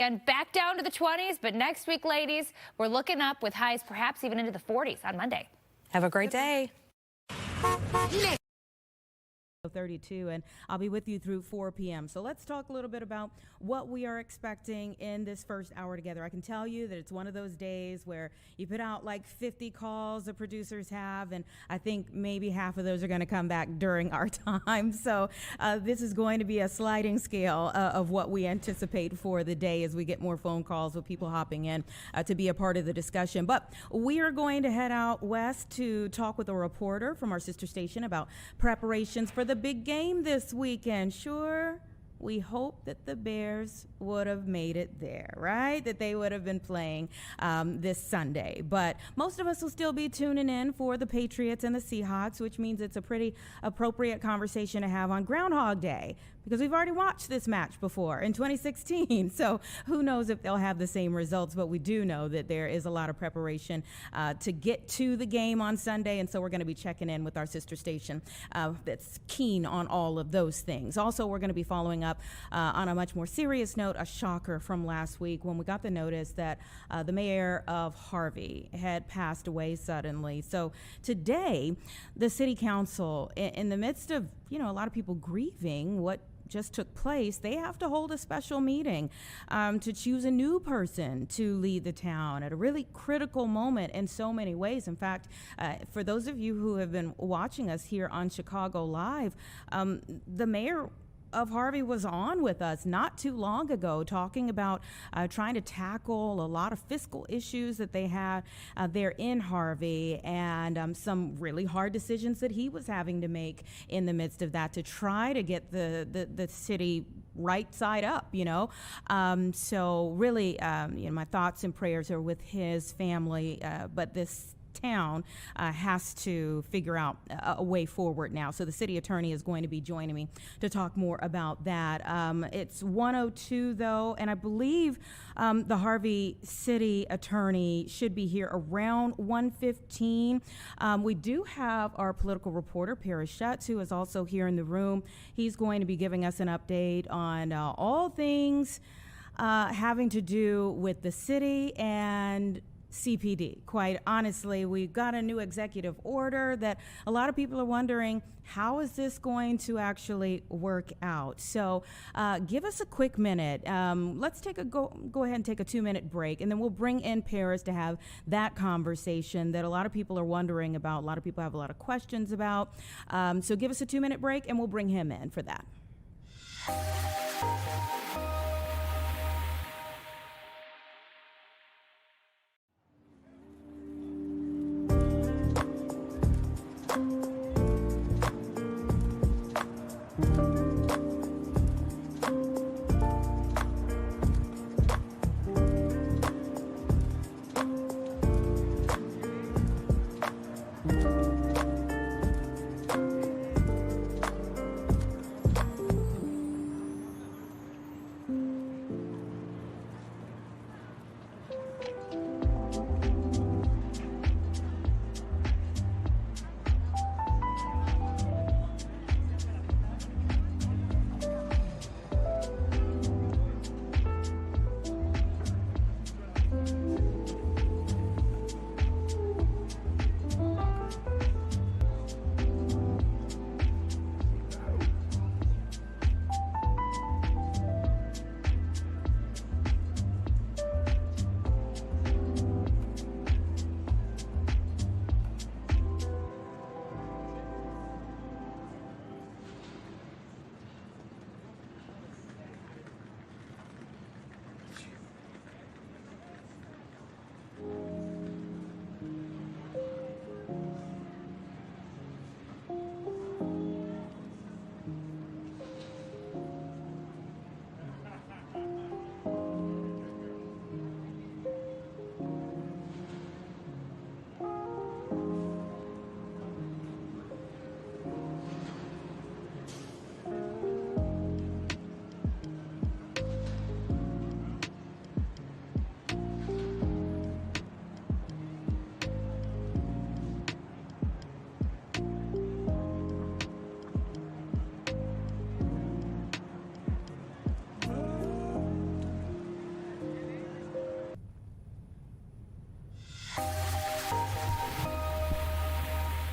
And back down to the 20s, but next week, ladies, we're looking up with highs perhaps even into the 40s on Monday. Have a great day. 32, and I'll be with you through 4 p.m. So let's talk a little bit about what we are expecting in this first hour together. I can tell you that it's one of those days where you put out like 50 calls the producers have, and I think maybe half of those are going to come back during our time. So this is going to be a sliding scale of what we anticipate for the day as we get more phone calls with people hopping in to be a part of the discussion. But we are going to head out west to talk with a reporter from our sister station about preparations for the big game this weekend. Sure, we hope that the Bears would have made it there, right? That they would have been playing this Sunday. But most of us will still be tuning in for the Patriots and the Seahawks, which means it's a pretty appropriate conversation to have on Groundhog Day, because we've already watched this match before in 2016. So who knows if they'll have the same results, but we do know that there is a lot of preparation to get to the game on Sunday. And so we're going to be checking in with our sister station that's keen on all of those things. Also, we're going to be following up on a much more serious note, a shocker from last week when we got the notice that the mayor of Harvey had passed away suddenly. So today, the city council, in the midst of, a lot of people grieving what just took place, they have to hold a special meeting to choose a new person to lead the town at a really critical moment in so many ways. In fact, for those of you who have been watching us here on Chicago Live, the mayor of Harvey was on with us not too long ago talking about trying to tackle a lot of fiscal issues that they had there in Harvey, and some really hard decisions that he was having to make in the midst of that to try to get the city right side up, so really, my thoughts and prayers are with his family, but this town has to figure out a way forward now. So the city attorney is going to be joining me to talk more about that. It's 1:02 though, and I believe the Harvey city attorney should be here around 1:15. We do have our political reporter, Paris Schutz, who is also here in the room. He's going to be giving us an update on all things having to do with the city and CPD. Quite honestly, we've got a new executive order that a lot of people are wondering, how is this going to actually work out? So give us a quick minute. Let's go ahead and take a 2-minute break, and then we'll bring in Paris to have that conversation that a lot of people are wondering about. A lot of people have a lot of questions about. So give us a 2-minute break, and we'll bring him in for that.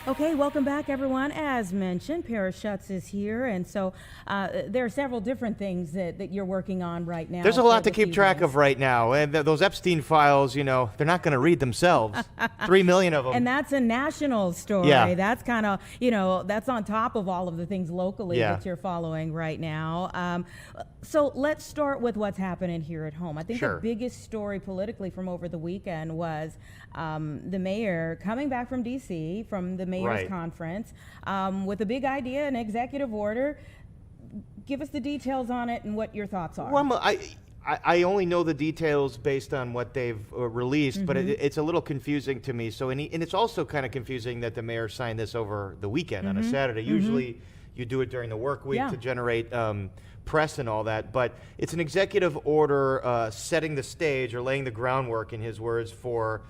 Okay, welcome back, everyone. As mentioned, Paris Schutz is here, and so there are several different things that you're working on right now. There's a lot to keep track of right now, and those Epstein files, you know, they're not going to read themselves. 3 million of them. And that's a national story. Yeah. That's kind of, you know, that's on top of all of the things locally Yeah. that you're following right now. So let's start with what's happening here at home. I think Sure. the biggest story politically from over the weekend was the mayor coming back from D.C., from the mayor's Right. conference, with a big idea, an executive order. Give us the details on it and what your thoughts are. Well, I only know the details based on what they've released, but it's a little confusing to me. So, and it's also kind of confusing that the mayor signed this over the weekend on a Saturday. Usually you do it during the work week Yeah. to generate press and all that, but it's an executive order setting the stage or laying the groundwork, in his words, for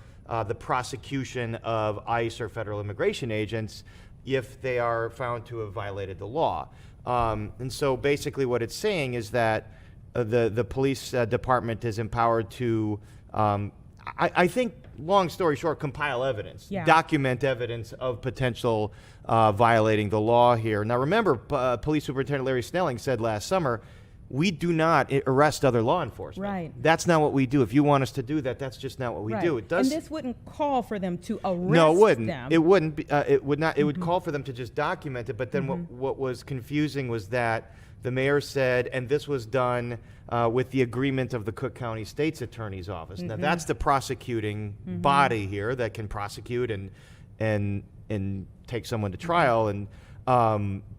the prosecution of ICE or federal immigration agents if they are found to have violated the law. And so basically what it's saying is that the police department is empowered to, I think, long story short, compile evidence, Yeah. document evidence of potential violating the law here. Now remember, Police Superintendent Larry Snelling said last summer, we do not arrest other law enforcement. Right. That's not what we do. If you want us to do that, that's just not what we Right. do. It does. And this wouldn't call for them to arrest No, it wouldn't. them. It wouldn't. It would not. It would call for them to just document it. But then what was confusing was that the mayor said, and this was done with the agreement of the Cook County State's Attorney's Office. Now that's the prosecuting body here that can prosecute and take someone to trial. And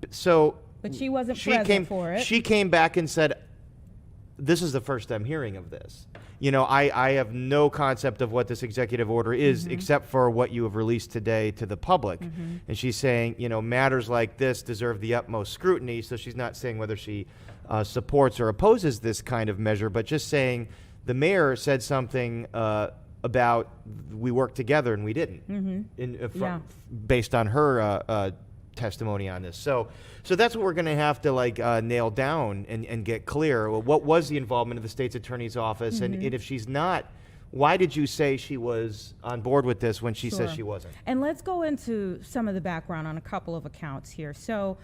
so. But she wasn't present for it. She came back and said, this is the first I'm hearing of this. You know, I have no concept of what this executive order is except for what you have released today to the public. And she's saying, you know, matters like this deserve the utmost scrutiny. So she's not saying whether she supports or opposes this kind of measure, but just saying the mayor said something about we worked together and we didn't, based on her testimony on this. So that's what we're going to have to nail down and get clear. Well, what was the involvement of the state's attorney's office? And if she's not, why did you say she was on board with this when she says Sure. she wasn't? And let's go into some of the background on a couple of accounts here. So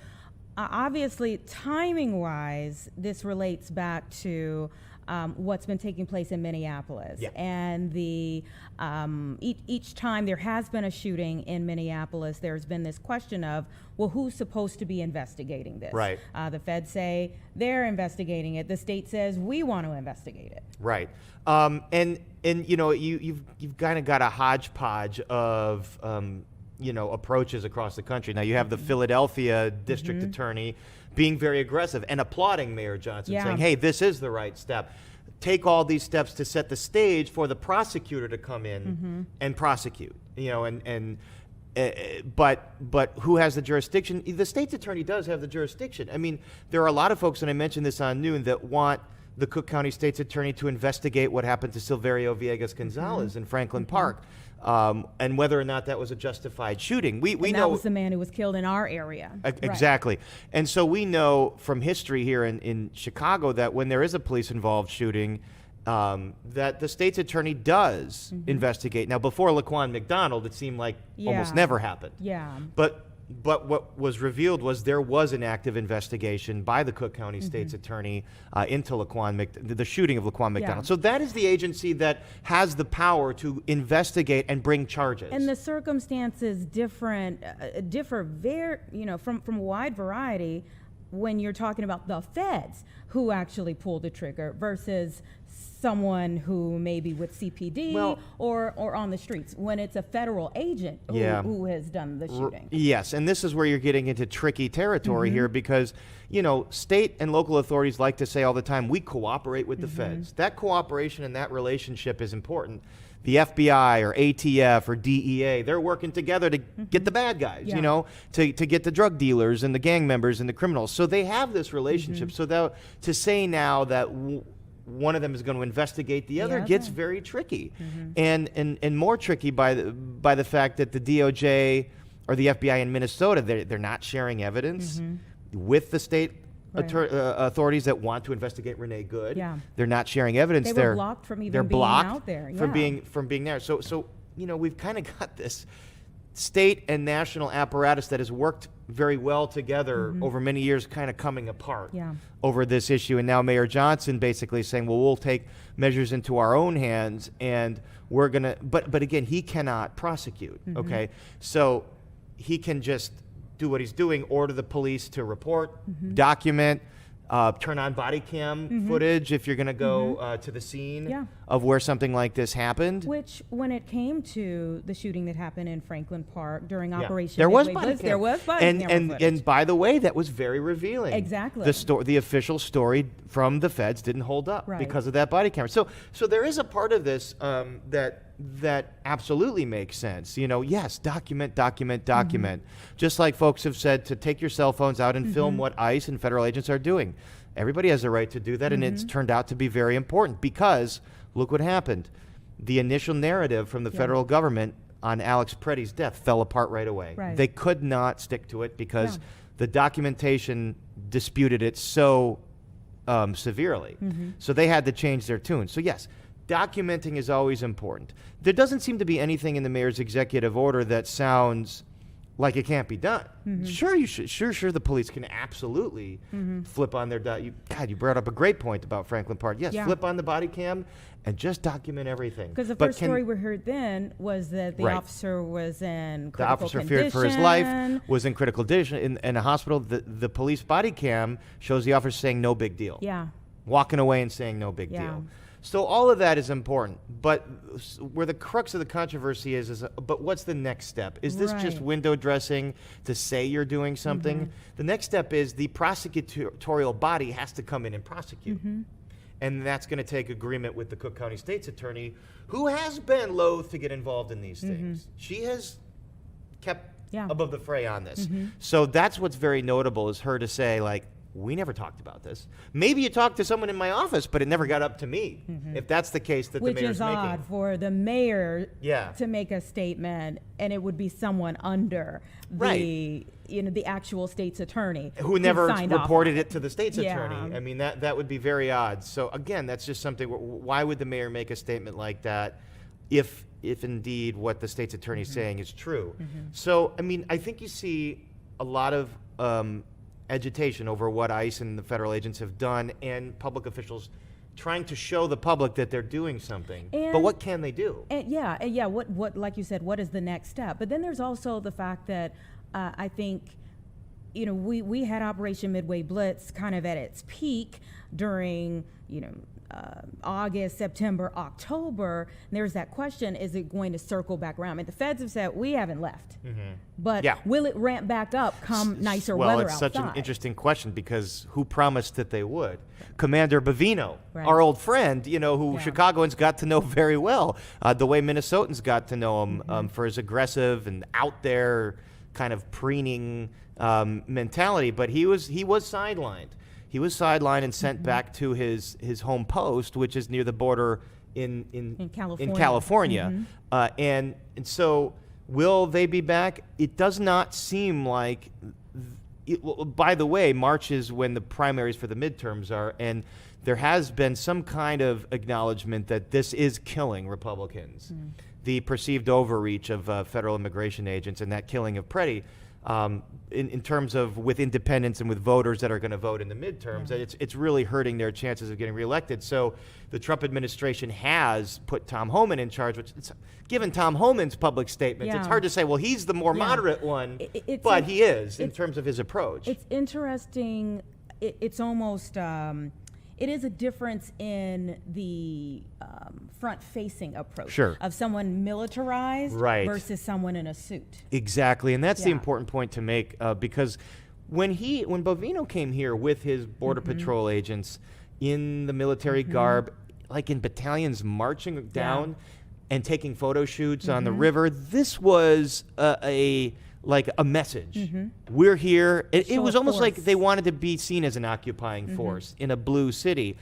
obviously, timing-wise, this relates back to what's been taking place in Minneapolis. Yeah. And the each time there has been a shooting in Minneapolis, there's been this question of, well, who's supposed to be investigating this? Right. The feds say they're investigating it. The state says we want to investigate it. Right. And you know, you've kind of got a hodgepodge of you know, approaches across the country. Now you have the Philadelphia district attorney being very aggressive and applauding Mayor Johnson, saying, hey, this is the right step. Take all these steps to set the stage for the prosecutor to come in and prosecute. You know, but who has the jurisdiction? The state's attorney does have the jurisdiction. I mean, there are a lot of folks, and I mentioned this on Noon, that want the Cook County State's Attorney to investigate what happened to Silverio Villegas Gonzalez in Franklin Park, and whether or not that was a justified shooting. We And know that was the man who was killed in our area. Right. Exactly. And so we know from history here in Chicago that when there is a police-involved shooting, that the state's attorney does investigate. Now, before Laquan McDonald, it seemed like almost Yeah. never happened. Yeah. But what was revealed was there was an active investigation by the Cook County State's Attorney into the shooting of Laquan McDonald. So that is the agency that has the power to investigate and bring charges. And the circumstances differ very, from a wide variety when you're talking about the feds who actually pulled the trigger versus someone who may be with CPD or on the streets when it's a federal agent who has done the shooting. Yes, and this is where you're getting into tricky territory here because, state and local authorities like to say all the time, we cooperate with the feds. That cooperation and that relationship is important. The FBI or ATF or DEA, they're working together to get the bad guys, to get the drug dealers and the gang members and the criminals. So they have this relationship. So that, to say now that one of them is going to investigate the other gets very tricky, and more tricky by the fact that the DOJ or the FBI in Minnesota, they're not sharing evidence with the state authorities that want to investigate Renee Good. Yeah. They're not sharing evidence. They were blocked from even being out there. from being there. So we've kind of got this state and national apparatus that has worked very well together over many years kind of coming apart over this issue. And now Mayor Johnson basically saying, well, we'll take measures into our own hands and we're going to, but again, he cannot prosecute, okay? So he can just do what he's doing, order the police to report, document, turn on body cam footage if you're going to go to the scene of where something like this happened. Which, when it came to the shooting that happened in Franklin Park during Operation there was Midway body Blitz, cam. there was body camera footage. And by the way, that was very revealing. Exactly. The official story from the feds didn't hold up because of that body camera. So there is a part of this that absolutely makes sense. You know, yes, document. Just like folks have said to take your cell phones out and film what ICE and federal agents are doing. Everybody has a right to do that, and it's turned out to be very important because look what happened. The initial narrative from the federal government on Alex Preddy's death fell apart right away. They could not stick to it because the documentation disputed it so severely. So they had to change their tune. So yes, documenting is always important. There doesn't seem to be anything in the mayor's executive order that sounds like it can't be done. Sure, you should. Sure, the police can absolutely flip on their. God, you brought up a great point about Franklin Park. Yes, flip on the body cam and just document everything. Because the first story we heard then was that the officer was in critical condition. The officer feared for his life, was in critical condition in a hospital. The police body cam shows the officer saying no big deal. Walking away and saying no big deal. So all of that is important, but where the crux of the controversy is but what's the next step? Is this just window dressing to say you're doing something? The next step is the prosecutorial body has to come in and prosecute. And that's going to take agreement with the Cook County State's attorney, who has been loath to get involved in these things. She has kept above the fray on this. So that's what's very notable is her to say, like, we never talked about this. Maybe you talked to someone in my office, but it never got up to me. If that's the case that the mayor's making. Which is odd for the mayor to make a statement, and it would be someone under the the actual state's attorney who never reported it to the state's attorney. I mean, that would be very odd. So again, that's just something. Why would the mayor make a statement like that if indeed what the state's attorney is saying is true? So I mean, I think you see a lot of agitation over what ICE and the federal agents have done, and public officials trying to show the public that they're doing something. But what can they do? What like you said, what is the next step? But then there's also the fact that I think, we had Operation Midway Blitz kind of at its peak during, August, September, October. And there's that question, is it going to circle back around? I mean, the feds have said, we haven't left. But will it ramp back up come nicer weather outside? Well, it's such an interesting question because who promised that they would? Commander Bavino, our old friend, who Chicagoans got to know very well, the way Minnesotans got to know him for his aggressive and out there kind of preening mentality. But he was sidelined. He was sidelined and sent back to his home post, which is near the border in California. And so will they be back? It does not seem like. By the way, March is when the primaries for the midterms are, and there has been some kind of acknowledgement that this is killing Republicans. The perceived overreach of federal immigration agents and that killing of Preddy. In terms of with independents and with voters that are going to vote in the midterms, it's really hurting their chances of getting reelected. So the Trump administration has put Tom Homan in charge, which given Tom Homan's public statements, it's hard to say, well, he's the more moderate one, but he is in terms of his approach. It's interesting. It's almost, it is a difference in the front-facing approach of someone militarized versus someone in a suit. Exactly, and that's the important point to make because when Bovino came here with his Border Patrol agents in the military garb, like in battalions marching down and taking photo shoots on the river, this was a message. We're here. It was almost like they wanted to be seen as an occupying force in a blue city.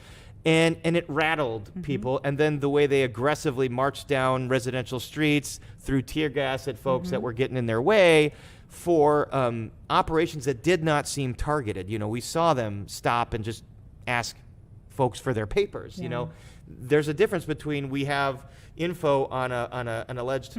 And it rattled people. And then the way they aggressively marched down residential streets, threw tear gas at folks that were getting in their way for operations that did not seem targeted. We saw them stop and just ask folks for their papers. There's a difference between we have info on an alleged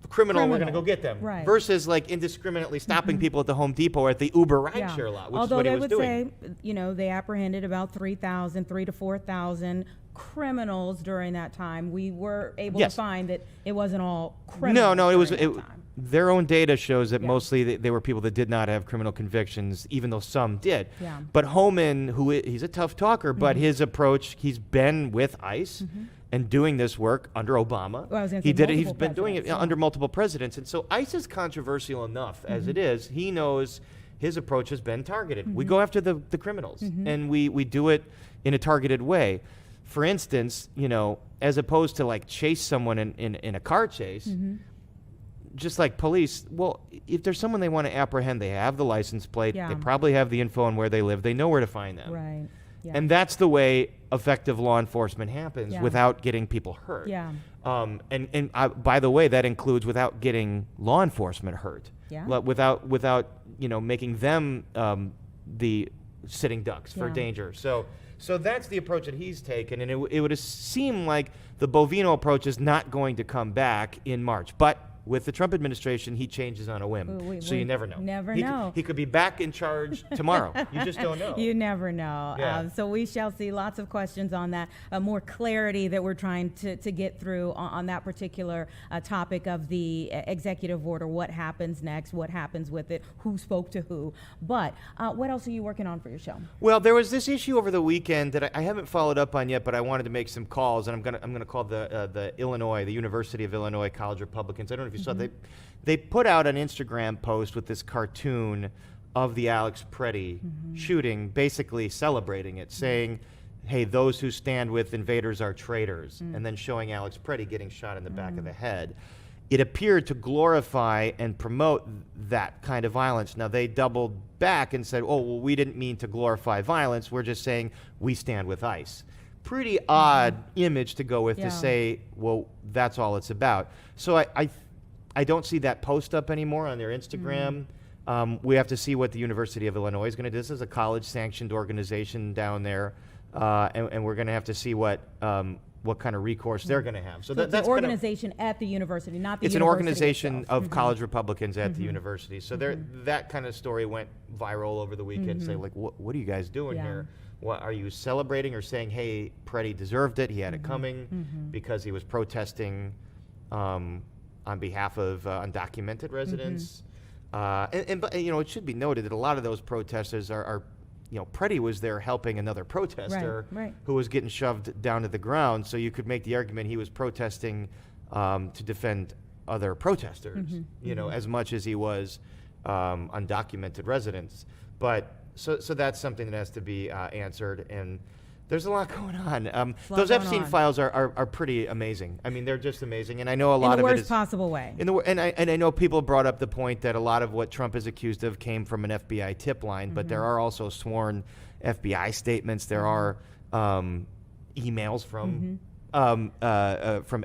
criminal, we're going to go get them. Right. Versus like indiscriminately stopping people at the Home Depot or at the Uber rideshare lot, which Although is what he they was would doing. say, you know, they apprehended about 3 to 4,000 criminals during that time. We were able to find that it wasn't all criminals. No, it was during that time. their own data shows that mostly they were people that did not have criminal convictions, even though some did. Yeah. But Homan, he's a tough talker, but his approach, he's been with ICE and doing this work under Obama. Well, I was gonna He say did it. He's multiple been doing it presidents, under multiple presidents, and so ICE is controversial enough as it is. He knows his approach has been targeted. We go after the criminals, and we do it in a targeted way. For instance, you know, as opposed to like chase someone in a car chase, just like police, well, if there's someone they want to apprehend, they have the license plate, they probably have the info on where they live, they know where to find them. Right. Yeah. And that's the way effective law enforcement happens without getting people hurt. Yeah. And by the way, that includes without getting law enforcement hurt. Yeah. Without you know, making them the sitting ducks for danger. So that's the approach that he's taken, and it would seem like the Bovino approach is not going to come back in March. But with the Trump administration, he changes on a whim. So you never know. Never He know. he could be back in charge tomorrow. You just don't know. You never know. Yeah. So we shall see lots of questions on that, more clarity that we're trying to get through on that particular topic of the executive order. What happens next? What happens with it? Who spoke to who? But what else are you working on for your show? Well, there was this issue over the weekend that I haven't followed up on yet, but I wanted to make some calls, and I'm gonna call the University of Illinois College Republicans. I don't know if you saw they put out an Instagram post with this cartoon of the Alex Preddy shooting, basically celebrating it, saying, "Hey, those who stand with invaders are traitors," and then showing Alex Preddy getting shot in the back of the head. It appeared to glorify and promote that kind of violence. Now, they doubled back and said, oh, well, we didn't mean to glorify violence. We're just saying we stand with ICE. Pretty odd image to go with to say, well, that's all it's about. So I don't see that post up anymore on their Instagram. We have to see what the University of Illinois is going to do. This is a college-sanctioned organization down there, and we're going to have to see what kind of recourse they're going to have. So that's an organization at the university, not the university. It's an organization itself. of college Republicans at the university. So that kind of story went viral over the weekend. Say, like, what are you guys doing here? What, are you celebrating or saying, hey, Preddy deserved it, he had it coming because he was protesting on behalf of undocumented residents? But you know, it should be noted that a lot of those protesters are you know, Preddy was there helping another protester who was getting shoved down to the ground. So you could make the argument he was protesting to defend other protesters, you know, as much as he was undocumented residents. But so that's something that has to be answered. And there's a lot going on. Those Epstein files are pretty amazing. I mean, they're just amazing. And I know a lot of it is... In the worst possible way. And I know people brought up the point that a lot of what Trump is accused of came from an FBI tip line, but there are also sworn FBI statements. There are emails from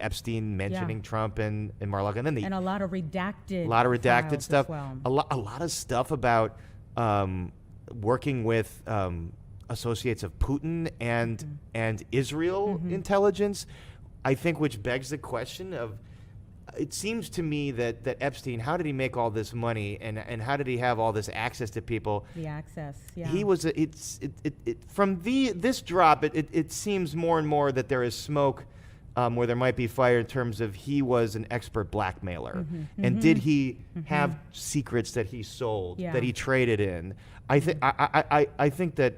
Epstein mentioning Trump and Mar-a-Lago. And then and a lot of redacted files stuff. As well. A lot of stuff about working with... associates of Putin and Israel intelligence, I think, which begs the question of, it seems to me that Epstein, how did he make all this money and how did he have all this access to people? The access, He was, from this drop, it seems more and more that there is smoke where there might be fire in terms of he was an expert blackmailer. And did he have secrets that he sold, that he traded in? I think that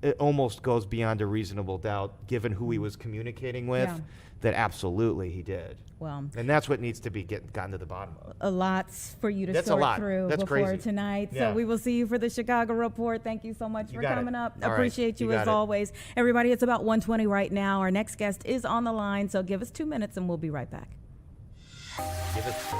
it almost goes beyond a reasonable doubt, given who he was communicating with, that absolutely he did. Well, and that's what needs to be gotten to the bottom of. A lot for you to sort through before tonight. So we will see you for the Chicago Report. Thank you so much for coming up. Appreciate you as always. Everybody, it's about 1:20 right now. Our next guest is on the line, so give us 2 minutes and we'll be right back. Give us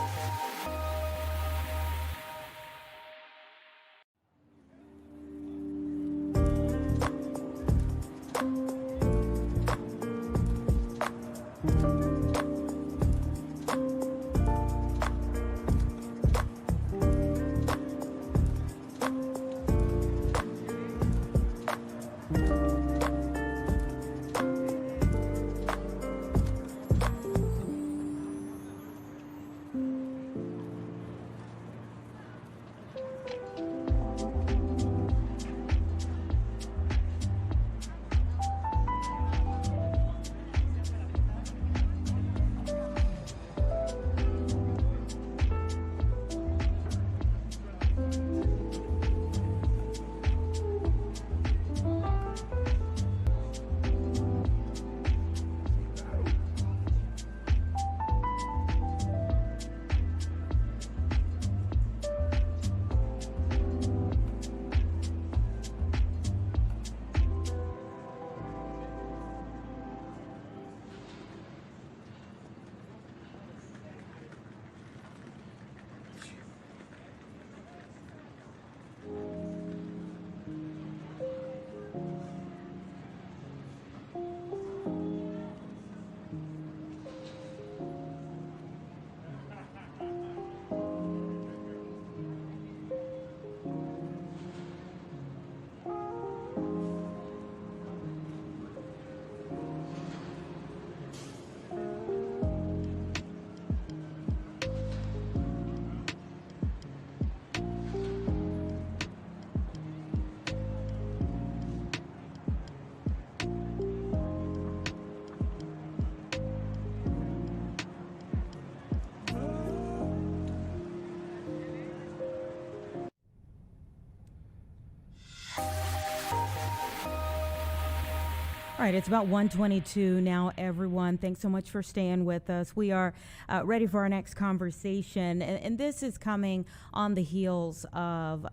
All right, it's about 1:22 now, everyone. Thanks so much for staying with us. We are ready for our next conversation, and this is coming on the heels of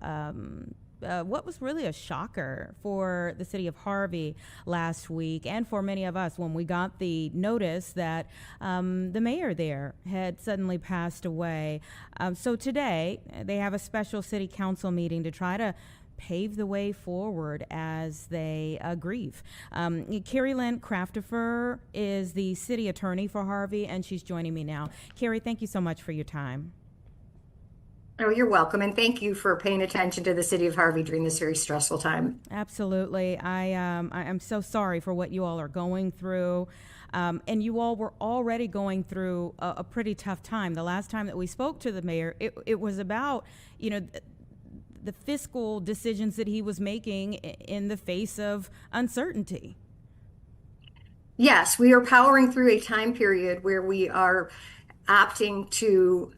what was really a shocker for the city of Harvey last week, and for many of us when we got the notice that the mayor there had suddenly passed away. So today, they have a special city council meeting to try to pave the way forward as they grieve. Carrie Lynn Craftifer is the city attorney for Harvey, and she's joining me now. Carrie, thank you so much for your time. Oh, you're welcome. And thank you for paying attention to the city of Harvey during this very stressful time. Absolutely. I'm so sorry for what you all are going through. And you all were already going through a pretty tough time. The last time that we spoke to the mayor, it was about, the fiscal decisions that he was making in the face of uncertainty. Yes, we are powering through a time period where we are opting to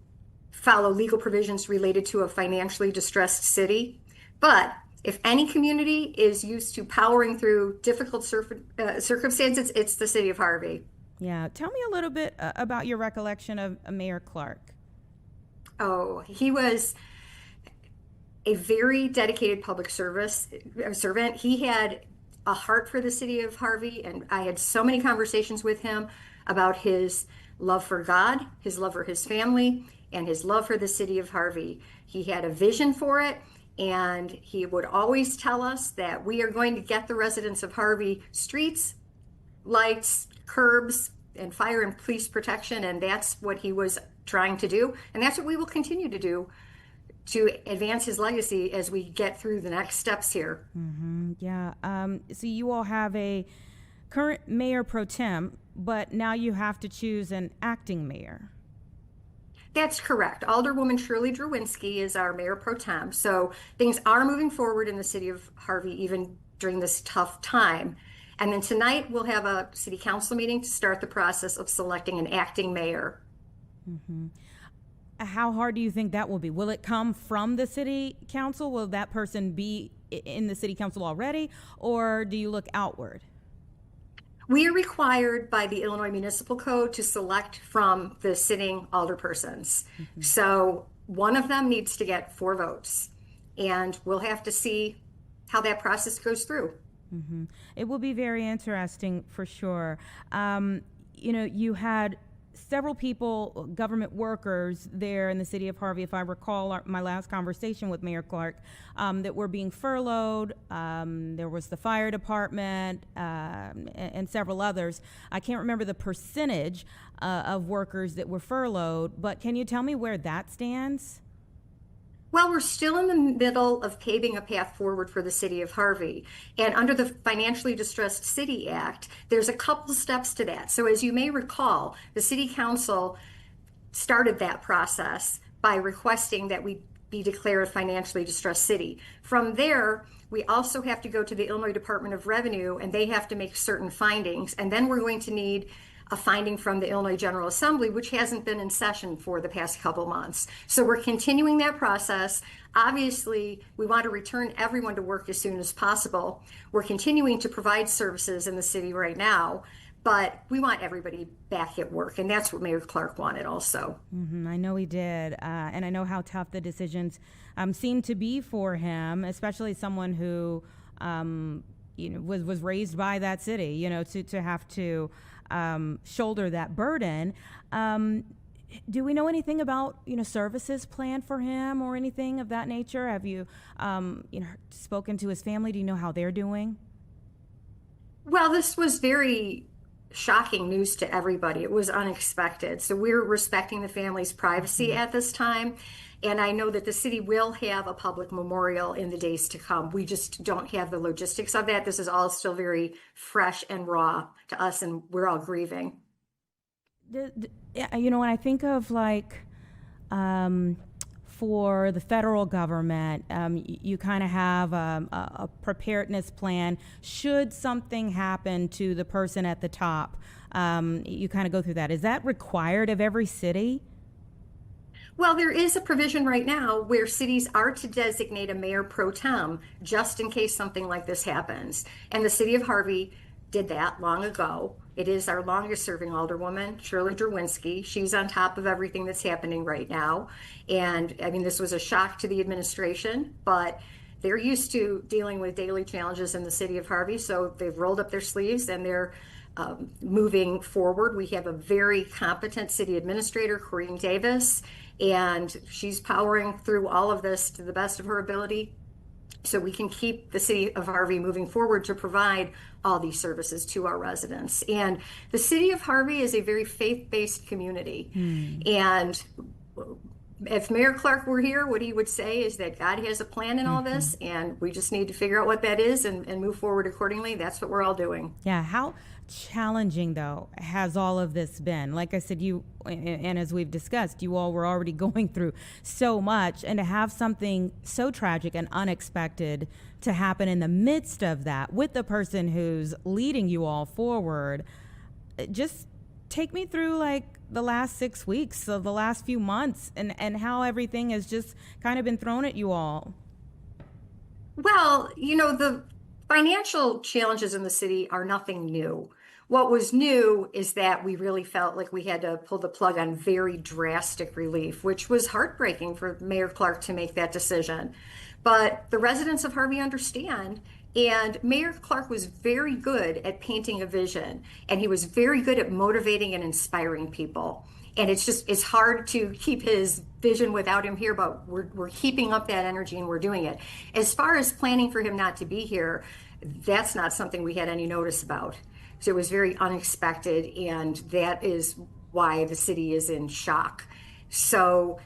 follow legal provisions related to a financially distressed city. But if any community is used to powering through difficult circumstances, it's the city of Harvey. Yeah. Tell me a little bit about your recollection of Mayor Clark. Oh, he was a very dedicated public servant. He had a heart for the city of Harvey, and I had so many conversations with him about his love for God, his love for his family, and his love for the city of Harvey. He had a vision for it, and he would always tell us that we are going to get the residents of Harvey streets, lights, curbs, and fire and police protection, and that's what he was trying to do, and that's what we will continue to do to advance his legacy as we get through the next steps here. Mm-hmm. Yeah. So you all have a current mayor pro tem, but now you have to choose an acting mayor. That's correct. Alderwoman Shirley Drewinski is our mayor pro tem. So things are moving forward in the city of Harvey, even during this tough time. And then tonight we'll have a city council meeting to start the process of selecting an acting mayor. Mm-hmm. How hard do you think that will be? Will it come from the city council? Will that person be in the city council already, or do you look outward? We are required by the Illinois Municipal Code to select from the sitting alderpersons. Mm-hmm. So one of them needs to get 4 votes, and we'll have to see how that process goes through. Mm-hmm. It will be very interesting for sure. You had several people, government workers there in the city of Harvey, if I recall my last conversation with Mayor Clark, that were being furloughed. There was the fire department and several others. I can't remember the percentage of workers that were furloughed, but can you tell me where that stands? Well, we're still in the middle of paving a path forward for the city of Harvey. And under the Financially Distressed City Act, there's a couple steps to that. So as you may recall, the city council started that process by requesting that we be declared a financially distressed city. From there, we also have to go to the Illinois Department of Revenue, and they have to make certain findings. And then we're going to need a finding from the Illinois General Assembly, which hasn't been in session for the past couple months. So we're continuing that process. Obviously, we want to return everyone to work as soon as possible. We're continuing to provide services in the city right now, but we want everybody back at work, and that's what Mayor Clark wanted also. Mm-hmm. I know he did, and I know how tough the decisions seem to be for him, especially someone who was raised by that city, to have to shoulder that burden. Do we know anything about services planned for him or anything of that nature? Have you spoken to his family? Do you know how they're doing? Well, this was very shocking news to everybody. It was unexpected. So we're respecting the family's privacy at this time. And I know that the city will have a public memorial in the days to come. We just don't have the logistics of that. This is all still very fresh and raw to us, and we're all grieving. When I think of for the federal government, you kind of have a preparedness plan. Should something happen to the person at the top, you kind of go through that. Is that required of every city? Well, there is a provision right now where cities are to designate a mayor pro tem just in case something like this happens. And the city of Harvey did that long ago. It is our longest serving alderwoman, Shirley Derwinski. She's on top of everything that's happening right now. And I mean, this was a shock to the administration, but they're used to dealing with daily challenges in the city of Harvey. So they've rolled up their sleeves and they're moving forward. We have a very competent city administrator, Corrine Davis, and she's powering through all of this to the best of her ability, so we can keep the city of Harvey moving forward to provide all these services to our residents. And the city of Harvey is a very faith-based community. And if Mayor Clark were here, what he would say is that God has a plan in all this, and we just need to figure out what that is and move forward accordingly. That's what we're all doing. Yeah. How challenging, though, has all of this been? Like I said, you, and as we've discussed, you all were already going through so much, and to have something so tragic and unexpected to happen in the midst of that with the person who's leading you all forward, just take me through like the last 6 weeks of the last few months and how everything has just kind of been thrown at you all. Well, you know, the financial challenges in the city are nothing new. What was new is that we really felt like we had to pull the plug on very drastic relief, which was heartbreaking for Mayor Clark to make that decision. But the residents of Harvey understand, and Mayor Clark was very good at painting a vision, and he was very good at motivating and inspiring people. And it's hard to keep his vision without him here, but we're keeping up that energy and we're doing it. As far as planning for him not to be here, that's not something we had any notice about. So it was very unexpected, and that is why the city is in shock. So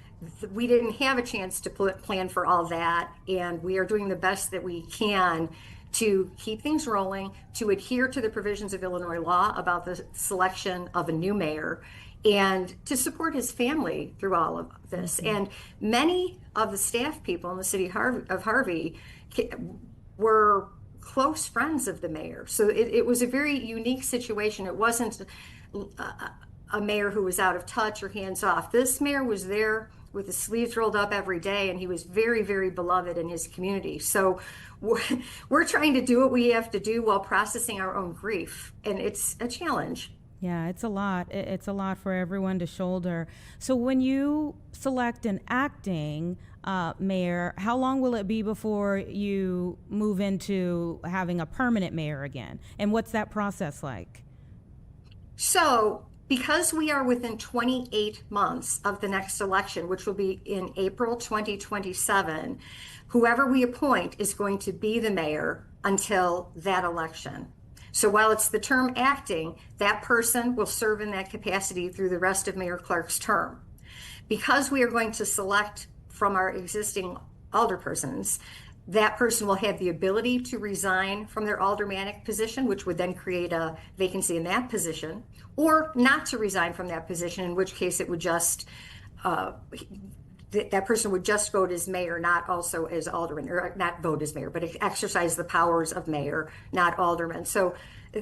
we didn't have a chance to plan for all that, and we are doing the best that we can to keep things rolling, to adhere to the provisions of Illinois law about the selection of a new mayor, and to support his family through all of this. And many of the staff people in the city of Harvey were close friends of the mayor. So it was a very unique situation. It wasn't a mayor who was out of touch or hands off. This mayor was there with his sleeves rolled up every day, and he was very, very beloved in his community. So we're trying to do what we have to do while processing our own grief, and it's a challenge. Yeah, it's a lot. It's a lot for everyone to shoulder. So when you select an acting mayor, how long will it be before you move into having a permanent mayor again? And what's that process like? So because we are within 28 months of the next election, which will be in April 2027, whoever we appoint is going to be the mayor until that election. So while it's the term acting, that person will serve in that capacity through the rest of Mayor Clark's term. Because we are going to select from our existing alderpersons, that person will have the ability to resign from their aldermanic position, which would then create a vacancy in that position, or not to resign from that position, in which case it would just, that person would just vote as mayor, not also as alderman, or not vote as mayor, but exercise the powers of mayor, not alderman. So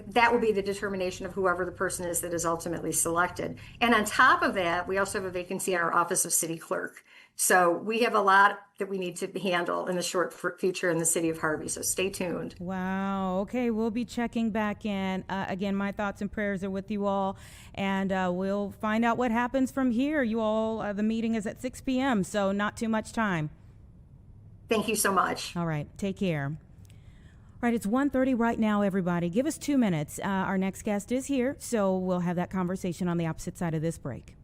that will be the determination of whoever the person is that is ultimately selected. And on top of that, we also have a vacancy in our office of city clerk. So we have a lot that we need to handle in the short future in the city of Harvey. So stay tuned. Wow. Okay. We'll be checking back in. Again, my thoughts and prayers are with you all. And we'll find out what happens from here. You all, the meeting is at 6 p.m., so not too much time. Thank you so much. All right. Take care. All right. It's 1:30 right now, everybody. Give us 2 minutes. Our next guest is here, so we'll have that conversation on the opposite side of this break.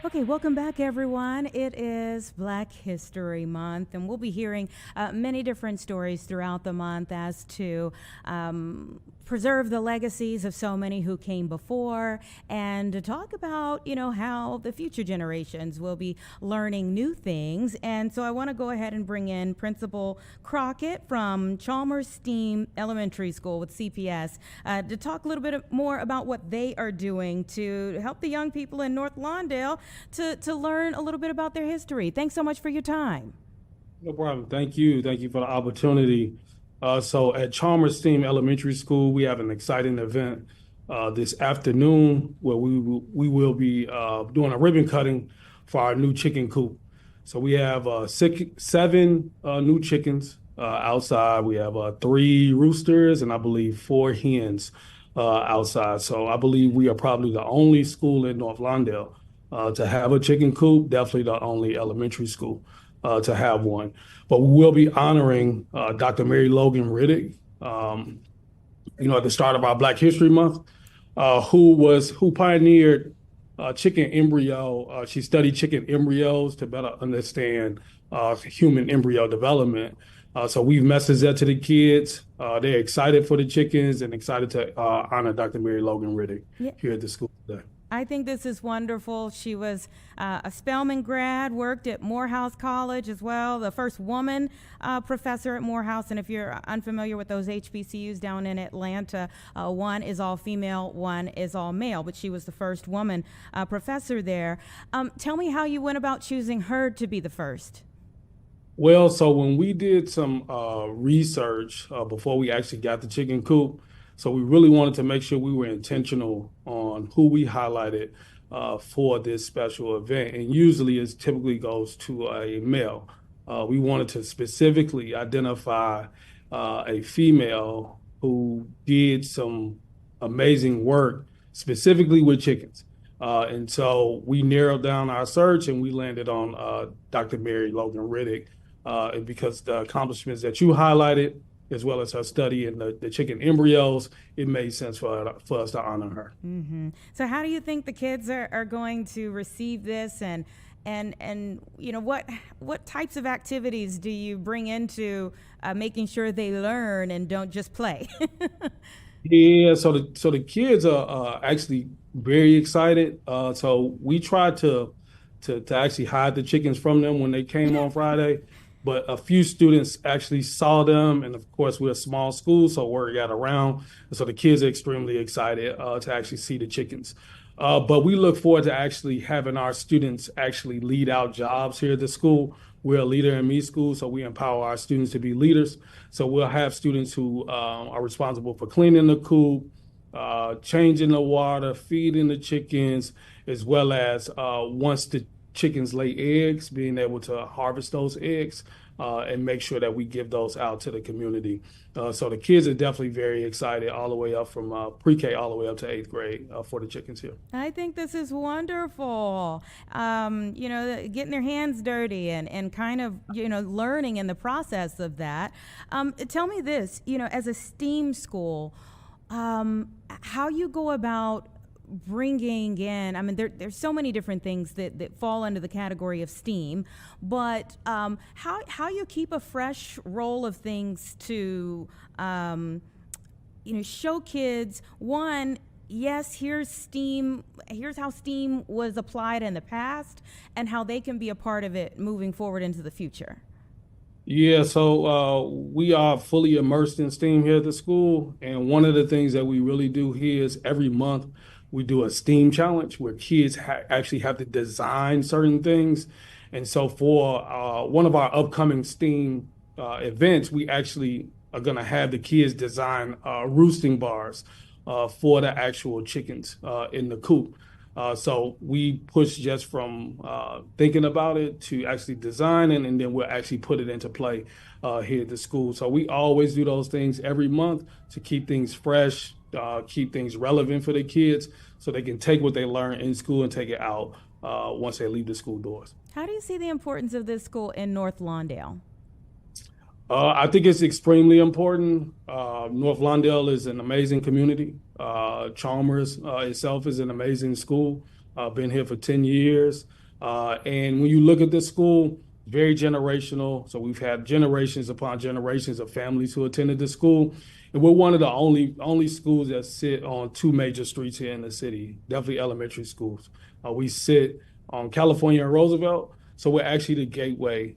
Okay, welcome back, everyone. It is Black History Month, and we'll be hearing many different stories throughout the month as to preserve the legacies of so many who came before, and to talk about, how the future generations will be learning new things. And so I want to go ahead and bring in Principal Crockett from Chalmers STEAM Elementary School with CPS to talk a little bit more about what they are doing to help the young people in North Lawndale to learn a little bit about their history. Thanks so much for your time. No problem. Thank you. Thank you for the opportunity. So at Chalmers STEAM Elementary School, we have an exciting event this afternoon where we will be doing a ribbon cutting for our new chicken coop. So we have seven new chickens outside. We have 3 roosters and I believe 4 hens outside. So I believe we are probably the only school in North Lawndale to have a chicken coop, definitely the only elementary school to have one. But we will be honoring Dr. Mary Logan Riddick, at the start of our Black History Month, who pioneered chicken embryo. She studied chicken embryos to better understand human embryo development. So we've messaged that to the kids. They're excited for the chickens and excited to honor Dr. Mary Logan Riddick here at the school today. I think this is wonderful. She was a Spelman grad, worked at Morehouse College as well, the first woman professor at Morehouse. And if you're unfamiliar with those HBCUs down in Atlanta, one is all female, one is all male, but she was the first woman professor there. Tell me how you went about choosing her to be the first. Well, so when we did some research before we actually got the chicken coop, so we really wanted to make sure we were intentional on who we highlighted for this special event. And usually it typically goes to a male. We wanted to specifically identify a female who did some amazing work specifically with chickens. And so we narrowed down our search and we landed on Dr. Mary Logan Riddick because the accomplishments that you highlighted, as well as her study in the chicken embryos, it made sense for us to honor her. Mm-hmm. So how do you think the kids are going to receive this, and what types of activities do you bring into making sure they learn and don't just play? Yeah, so the kids are actually very excited. So we tried to actually hide the chickens from them when they came on Friday. But a few students actually saw them. And of course, we're a small school, so word got around. And so the kids are extremely excited to actually see the chickens. But we look forward to actually having our students actually lead out jobs here at the school. We're a leader in me school, so we empower our students to be leaders. So we'll have students who are responsible for cleaning the coop, changing the water, feeding the chickens, as well as once the chickens lay eggs, being able to harvest those eggs and make sure that we give those out to the community. So the kids are definitely very excited all the way up from pre-K all the way up to 8th grade for the chickens here. I think this is wonderful. Getting their hands dirty and kind of, learning in the process of that. Tell me this, as a STEAM school, how you go about bringing in, there's so many different things that fall under the category of STEAM, but how you keep a fresh roll of things to, show kids, one, yes, here's how STEAM was applied in the past and how they can be a part of it moving forward into the future. Yeah, so we are fully immersed in STEAM here at the school. And one of the things that we really do here is every month we do a STEAM challenge where kids actually have to design certain things. And so for one of our upcoming STEAM events, we actually are going to have the kids design roosting bars for the actual chickens in the coop. So we push just from thinking about it to actually designing, and then we'll actually put it into play here at the school. So we always do those things every month to keep things fresh, keep things relevant for the kids so they can take what they learn in school and take it out once they leave the school doors. How do you see the importance of this school in North Lawndale? I think it's extremely important. North Lawndale is an amazing community. Chalmers itself is an amazing school. I've been here for 10 years. And when you look at this school, very generational. So we've had generations upon generations of families who attended the school. And we're one of the only schools that sit on two major streets here in the city, definitely elementary schools. We sit on California and Roosevelt. So we're actually the gateway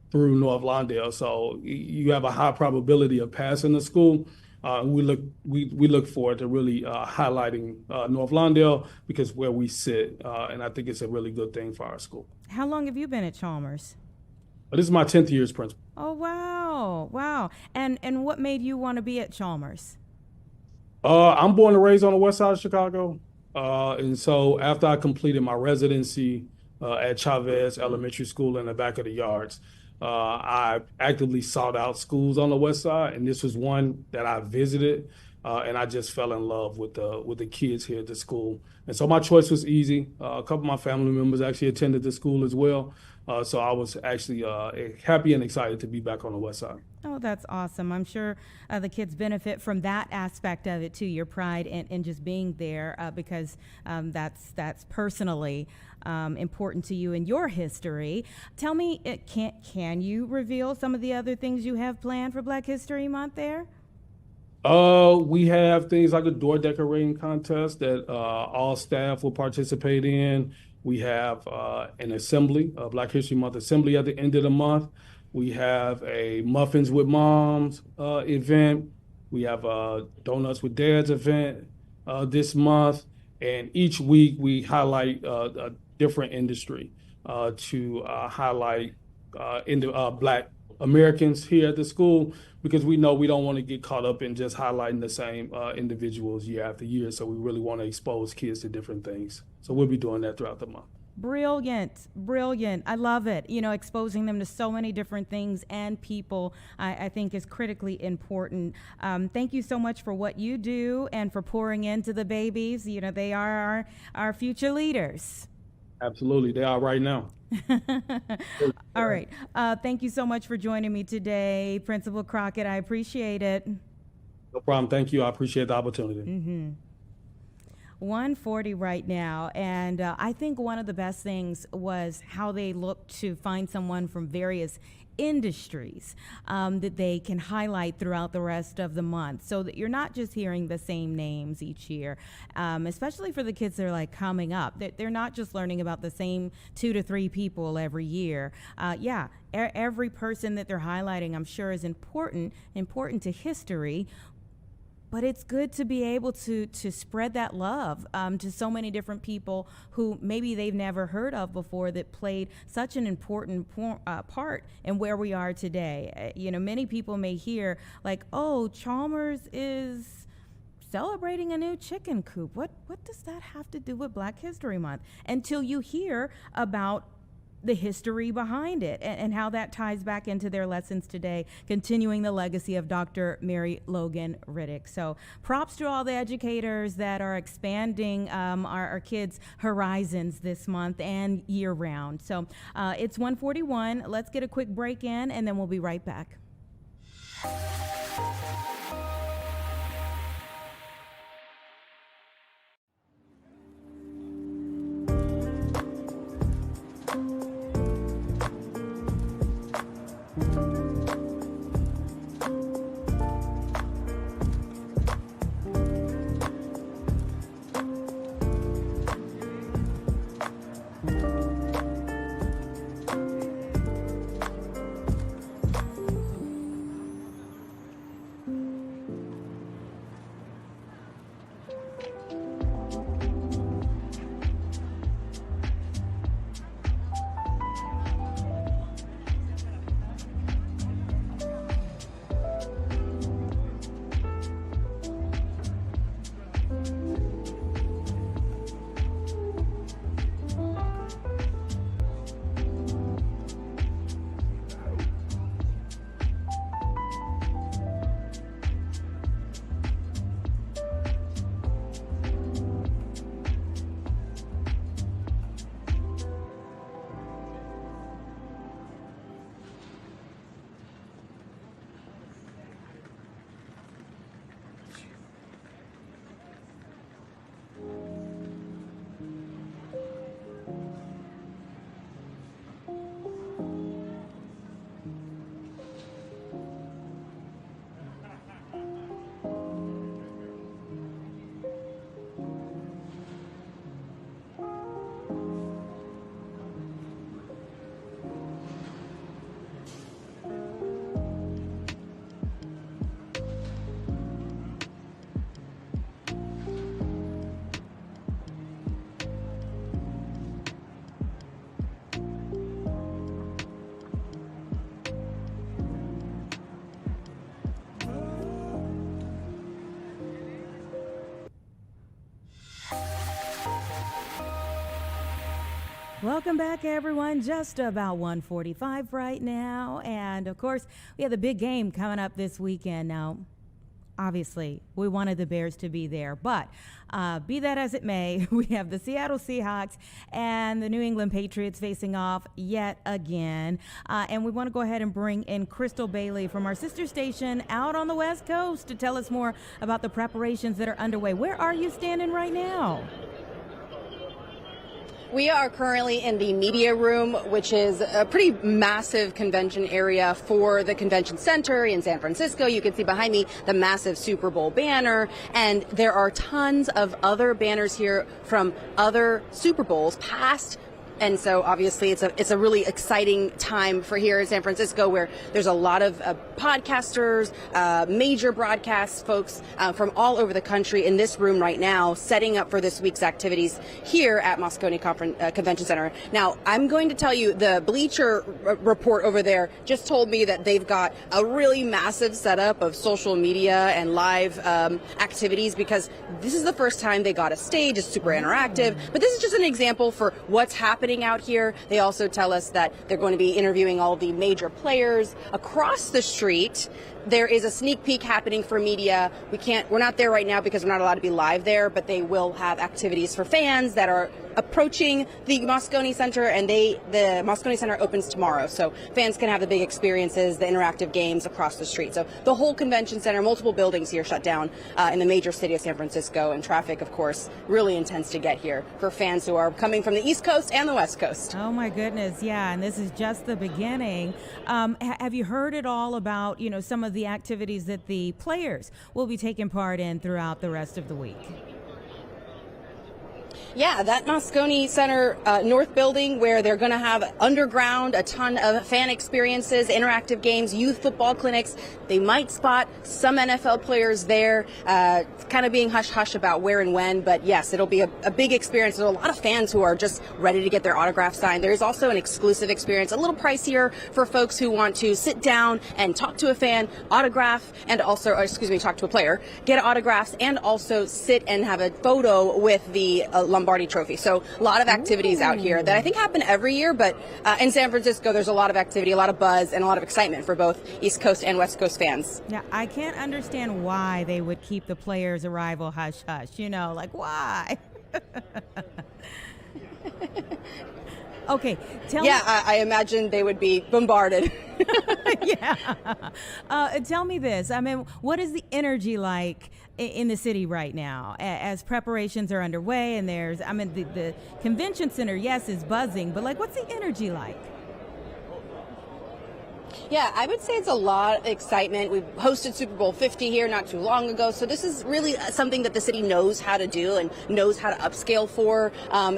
through North Lawndale. So you have a high probability of passing the school. We look forward to really highlighting North Lawndale because where we sit, and I think it's a really good thing for our school. How long have you been at Chalmers? This is my 10th year as principal. Oh, wow. And what made you want to be at Chalmers? I'm born and raised on the west side of Chicago. And so after I completed my residency at Chavez Elementary School in the back of the yards, I actively sought out schools on the west side, and this was one that I visited, and I just fell in love with the kids here at the school. And so my choice was easy. A couple of my family members actually attended the school as well. So I was actually happy and excited to be back on the west side. Oh, that's awesome. I'm sure the kids benefit from that aspect of it too, your pride in just being there because that's personally important to you in your history. Tell me, can you reveal some of the other things you have planned for Black History Month there? We have things like a door decorating contest that all staff will participate in. We have an assembly, a Black History Month assembly at the end of the month. We have a Muffins with Moms event. We have a Donuts with Dads event this month. And each week we highlight a different industry to highlight Black Americans here at the school, because we know we don't want to get caught up in just highlighting the same individuals year after year. So we really want to expose kids to different things. So we'll be doing that throughout the month. Brilliant. I love it. Exposing them to so many different things and people, I think is critically important. Thank you so much for what you do and for pouring into the babies. They are our future leaders. Absolutely. They are right now. All right. Thank you so much for joining me today, Principal Crockett. I appreciate it. No problem. Thank you. I appreciate the opportunity. 1:40 right now, and I think one of the best things was how they looked to find someone from various industries that they can highlight throughout the rest of the month, so that you're not just hearing the same names each year, especially for the kids that are like coming up. They're not just learning about the same 2 to 3 people every year. Every person that they're highlighting, I'm sure, is important to history. But it's good to be able to spread that love to so many different people who maybe they've never heard of before, that played such an important part in where we are today. Many people may hear like, oh, Chalmers is celebrating a new chicken coop. What does that have to do with Black History Month? Until you hear about the history behind it and how that ties back into their lessons today, continuing the legacy of Dr. Mary Logan Riddick. So props to all the educators that are expanding our kids' horizons this month and year round. So it's 1:41. Let's get a quick break in, and then we'll be right back. Welcome back, everyone. Just about 1:45 right now. And, of course, we have the big game coming up this weekend. Now, obviously, we wanted the Bears to be there. But be that as it may, we have the Seattle Seahawks and the New England Patriots facing off yet again. And we want to go ahead and bring in Crystal Bailey from our sister station out on the West Coast to tell us more about the preparations that are underway. Where are you standing right now? We are currently in the media room, which is a pretty massive convention area for the convention center in San Francisco. You can see behind me the massive Super Bowl banner, and there are tons of other banners here from other Super Bowls past. And so obviously it's a really exciting time for here in San Francisco, where there's a lot of podcasters, major broadcast folks from all over the country in this room right now, setting up for this week's activities here at Moscone Convention Center. Now, I'm going to tell you, the Bleacher Report over there just told me that they've got a really massive setup of social media and live activities, because this is the first time they got a stage. It's super interactive, but this is just an example for what's happening out here. They also tell us that they're going to be interviewing all the major players across the street. There is a sneak peek happening for media. We're not there right now because we're not allowed to be live there, but they will have activities for fans that are approaching the Moscone Center, and the Moscone Center opens tomorrow. So fans can have the big experiences, the interactive games across the street. So the whole convention center, multiple buildings here shut down in the major city of San Francisco, and traffic, of course, really intense to get here for fans who are coming from the East Coast and the West Coast. Oh my goodness, yeah, and this is just the beginning. Have you heard at all about, some of the activities that the players will be taking part in throughout the rest of the week? Yeah, that Moscone Center North building, where they're going to have underground a ton of fan experiences, interactive games, youth football clinics. They might spot some NFL players there, kind of being hush-hush about where and when. But yes, it'll be a big experience. There's a lot of fans who are just ready to get their autographs signed. There's also an exclusive experience, a little pricier for folks who want to sit down and talk to a fan, autograph, and also, talk to a player, get autographs, and also sit and have a photo with the Lombardi Trophy. So a lot of activities out here that I think happen every year, but in San Francisco there's a lot of activity, a lot of buzz, and a lot of excitement for both East Coast and West Coast fans. Yeah, I can't understand why they would keep the players' arrival hush-hush, why? Okay, I imagine they would be bombarded. Yeah. Tell me this. What is the energy like in the city right now as preparations are underway? And the convention center, yes, is buzzing, but what's the energy like? Yeah, I would say it's a lot of excitement. We hosted Super Bowl 50 here not too long ago, so this is really something that the city knows how to do and knows how to upscale for.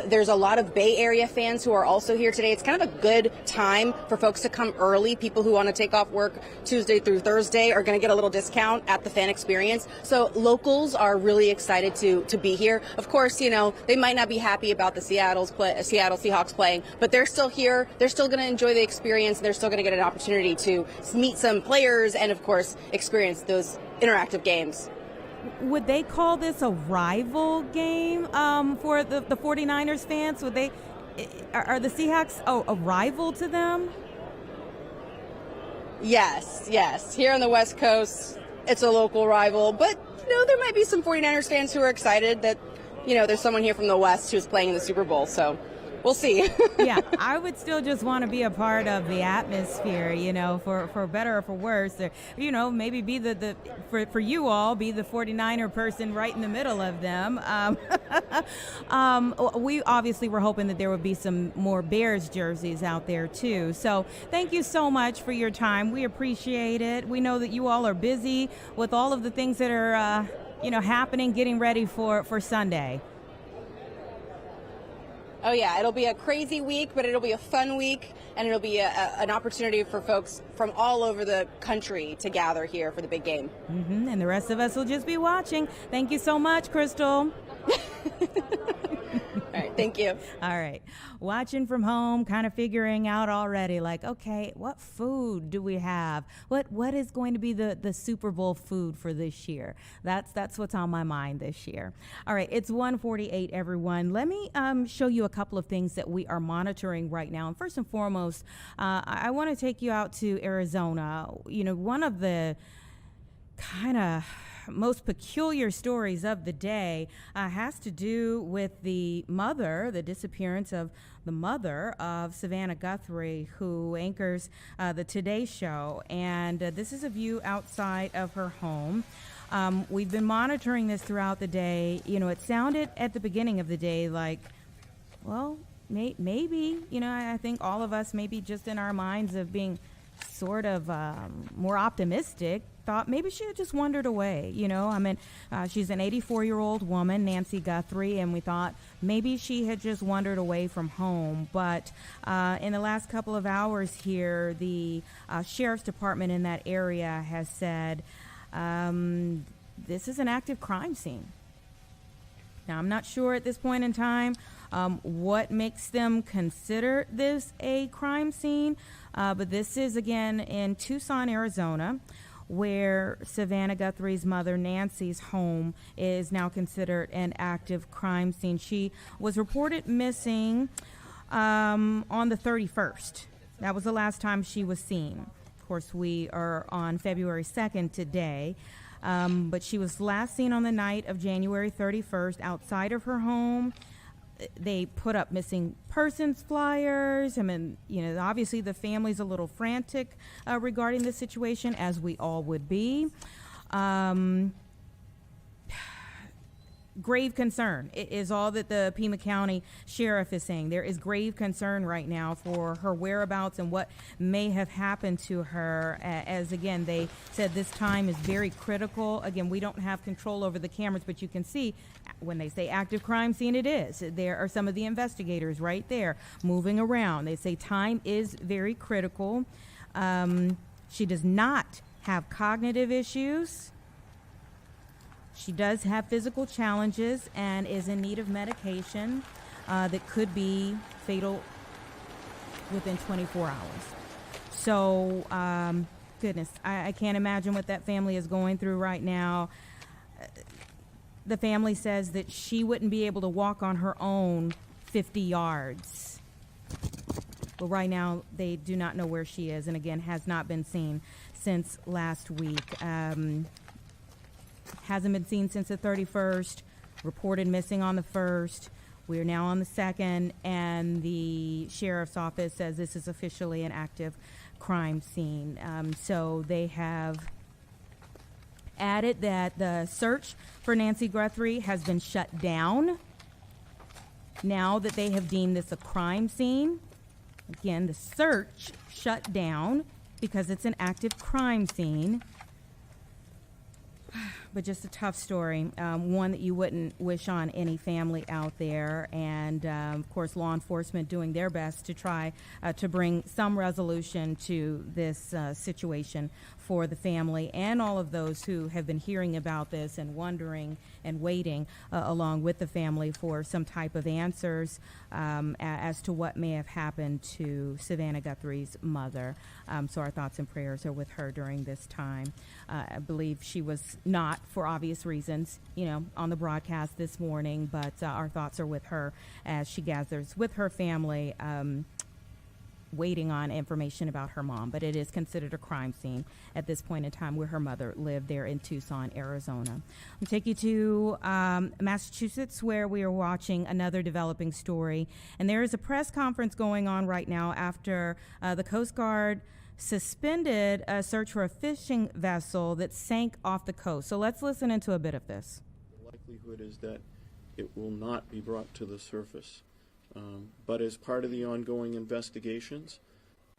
There's a lot of Bay Area fans who are also here today. It's kind of a good time for folks to come early. People who want to take off work Tuesday through Thursday are going to get a little discount at the fan experience. So locals are really excited to be here. Of course, they might not be happy about the Seattle Seahawks playing, but they're still here. They're still going to enjoy the experience. They're still going to get an opportunity to meet some players and, of course, experience those interactive games. Would they call this a rival game for the 49ers fans? Are the Seahawks a rival to them? Yes. Here on the West Coast, it's a local rival, but there might be some 49ers fans who are excited that there's someone here from the West who's playing in the Super Bowl. So we'll see. Yeah, I would still just want to be a part of the atmosphere, for better or for worse. Maybe be for you all, be the 49er person right in the middle of them. We obviously were hoping that there would be some more Bears jerseys out there too. So thank you so much for your time. We appreciate it. We know that you all are busy with all of the things that are, happening, getting ready for Sunday. Oh, yeah, it'll be a crazy week, but it'll be a fun week, and it'll be an opportunity for folks from all over the country to gather here for the big game. Mm-hmm. And the rest of us will just be watching. Thank you so much, Crystal. All right. Thank you. All right. Watching from home, kind of figuring out already, like, okay, what food do we have? What is going to be the Super Bowl food for this year? That's what's on my mind this year. All right, it's 1:48, everyone. Let me show you a couple of things that we are monitoring right now. And first and foremost, I want to take you out to Arizona. You know, one of the kind of most peculiar stories of the day has to do with the disappearance of the mother of Savannah Guthrie, who anchors the Today Show. And this is a view outside of her home. We've been monitoring this throughout the day. You know, it sounded at the beginning of the day like, well, maybe, you know, I think all of us, maybe just in our minds of being sort of more optimistic, thought maybe she had just wandered away. You know, I mean, she's an 84-year-old woman, Nancy Guthrie, and we thought maybe she had just wandered away from home. But in the last couple of hours here, the sheriff's department in that area has said this is an active crime scene. Now, I'm not sure at this point in time what makes them consider this a crime scene, but this is, again, in Tucson, Arizona, where Savannah Guthrie's mother, Nancy's home, is now considered an active crime scene. She was reported missing on the 31st. That was the last time she was seen. Of course, we are on February 2nd today. But she was last seen on the night of January 31st outside of her home. They put up missing persons flyers. I mean, you know, obviously the family's a little frantic regarding the situation, as we all would be. Grave concern is all that the Pima County Sheriff is saying. There is grave concern right now for her whereabouts and what may have happened to her, as, again, they said this time is very critical. Again, we don't have control over the cameras, but you can see when they say active crime scene, it is. There are some of the investigators right there moving around. They say time is very critical. She does not have cognitive issues. She does have physical challenges and is in need of medication that could be fatal within 24 hours. So, goodness, I can't imagine what that family is going through right now. The family says that she wouldn't be able to walk on her own 50 yards. But right now, they do not know where she is, and again, has not been seen since last week. Hasn't been seen since the 31st, reported missing on the 1st. We are now on the 2nd, and the sheriff's office says this is officially an active crime scene. So they have added that the search for Nancy Guthrie has been shut down now that they have deemed this a crime scene. Again, the search shut down because it's an active crime scene. But just a tough story, one that you wouldn't wish on any family out there. And, of course, law enforcement doing their best to try to bring some resolution to this situation for the family and all of those who have been hearing about this and wondering and waiting along with the family for some type of answers as to what may have happened to Savannah Guthrie's mother. So our thoughts and prayers are with her during this time. I believe she was not, for obvious reasons, you know, on the broadcast this morning, but our thoughts are with her as she gathers with her family, waiting on information about her mom. But it is considered a crime scene at this point in time where her mother lived there in Tucson, Arizona. I'll take you to Massachusetts, where we are watching another developing story. And there is a press conference going on right now after the Coast Guard suspended a search for a fishing vessel that sank off the coast. So let's listen into a bit of this. The likelihood is that it will not be brought to the surface. But as part of the ongoing investigations,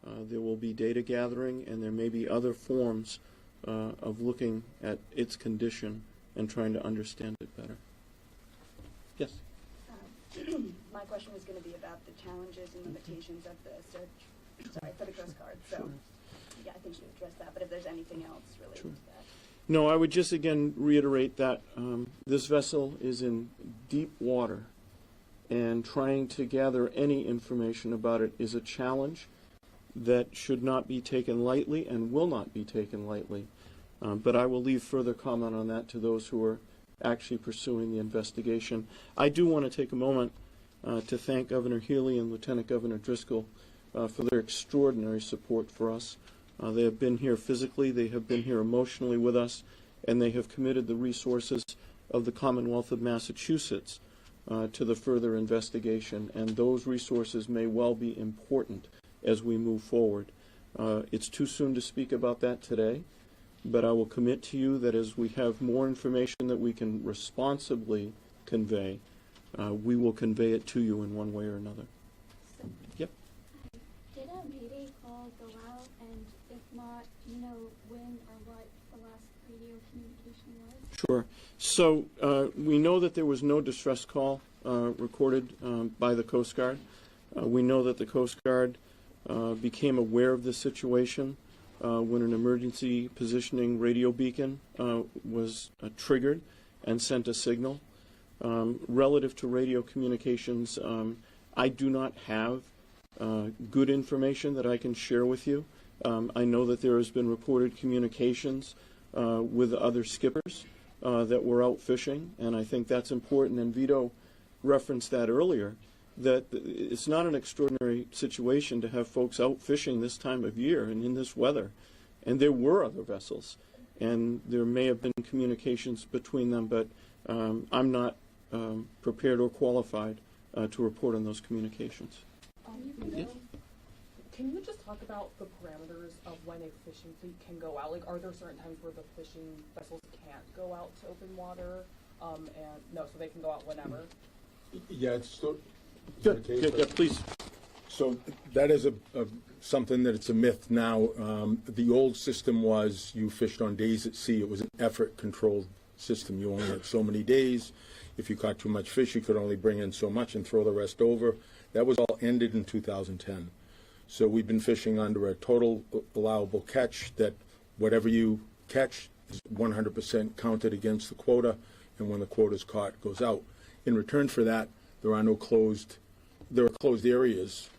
there will be data gathering, and there may be other forms of looking at its condition and trying to understand it better. Yes? My question was going to be about the challenges and limitations of the search, for the Coast Guard. So, yeah, I think you addressed that, but if there's anything else related to that. No, I would just again reiterate that this vessel is in deep water, and trying to gather any information about it is a challenge that should not be taken lightly and will not be taken lightly. But I will leave further comment on that to those who are actually pursuing the investigation. I do want to take a moment to thank Governor Healy and Lieutenant Governor Driscoll for their extraordinary support for us. They have been here physically, they have been here emotionally with us, and they have committed the resources of the Commonwealth of Massachusetts to the further investigation, and those resources may well be important as we move forward. It's too soon to speak about that today, but I will commit to you that as we have more information that we can responsibly convey, we will convey it to you in one way or another. Yep. Did a Mayday call go out, and if not, do you know when or what the last radio communication was? Sure. So we know that there was no distress call recorded by the Coast Guard. We know that the Coast Guard became aware of this situation when an emergency positioning radio beacon was triggered and sent a signal. Relative to radio communications, I do not have good information that I can share with you. I know that there has been reported communications with other skippers that were out fishing, and I think that's important, and Vito referenced that earlier, that it's not an extraordinary situation to have folks out fishing this time of year and in this weather. And there were other vessels, and there may have been communications between them, but I'm not prepared or qualified to report on those communications. Yeah. Can you just talk about the parameters of when a fishing fleet can go out? Like, are there certain times where the fishing vessels can't go out to open water? So they can go out whenever? Yeah, it's still... Yeah, please. So that is something that it's a myth now. The old system was you fished on days at sea. It was an effort-controlled system. You only had so many days. If you caught too much fish, you could only bring in so much and throw the rest over. That was all ended in 2010. So we've been fishing under a total allowable catch that whatever you catch is 100% counted against the quota, and when the quota is caught, it goes out. In return for that, there are closed areas,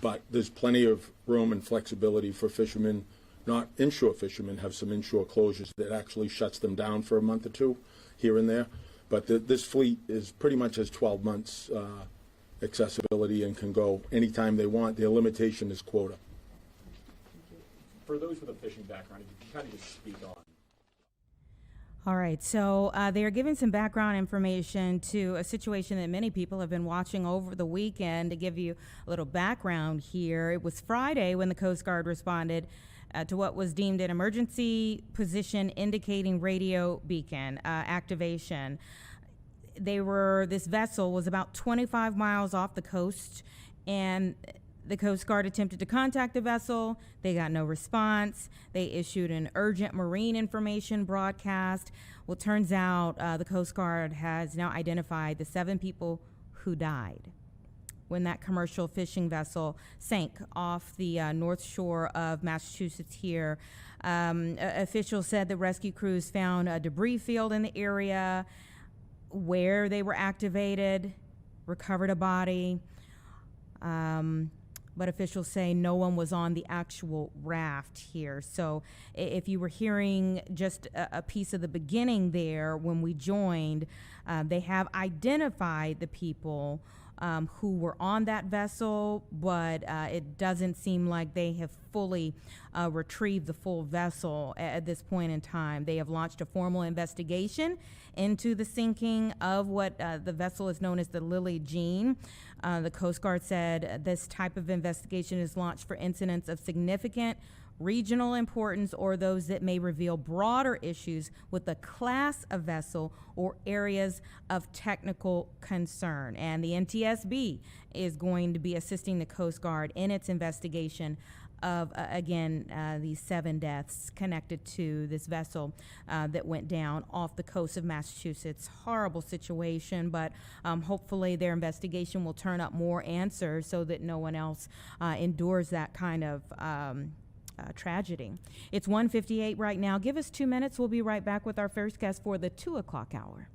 but there's plenty of room and flexibility for fishermen. Not inshore fishermen have some inshore closures that actually shuts them down for a month or two here and there. But this fleet is pretty much has 12 months accessibility and can go anytime they want. Their limitation is quota. For those with a fishing background, if you kind of just speak on. All right, so they are giving some background information to a situation that many people have been watching over the weekend. To give you a little background here, it was Friday when the Coast Guard responded to what was deemed an emergency position indicating radio beacon activation. This vessel was about 25 miles off the coast, and the Coast Guard attempted to contact the vessel. They got no response. They issued an urgent marine information broadcast. Well, it turns out the Coast Guard has now identified the 7 people who died when that commercial fishing vessel sank off the north shore of Massachusetts here. Officials said the rescue crews found a debris field in the area where they were activated, recovered a body. But officials say no one was on the actual raft here. So if you were hearing just a piece of the beginning there when we joined, they have identified the people who were on that vessel, but it doesn't seem like they have fully retrieved the full vessel at this point in time. They have launched a formal investigation into the sinking of what the vessel is known as the Lily Jean. The Coast Guard said this type of investigation is launched for incidents of significant regional importance or those that may reveal broader issues with the class of vessel or areas of technical concern. And the NTSB is going to be assisting the Coast Guard in its investigation of, these 7 deaths connected to this vessel that went down off the coast of Massachusetts. Horrible situation, but hopefully their investigation will turn up more answers so that no one else endures that kind of tragedy. It's 1:58 right now. Give us 2 minutes. We'll be right back with our first guest for the 2 o'clock hour.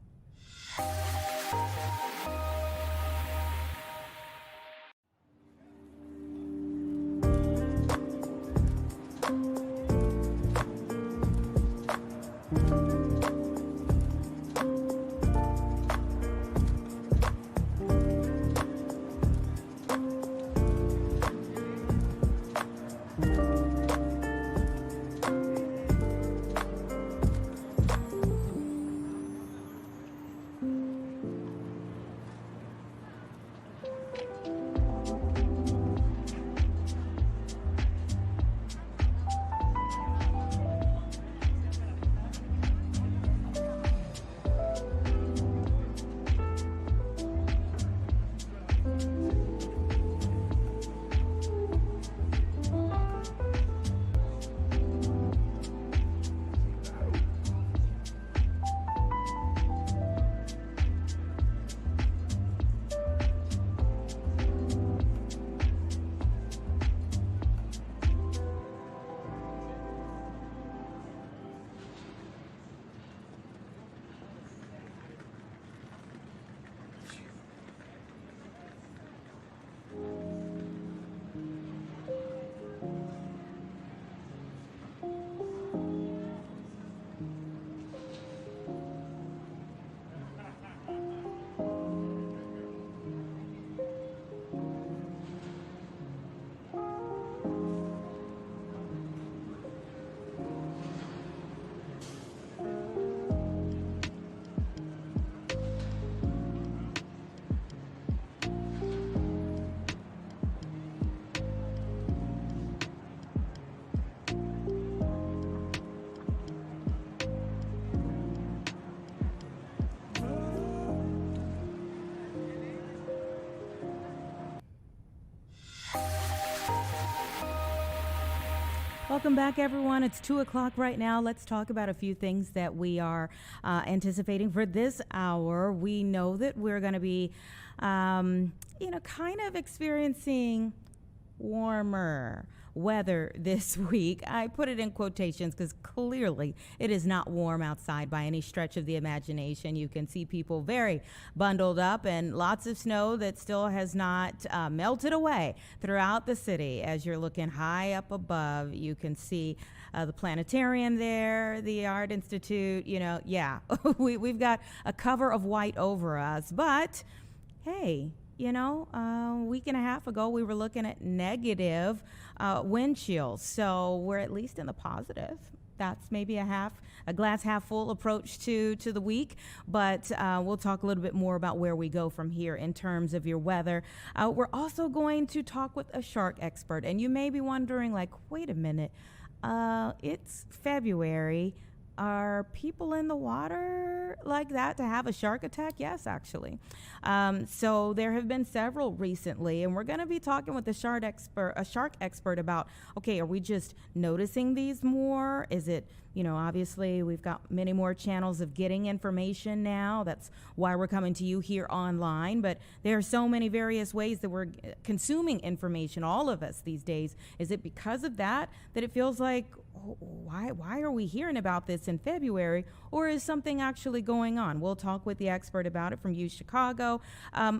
Welcome back, everyone. It's 2 o'clock right now. Let's talk about a few things that we are anticipating for this hour. We know that we're going to be, kind of experiencing warmer weather this week. I put it in quotations because clearly it is not warm outside by any stretch of the imagination. You can see people very bundled up and lots of snow that still has not melted away throughout the city. As you're looking high up above, you can see the planetarium there, the Art Institute. We've got a cover of white over us, but hey, a week and a half ago, we were looking at negative wind chills. So we're at least in the positive. That's maybe a glass half full approach to the week. But we'll talk a little bit more about where we go from here in terms of your weather. We're also going to talk with a shark expert. And you may be wondering, wait a minute, it's February. Are people in the water like that to have a shark attack? Yes, actually. So there have been several recently, and we're going to be talking with a shark expert about, okay, are we just noticing these more? Is it, obviously we've got many more channels of getting information now. That's why we're coming to you here online. But there are so many various ways that we're consuming information, all of us these days. Is it because of that it feels like, why are we hearing about this in February, or is something actually going on? We'll talk with the expert about it from U Chicago.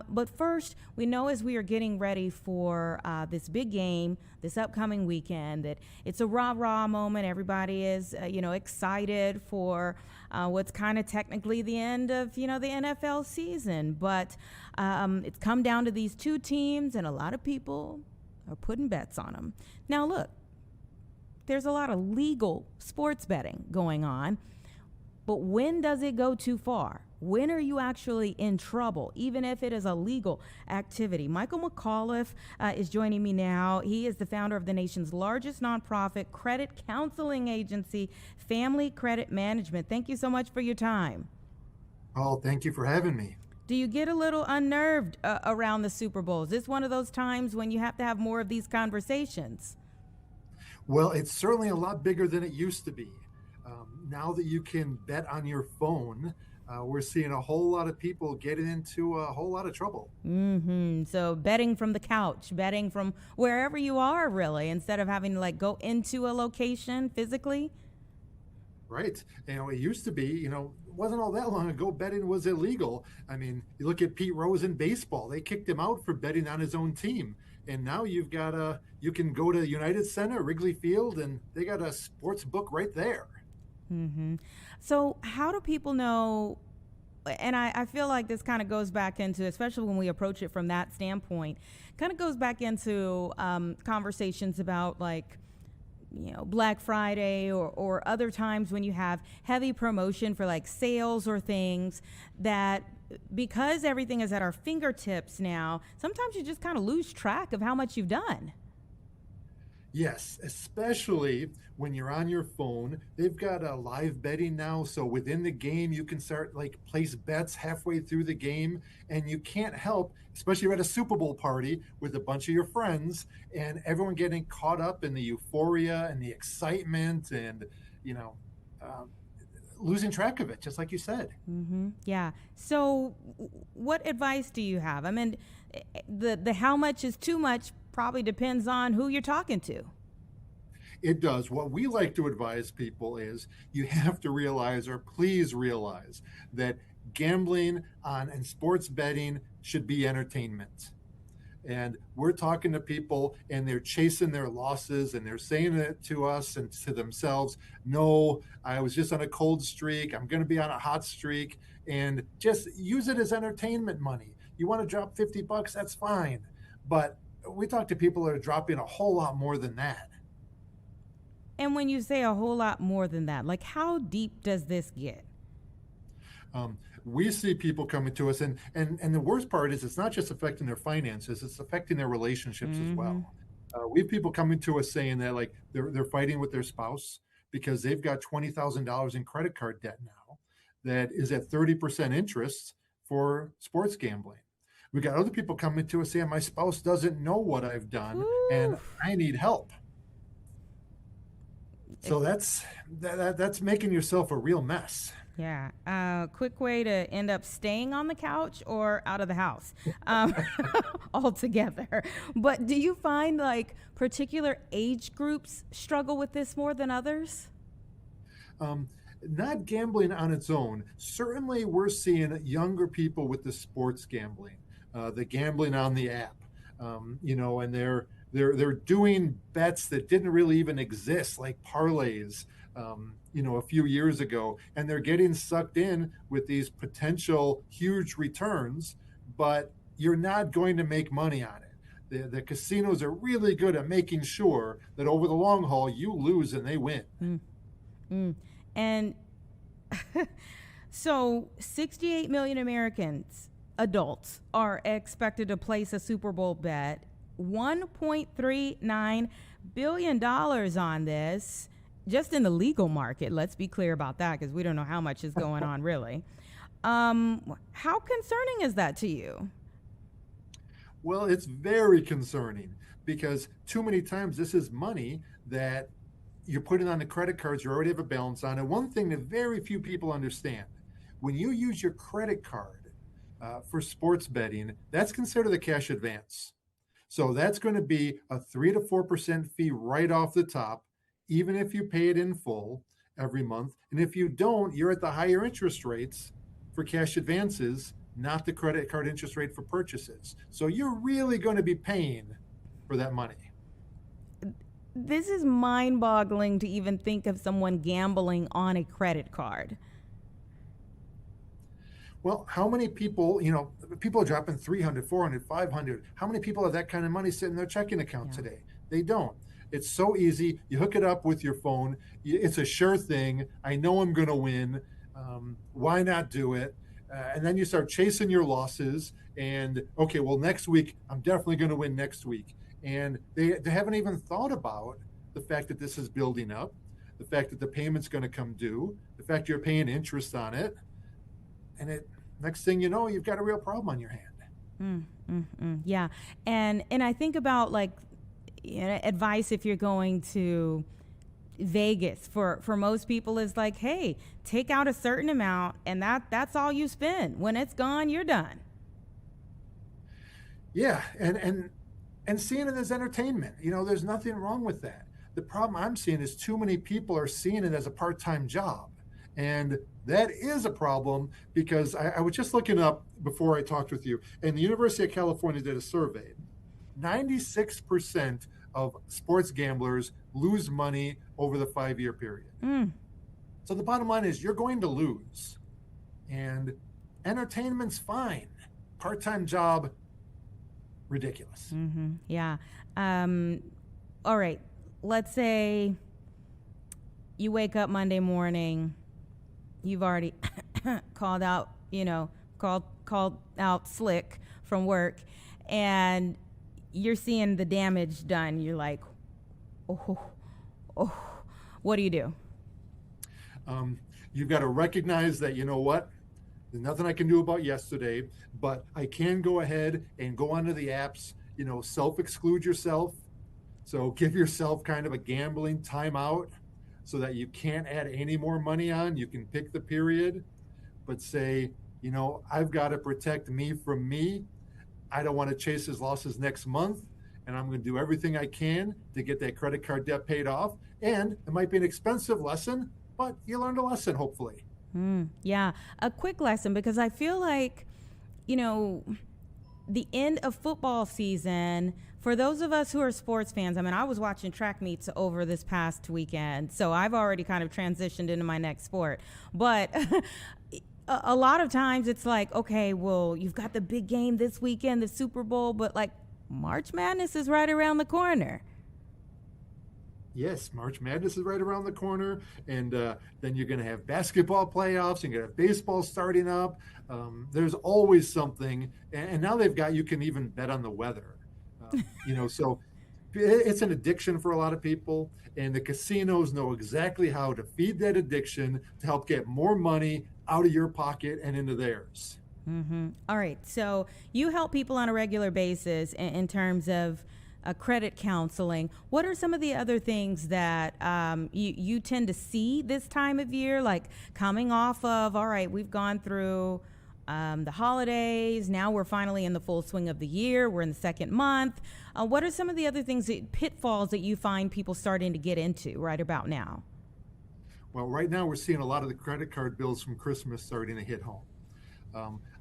But first, we know as we are getting ready for this big game, this upcoming weekend, that it's a rah-rah moment. Everybody is, excited for what's kind of technically the end of, the NFL season. But it's come down to these two teams, and a lot of people are putting bets on them. Now, look, there's a lot of legal sports betting going on, but when does it go too far? When are you actually in trouble, even if it is a legal activity? Michael McAuliffe is joining me now. He is the founder of the nation's largest nonprofit credit counseling agency, Family Credit Management. Thank you so much for your time. Oh, thank you for having me. Do you get a little unnerved around the Super Bowl? Is this one of those times when you have to have more of these conversations? Well, it's certainly a lot bigger than it used to be. Now that you can bet on your phone, we're seeing a whole lot of people getting into a whole lot of trouble. So betting from the couch, betting from wherever you are, really, instead of having to go into a location physically. Right. It used to be, it wasn't all that long ago, betting was illegal. I mean, you look at Pete Rose in baseball, they kicked him out for betting on his own team. And now you've got you can go to United Center, Wrigley Field, and they got a sports book right there. So how do people know? And I feel like this kind of goes back into, especially when we approach it from that standpoint, kind of goes back into conversations about Black Friday or other times when you have heavy promotion for sales or things that, because everything is at our fingertips now, sometimes you just kind of lose track of how much you've done. Yes, especially when you're on your phone. They've got live betting now, so within the game you can start place bets halfway through the game, and you can't help, especially you're at a Super Bowl party with a bunch of your friends and everyone getting caught up in the euphoria and the excitement and losing track of it, just like you said. Yeah. So what advice do you have? I mean, the how much is too much probably depends on who you're talking to. It does. What we like to advise people is you have to realize, or please realize, that gambling and sports betting should be entertainment. And we're talking to people and they're chasing their losses and they're saying it to us and to themselves, no, I was just on a cold streak, I'm going to be on a hot streak, and just use it as entertainment money. You want to drop $50, that's fine. But we talk to people that are dropping a whole lot more than that. And when you say a whole lot more than that, how deep does this get? We see people coming to us, and the worst part is it's not just affecting their finances, it's affecting their relationships as well. We have people coming to us saying that they're fighting with their spouse because they've got $20,000 in credit card debt now that is at 30% interest for sports gambling. We got other people coming to us saying my spouse doesn't know what I've done and I need help. So that's making yourself a real mess. Yeah. Quick way to end up staying on the couch or out of the house altogether. But do you find like particular age groups struggle with this more than others? Not gambling on its own. Certainly, we're seeing younger people with the sports gambling, the gambling on the app, and they're doing bets that didn't really even exist, like parlays, a few years ago, and they're getting sucked in with these potential huge returns, but you're not going to make money on it. The casinos are really good at making sure that over the long haul, you lose and they win. And so 68 million Americans, adults, are expected to place a Super Bowl bet. $1.39 billion on this, just in the legal market. Let's be clear about that, because we don't know how much is going on really. How concerning is that to you? Well, it's very concerning, because too many times this is money that you're putting on the credit cards you already have a balance on. And one thing that very few people understand, when you use your credit card for sports betting, that's considered a cash advance. So that's going to be a 3 to 4% fee right off the top, even if you pay it in full every month. And if you don't, you're at the higher interest rates for cash advances, not the credit card interest rate for purchases. So you're really going to be paying for that money. This is mind-boggling to even think of someone gambling on a credit card. Well, how many people, people are dropping 300, 400, 500. How many people have that kind of money sitting in their checking account today? They don't. It's so easy. You hook it up with your phone. It's a sure thing. I know I'm going to win. Why not do it? And then you start chasing your losses. And, okay, well, next week, I'm definitely going to win next week. And they haven't even thought about the fact that this is building up, the fact that the payment's going to come due, the fact you're paying interest on it. And next thing you know, you've got a real problem on your hand. Yeah. And I think about advice if you're going to Vegas for most people is like, hey, take out a certain amount and that's all you spend. When it's gone, you're done. Yeah. And seeing it as entertainment, there's nothing wrong with that. The problem I'm seeing is too many people are seeing it as a part-time job. And that is a problem, because I was just looking up before I talked with you, and the University of California did a survey. 96% of sports gamblers lose money over the 5-year period. So the bottom line is you're going to lose. And entertainment's fine. Part-time job, ridiculous. Yeah. All right. Let's say you wake up Monday morning, you've already called out slick from work, and you're seeing the damage done. You're like, oh, what do you do? You've got to recognize that, there's nothing I can do about yesterday, but I can go ahead and go onto the apps, self-exclude yourself. So give yourself kind of a gambling timeout so that you can't add any more money on. You can pick the period, but say, I've got to protect me from me. I don't want to chase his losses next month, and I'm going to do everything I can to get that credit card debt paid off. And it might be an expensive lesson, but you learned a lesson, hopefully. Yeah, a quick lesson, because I feel like, the end of football season, for those of us who are sports fans, I was watching track meets over this past weekend, so I've already kind of transitioned into my next sport. But a lot of times it's like, okay, well, you've got the big game this weekend, the Super Bowl, but March Madness is right around the corner. Yes, March Madness is right around the corner, and then you're going to have basketball playoffs, and you're going to have baseball starting up. There's always something, and now you can even bet on the weather. So it's an addiction for a lot of people, and the casinos know exactly how to feed that addiction to help get more money out of your pocket and into theirs. All right, so you help people on a regular basis in terms of credit counseling. What are some of the other things that you tend to see this time of year, like coming off of, all right, we've gone through the holidays, now we're finally in the full swing of the year, we're in the second month. What are some of the other things, pitfalls that you find people starting to get into right about now? Well, right now we're seeing a lot of the credit card bills from Christmas starting to hit home.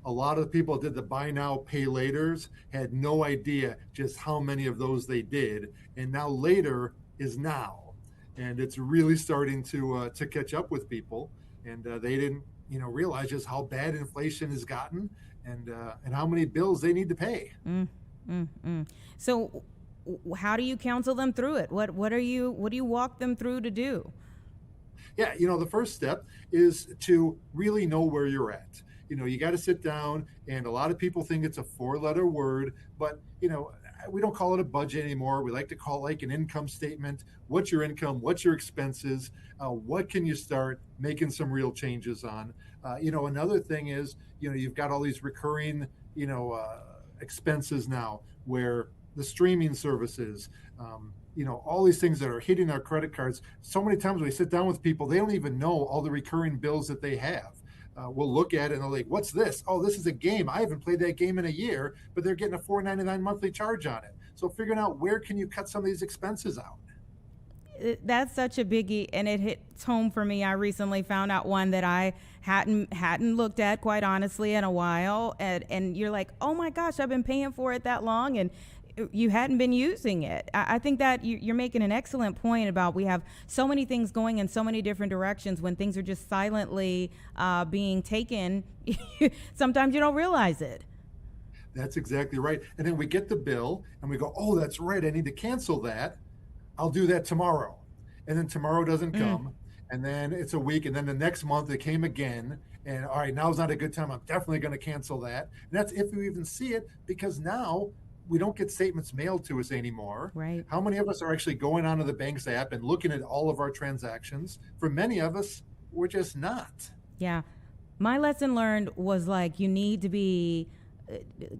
A lot of the people that did the buy now, pay laters had no idea just how many of those they did. And now later is now. And it's really starting to catch up with people. And they didn't, realize just how bad inflation has gotten and how many bills they need to pay. So how do you counsel them through it? What do you walk them through to do? Yeah, the first step is to really know where you're at. You got to sit down, and a lot of people think it's a 4-letter word, but, we don't call it a budget anymore. We like to call it like an income statement. What's your income? What's your expenses? What can you start making some real changes on? Another thing is, you've got all these recurring, expenses now where the streaming services, all these things that are hitting our credit cards. So many times when we sit down with people, they don't even know all the recurring bills that they have. We'll look at it and they're like, what's this? Oh, this is a game. I haven't played that game in a year, but they're getting a $4.99 monthly charge on it. So figuring out where can you cut some of these expenses out? That's such a biggie, and it hits home for me. I recently found out one that I hadn't looked at, quite honestly, in a while. And you're like, oh my gosh, I've been paying for it that long, and you hadn't been using it. I think that you're making an excellent point about we have so many things going in so many different directions when things are just silently being taken. Sometimes you don't realize it. That's exactly right. And then we get the bill and we go, oh, that's right, I need to cancel that. I'll do that tomorrow. And then tomorrow doesn't come. And then it's a week. And then the next month it came again. And all right, now's not a good time. I'm definitely going to cancel that. And that's if you even see it, because now we don't get statements mailed to us anymore. Right. How many of us are actually going onto the bank's app and looking at all of our transactions? For many of us, we're just not. Yeah. My lesson learned was like you need to be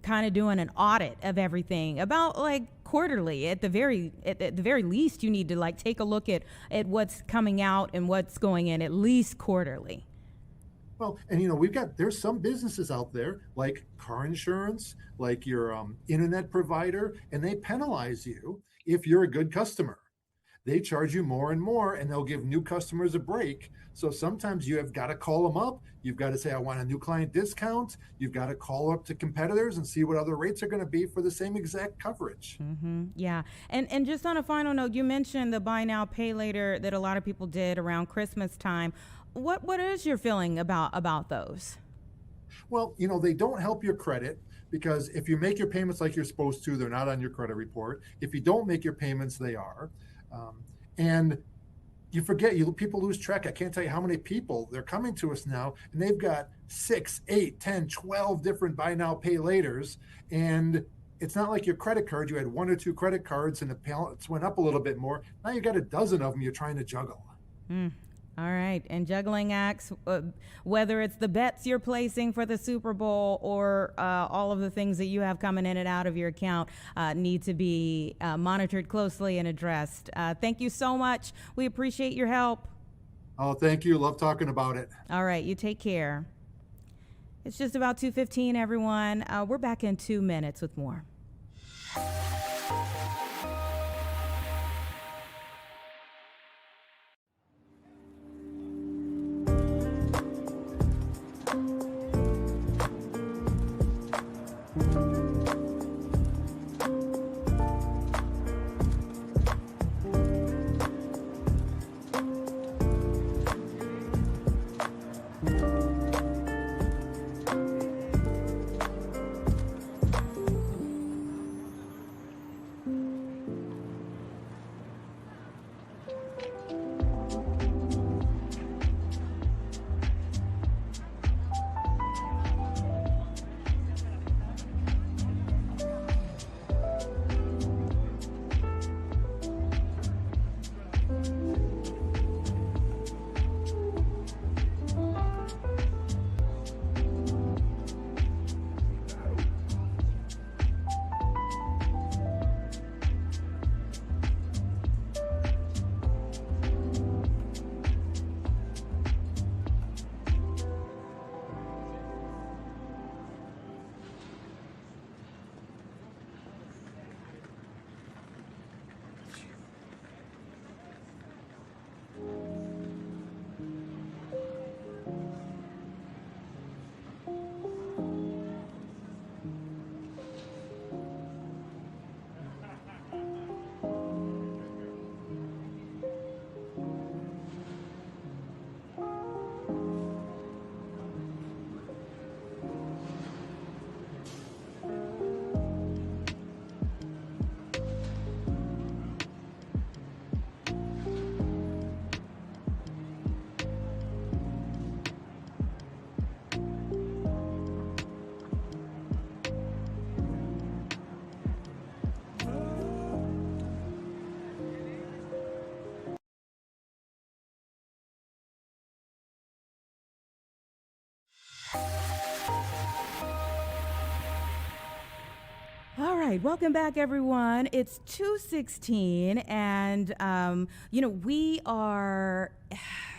kind of doing an audit of everything about like quarterly at the very least. You need to like take a look at what's coming out and what's going in at least quarterly. Well, and there's some businesses out there like car insurance, like your internet provider, and they penalize you if you're a good customer. They charge you more and more, and they'll give new customers a break. So sometimes you have got to call them up. You've got to say, I want a new client discount. You've got to call up to competitors and see what other rates are going to be for the same exact coverage. Yeah. And just on a final note, you mentioned the buy now, pay later that a lot of people did around Christmas time. What is your feeling about those? Well, they don't help your credit because if you make your payments like you're supposed to, they're not on your credit report. If you don't make your payments, they are. And you forget, people lose track. I can't tell you how many people, they're coming to us now and they've got 6, 8, 10, 12 different buy now, pay laters. And it's not like your credit card. You had 1 or 2 credit cards and the balance went up a little bit more. Now you got a dozen of them you're trying to juggle. All right. And juggling acts, whether it's the bets you're placing for the Super Bowl or all of the things that you have coming in and out of your account need to be monitored closely and addressed. Thank you so much. We appreciate your help. Oh, thank you. Love talking about it. All right. You take care. It's just about 2:15, everyone. We're back in 2 minutes with more. All right, welcome back, everyone. It's 2:16, and we are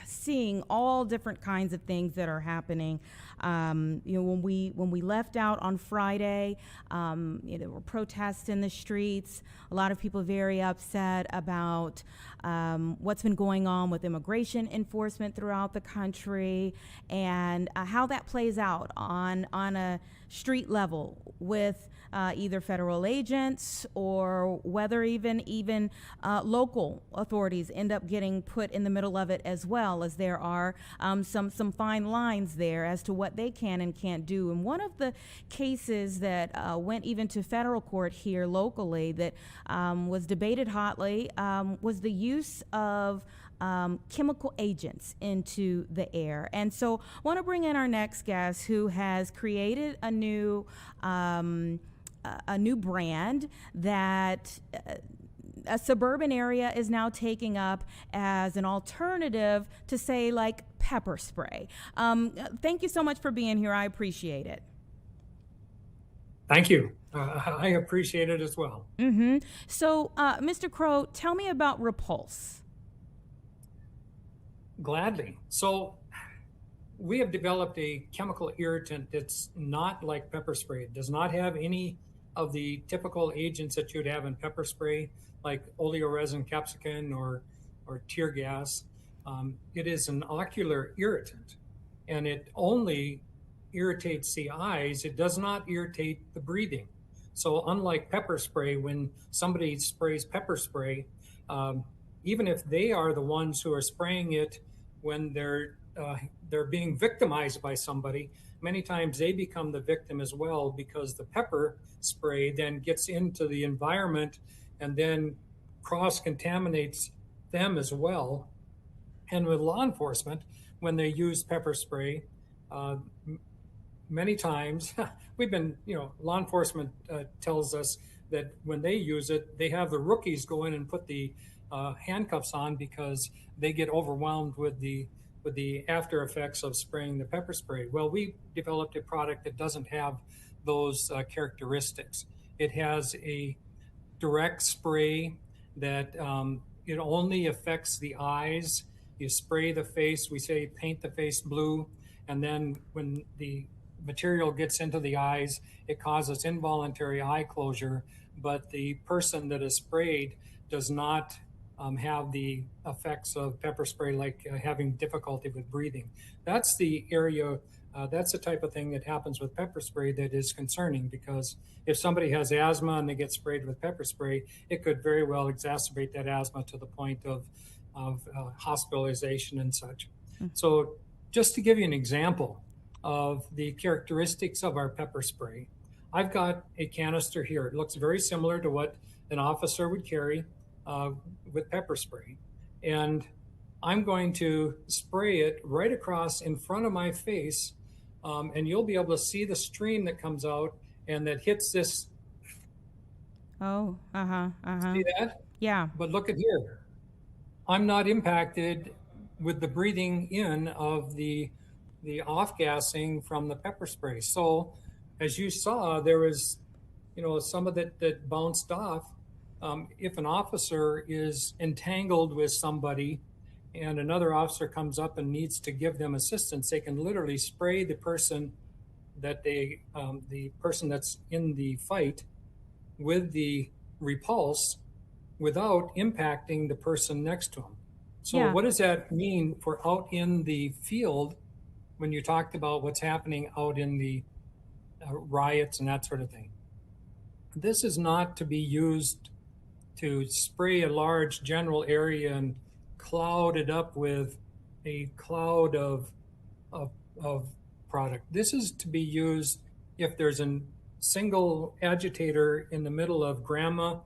seeing all different kinds of things that are happening. When we left out on Friday, there were protests in the streets. A lot of people very upset about what's been going on with immigration enforcement throughout the country, and how that plays out on a street level with either federal agents, or whether even local authorities end up getting put in the middle of it, as well, as there are some fine lines there as to what they can and can't do. And one of the cases that went even to federal court here locally that was debated hotly was the use of chemical agents into the air. And so I want to bring in our next guest, who has created a new brand that a suburban area is now taking up as an alternative to, say, like pepper spray. Thank you so much for being here. I appreciate it. Thank you. I appreciate it as well. Mm-hmm. So, Mr. Crow, tell me about Repulse. Gladly. So we have developed a chemical irritant that's not like pepper spray. It does not have any of the typical agents that you'd have in pepper spray, like oleoresin capsicum or tear gas. It is an ocular irritant, and it only irritates the eyes. It does not irritate the breathing. So unlike pepper spray, when somebody sprays pepper spray, even if they are the ones who are spraying it when they're being victimized by somebody, many times they become the victim as well, because the pepper spray then gets into the environment and then cross-contaminates them as well. And with law enforcement, when they use pepper spray, many times law enforcement tells us that when they use it, they have the rookies go in and put the handcuffs on, because they get overwhelmed with the after effects of spraying the pepper spray. Well, we developed a product that doesn't have those characteristics. It has a direct spray that it only affects the eyes. You spray the face, we say paint the face blue, and then when the material gets into the eyes, it causes involuntary eye closure, but the person that is sprayed does not have the effects of pepper spray, like having difficulty with breathing. That's the area, that's the type of thing that happens with pepper spray that is concerning, because if somebody has asthma and they get sprayed with pepper spray, it could very well exacerbate that asthma to the point of hospitalization and such. So just to give you an example of the characteristics of our pepper spray, I've got a canister here. It looks very similar to what an officer would carry with pepper spray. And I'm going to spray it right across in front of my face, and you'll be able to see the stream that comes out and that hits this. Oh, See that? Yeah. But look at here. I'm not impacted with the breathing in of the off-gassing from the pepper spray. So as you saw, there was, some of it that bounced off. If an officer is entangled with somebody and another officer comes up and needs to give them assistance, they can literally spray the person that the person that's in the fight with the Repulse without impacting the person next to them. So What does that mean for out in the field when you talked about what's happening out in the riots and that sort of thing? This is not to be used to spray a large general area and cloud it up with a cloud of product. This is to be used if there's a single agitator in the middle of Grandma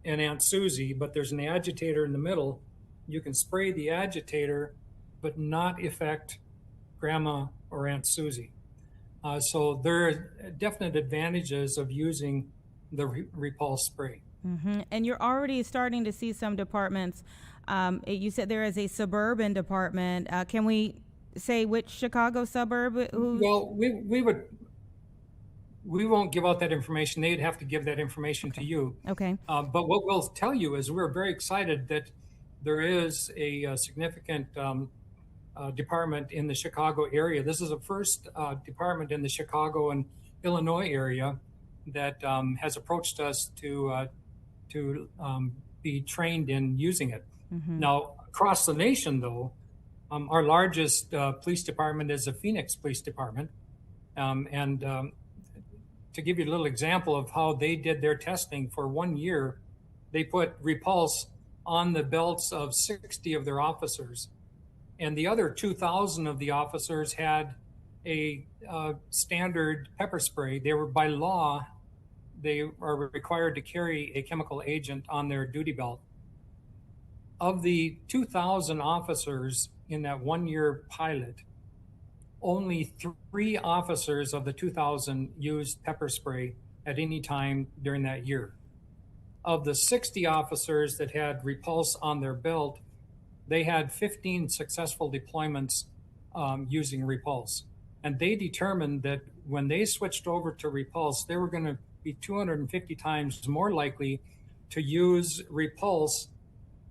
and Aunt Susie, but there's an agitator in the middle. You can spray the agitator, but not affect Grandma or Aunt Susie. So there are definite advantages of using the Repulse spray. Mm-hmm. And you're already starting to see some departments. You said there is a suburban department. Can we say which Chicago suburb? Well, we would we won't give out that information. They'd have to give that information to you. Okay. But what we'll tell you is we're very excited that there is a significant department in the Chicago area. This is the first department in the Chicago and Illinois area that has approached us to be trained in using it. Now, across the nation, though, our largest police department is the Phoenix Police Department. To give you a little example of how they did their testing, for 1 year, they put Repulse on the belts of 60 of their officers. And the other 2,000 of the officers had a standard pepper spray. They were, by law, they are required to carry a chemical agent on their duty belt. Of the 2,000 officers in that 1 year pilot, only 3 officers of the 2,000 used pepper spray at any time during that year. Of the 60 officers that had Repulse on their belt, they had 15 successful deployments using Repulse. And they determined that when they switched over to Repulse, they were going to be 250 times more likely to use Repulse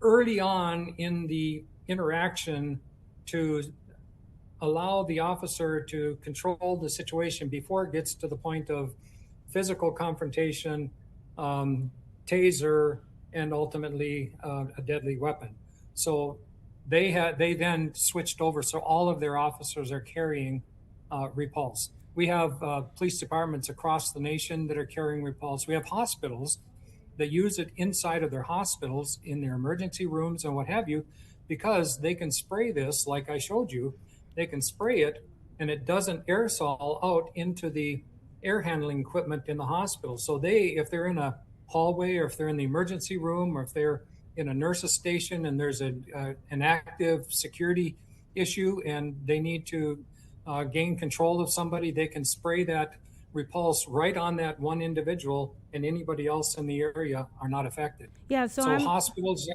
early on in the interaction to allow the officer to control the situation before it gets to the point of physical confrontation, taser, and ultimately a deadly weapon. So they then switched over. So all of their officers are carrying Repulse. We have police departments across the nation that are carrying Repulse. We have hospitals that use it inside of their hospitals, in their emergency rooms and what have you, because they can spray this, like I showed you. They can spray it and it doesn't aerosol out into the air handling equipment in the hospital. So if they're in a hallway, or if they're in the emergency room, or if they're in a nurse's station and there's an active security issue and they need to gain control of somebody, they can spray that Repulse right on that one individual, and anybody else in the area are not affected. Yeah, so hospitals...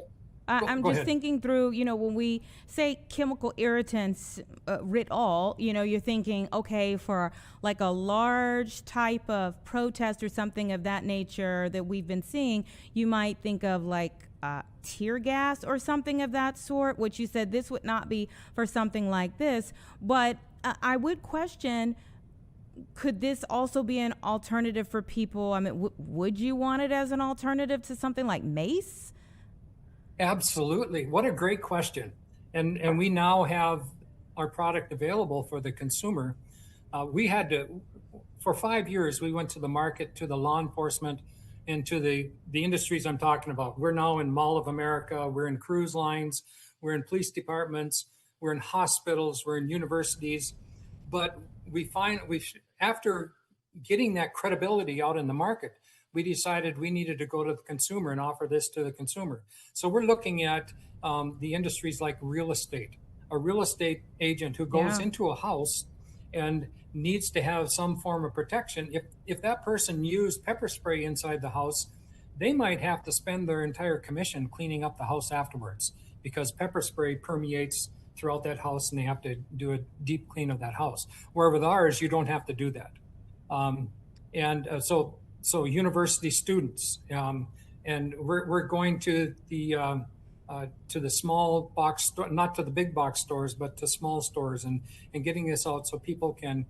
I'm Go just ahead. thinking through, when we say chemical irritants writ all, you're thinking, okay, for like a large type of protest or something of that nature that we've been seeing, you might think of like tear gas or something of that sort, which you said this would not be for something like this. But I would question, could this also be an alternative for people? I mean, would you want it as an alternative to something like mace? Absolutely. What a great question. And we now have our product available for the consumer. We had to, for 5 years, we went to the market, to the law enforcement, and to the industries I'm talking about. We're now in Mall of America, we're in cruise lines, we're in police departments, we're in hospitals, we're in universities. But after getting that credibility out in the market, we decided we needed to go to the consumer and offer this to the consumer. So we're looking at the industries like real estate. A real estate agent who goes into a house and needs to have some form of protection. If that person used pepper spray inside the house, they might have to spend their entire commission cleaning up the house afterwards, because pepper spray permeates throughout that house and they have to do a deep clean of that house. Where with ours, you don't have to do that. So university students, and we're going to the small box store, not to the big box stores, but to small stores, and getting this out so people can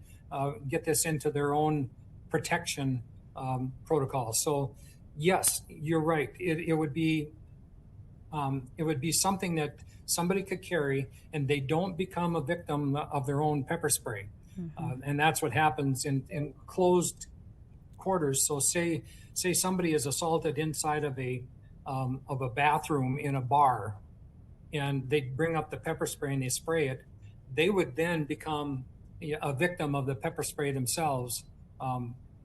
get this into their own protection protocol. So yes, you're right. It would be something that somebody could carry, and they don't become a victim of their own pepper spray. And that's what happens in closed quarters. So say somebody is assaulted inside of a bathroom in a bar, and they bring up the pepper spray and they spray it, they would then become a victim of the pepper spray themselves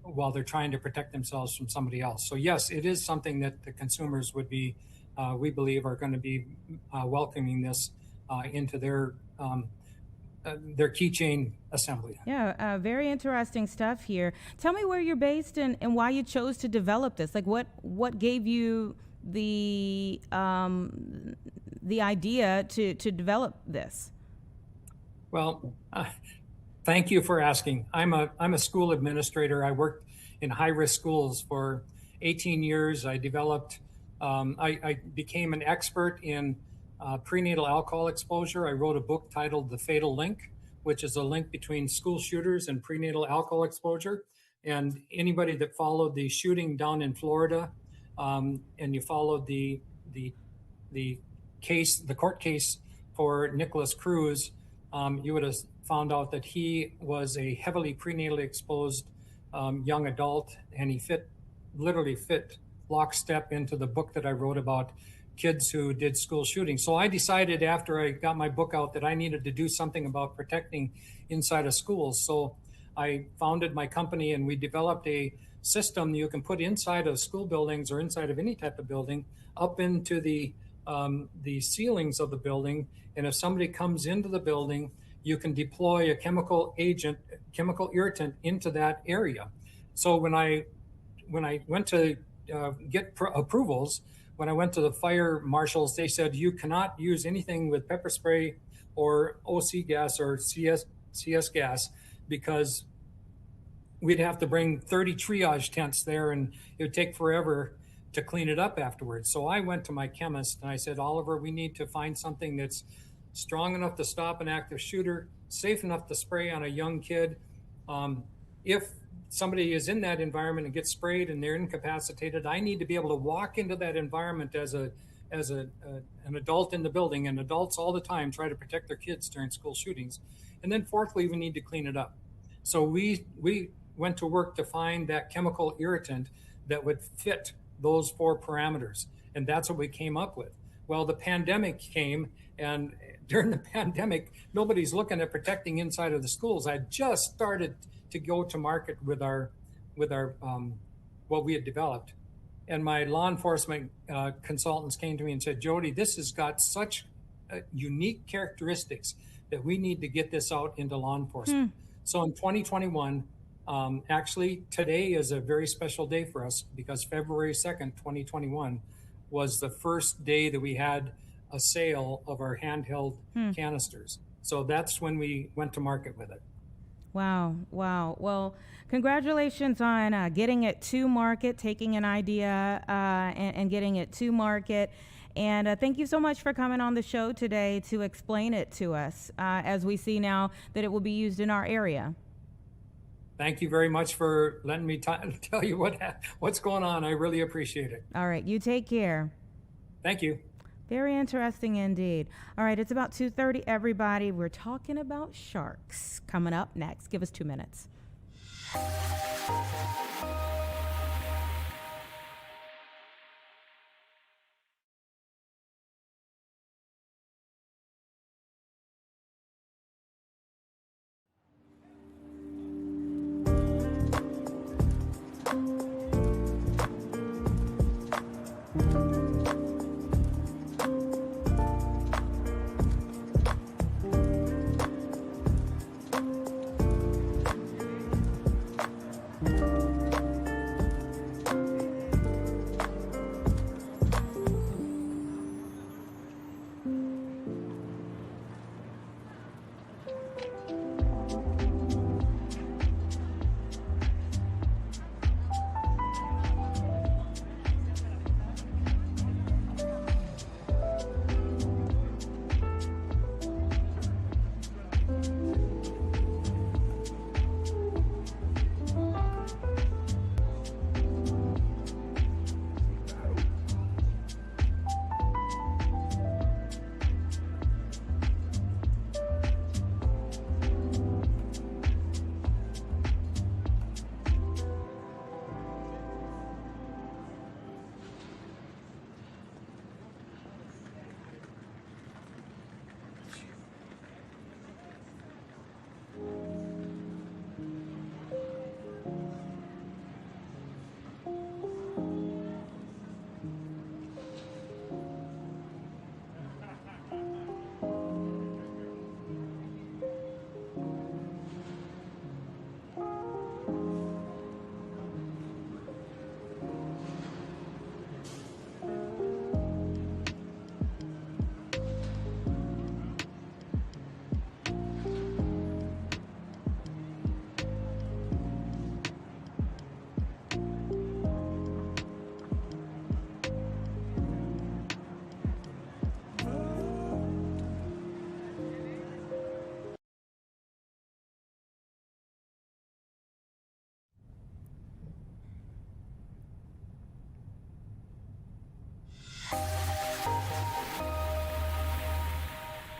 while they're trying to protect themselves from somebody else. So yes, it is something that the consumers would be, we believe, are going to be welcoming this into their keychain assembly. Yeah, very interesting stuff here. Tell me where you're based and why you chose to develop this. Like, what gave you the idea to develop this? Well, Thank you for asking. I'm a school administrator. I worked in high-risk schools for 18 years. I developed, I became an expert in prenatal alcohol exposure. I wrote a book titled The Fatal Link, which is a link between school shooters and prenatal alcohol exposure. And anybody that followed the shooting down in Florida, and you followed the case, the court case for Nicholas Cruz, you would have found out that he was a heavily prenatally exposed young adult, and he literally fit lockstep into the book that I wrote about kids who did school shootings. So I decided after I got my book out that I needed to do something about protecting inside of schools. So I founded my company, and we developed a system you can put inside of school buildings or inside of any type of building up into the ceilings of the building. And if somebody comes into the building, you can deploy a chemical irritant into that area. So when I went to get approvals, when I went to the fire marshals, they said, you cannot use anything with pepper spray or OC gas or CS gas, because we'd have to bring 30 triage tents there and it would take forever to clean it up afterwards. So I went to my chemist and I said, Oliver, we need to find something that's strong enough to stop an active shooter, safe enough to spray on a young kid. If somebody is in that environment and gets sprayed and they're incapacitated, I need to be able to walk into that environment as an adult in the building, and adults all the time try to protect their kids during school shootings. And then fourthly, we need to clean it up. So we went to work to find that chemical irritant that would fit those 4 parameters. And that's what we came up with. Well, the pandemic came, and during the pandemic, nobody's looking at protecting inside of the schools. I just started to go to market with our what we had developed. And my law enforcement consultants came to me and said, Jody, this has got such unique characteristics that we need to get this out into law enforcement. So in 2021, actually today is a very special day for us, because February 2nd, 2021 was the first day that we had a sale of our handheld canisters. So that's when we went to market with it. Wow. Well, congratulations on getting it to market, taking an idea and getting it to market. And thank you so much for coming on the show today to explain it to us as we see now that it will be used in our area. Thank you very much for letting me tell you what's going on. I really appreciate it. All right. You take care. Thank you. Very interesting indeed. All right. It's about 2:30, everybody. We're talking about sharks. Coming up next. Give us 2 minutes.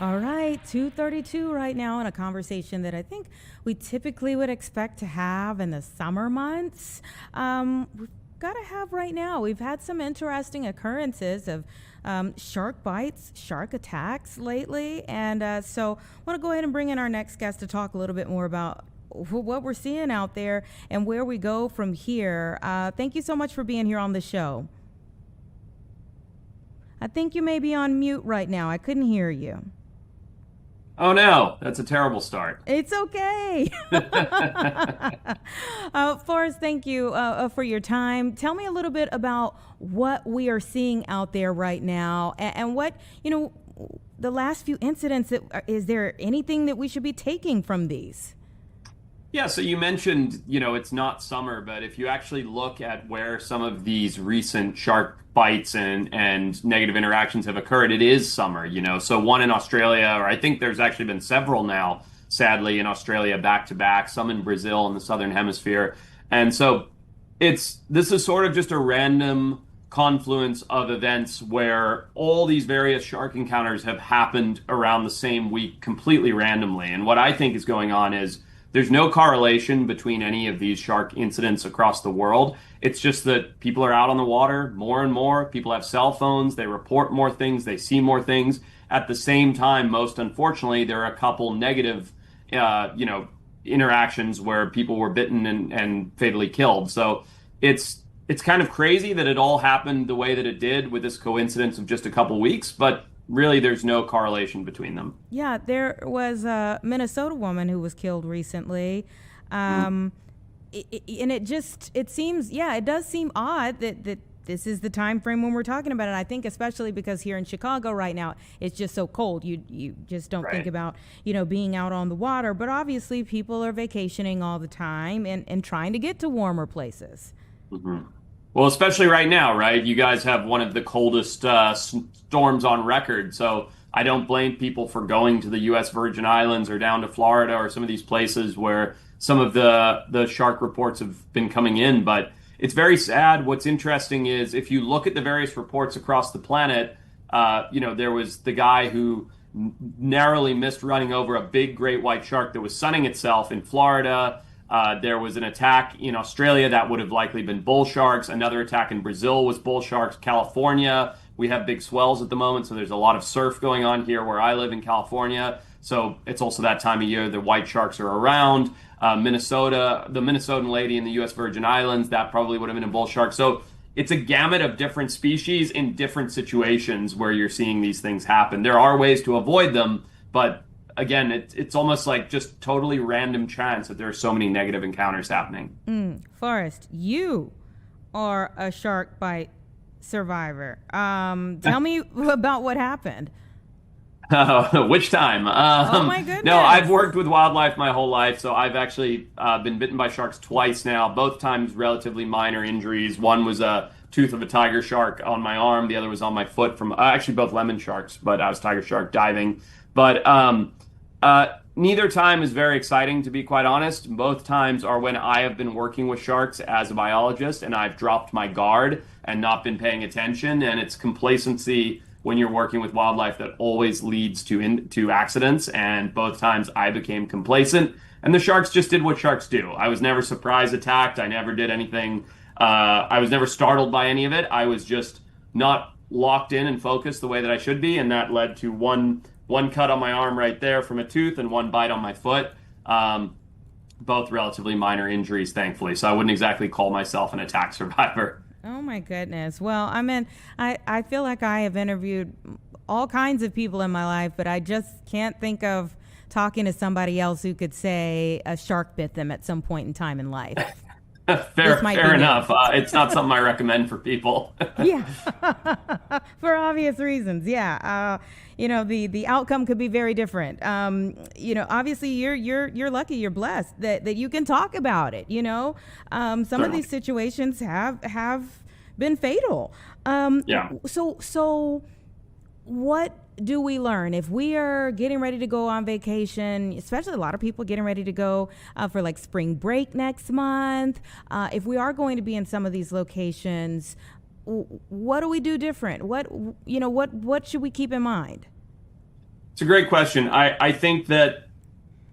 All right, 2:32 right now in a conversation that I think we typically would expect to have in the summer months. We've got to have right now. We've had some interesting occurrences of shark bites, shark attacks lately. And so I want to go ahead and bring in our next guest to talk a little bit more about what we're seeing out there and where we go from here. Thank you so much for being here on the show. I think you may be on mute right now. I couldn't hear you. Oh no, that's a terrible start. It's okay. Forrest, thank you for your time. Tell me a little bit about what we are seeing out there right now and what, the last few incidents. Is there anything that we should be taking from these? Yeah, so you mentioned, it's not summer, but if you actually look at where some of these recent shark bites and negative interactions have occurred, it is summer, So one in Australia, or I think there's actually been several now, sadly, in Australia back to back, some in Brazil in the southern hemisphere. And so this is sort of just a random confluence of events where all these various shark encounters have happened around the same week completely randomly. And what I think is going on is there's no correlation between any of these shark incidents across the world. It's just that people are out on the water more and more. People have cell phones. They report more things. They see more things. At the same time, most unfortunately, there are a couple negative, interactions where people were bitten and fatally killed. So it's kind of crazy that it all happened the way that it did with this coincidence of just a couple weeks, but really there's no correlation between them. Yeah, there was a Minnesota woman who was killed recently. And it does seem odd that this is the time frame when we're talking about it. I think especially because here in Chicago right now, it's just so cold. You just don't think about, being out on the water. But obviously people are vacationing all the time and trying to get to warmer places. Mm-hmm. Well, especially right now, right? You guys have one of the coldest storms on record. So I don't blame people for going to the U.S. Virgin Islands or down to Florida or some of these places where some of the shark reports have been coming in. But it's very sad. What's interesting is if you look at the various reports across the planet, there was the guy who narrowly missed running over a big great white shark that was sunning itself in Florida. There was an attack in Australia that would have likely been bull sharks. Another attack in Brazil was bull sharks. California, we have big swells at the moment, so there's a lot of surf going on here where I live in California. So it's also that time of year the white sharks are around. Minnesota, the Minnesotan lady in the U.S. Virgin Islands, that probably would have been a bull shark. So it's a gamut of different species in different situations where you're seeing these things happen. There are ways to avoid them, but again, it's almost like just totally random chance that there are so many negative encounters happening. Forrest, you are a shark bite survivor. Tell me about what happened. Which time? Oh my goodness. No, I've worked with wildlife my whole life, so I've actually been bitten by sharks twice now, both times relatively minor injuries. One was a tooth of a tiger shark on my arm. The other was on my foot from actually both lemon sharks, but I was tiger shark diving. But neither time is very exciting, to be quite honest. Both times are when I have been working with sharks as a biologist and I've dropped my guard and not been paying attention. And it's complacency when you're working with wildlife that always leads to accidents. And both times I became complacent and the sharks just did what sharks do. I was never surprise attacked. I never did anything. I was never startled by any of it. I was just not locked in and focused the way that I should be. And that led to one cut on my arm right there from a tooth and one bite on my foot. Both relatively minor injuries, thankfully. So I wouldn't exactly call myself an attack survivor. Oh my goodness. Well, I mean, I feel like I have interviewed all kinds of people in my life, but I just can't think of talking to somebody else who could say a shark bit them at some point in time in life. Fair enough. It's not something I recommend for people. Yeah, for obvious reasons. Yeah, the outcome could be very different. Obviously you're lucky, you're blessed that you can talk about it. Some of these situations have been fatal. Yeah. So what do we learn if we are getting ready to go on vacation, especially a lot of people getting ready to go for like spring break next month? If we are going to be in some of these locations, what do we do different? What should we keep in mind? It's a great question. I think that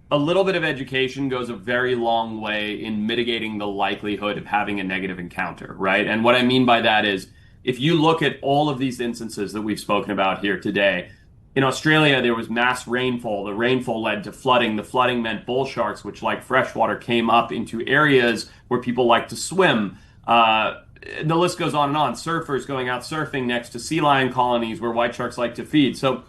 a little bit of education goes a very long way in mitigating the likelihood of having a negative encounter, right? And what I mean by that is, if you look at all of these instances that we've spoken about here today, in Australia, there was mass rainfall. The rainfall led to flooding. The flooding meant bull sharks, which like freshwater, came up into areas where people like to swim. The list goes on and on. Surfers going out surfing next to sea lion colonies where white sharks like to feed. So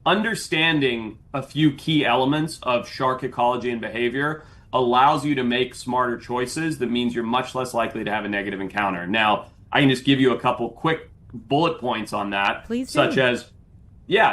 understanding a few key elements of shark ecology and behavior allows you to make smarter choices. That means you're much less likely to have a negative encounter. Now, I can just give you a couple quick bullet points on that. Please do. Such as,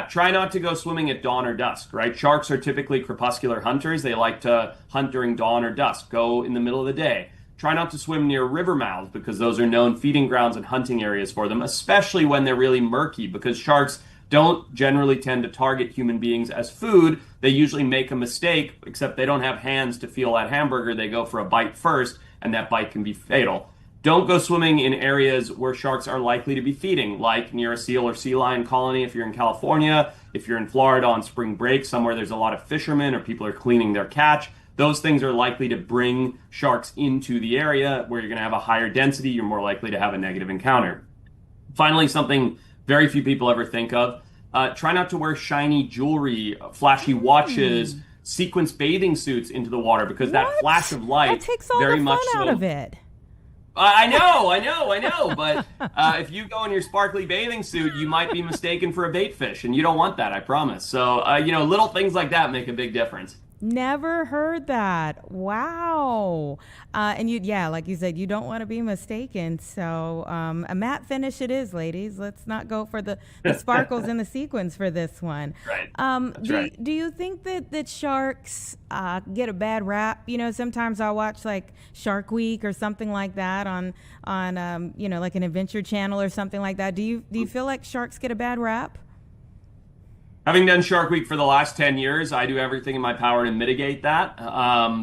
try not to go swimming at dawn or dusk, right? Sharks are typically crepuscular hunters. They like to hunt during dawn or dusk. Go in the middle of the day. Try not to swim near river mouths because those are known feeding grounds and hunting areas for them, especially when they're really murky, because sharks don't generally tend to target human beings as food. They usually make a mistake, except they don't have hands to feel that hamburger. They go for a bite first, and that bite can be fatal. Don't go swimming in areas where sharks are likely to be feeding, like near a seal or sea lion colony if you're in California, if you're in Florida on spring break, somewhere there's a lot of fishermen or people are cleaning their catch. Those things are likely to bring sharks into the area where you're going to have a higher density. You're more likely to have a negative encounter. Finally, something very few people ever think of. Try not to wear shiny jewelry, flashy watches, sequence bathing suits into the water, because that flash of light that takes all very the much fun out of it. I know. But if you go in your sparkly bathing suit, you might be mistaken for a bait fish, and you don't want that, I promise. So, little things like that make a big difference. Never heard that. Wow. And like you said, you don't want to be mistaken. So a matte finish it is, ladies. Let's not go for the sparkles and the sequins for this one. Right. Do you think that sharks get a bad rap? Sometimes I'll watch like Shark Week or something like that on like an Adventure Channel or something like that. Do you feel like sharks get a bad rap? Having done Shark Week for the last 10 years, I do everything in my power to mitigate that.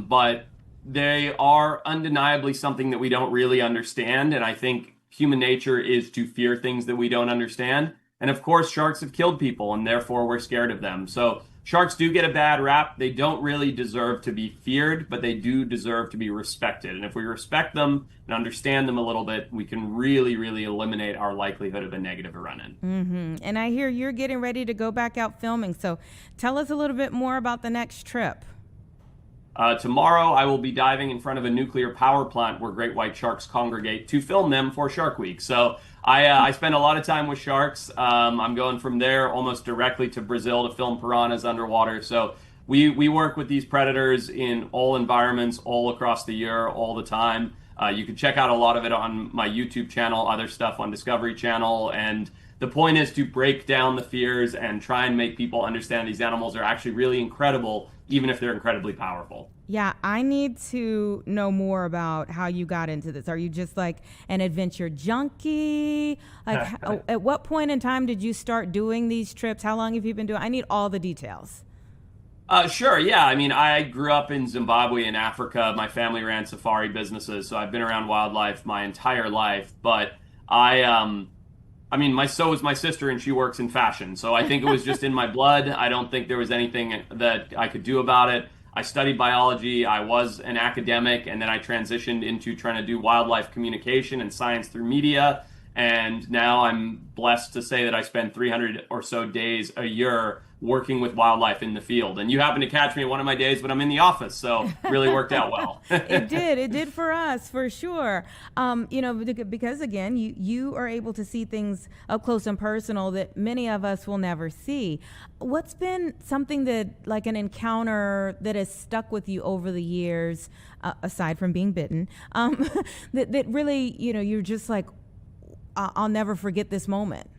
But they are undeniably something that we don't really understand. And I think human nature is to fear things that we don't understand. And of course, sharks have killed people, and therefore we're scared of them. So sharks do get a bad rap. They don't really deserve to be feared, but they do deserve to be respected. And if we respect them and understand them a little bit, we can really, really eliminate our likelihood of a negative run-in. Mm-hmm. And I hear you're getting ready to go back out filming. So tell us a little bit more about the next trip. Tomorrow, I will be diving in front of a nuclear power plant where great white sharks congregate to film them for Shark Week. So I spend a lot of time with sharks. I'm going from there almost directly to Brazil to film piranhas underwater. So we work with these predators in all environments, all across the year, all the time. You can check out a lot of it on my YouTube channel, other stuff on Discovery Channel. And the point is to break down the fears and try and make people understand these animals are actually really incredible, even if they're incredibly powerful. Yeah, I need to know more about how you got into this. Are you just like an adventure junkie? Like, at what point in time did you start doing these trips? How long have you been doing? I need all the details. Sure, yeah. I mean, I grew up in Zimbabwe in Africa. My family ran safari businesses, so I've been around wildlife my entire life. But so was my sister, and she works in fashion. So I think it was just in my blood. I don't think there was anything that I could do about it. I studied biology. I was an academic, and then I transitioned into trying to do wildlife communication and science through media. And now I'm blessed to say that I spend 300 or so days a year working with wildlife in the field. And you happen to catch me one of my days when I'm in the office, so it really worked out well. It did for us, for sure. Because again, you are able to see things up close and personal that many of us will never see. What's been something that, like an encounter that has stuck with you over the years, aside from being bitten, that really, you're just like, I'll never forget this moment?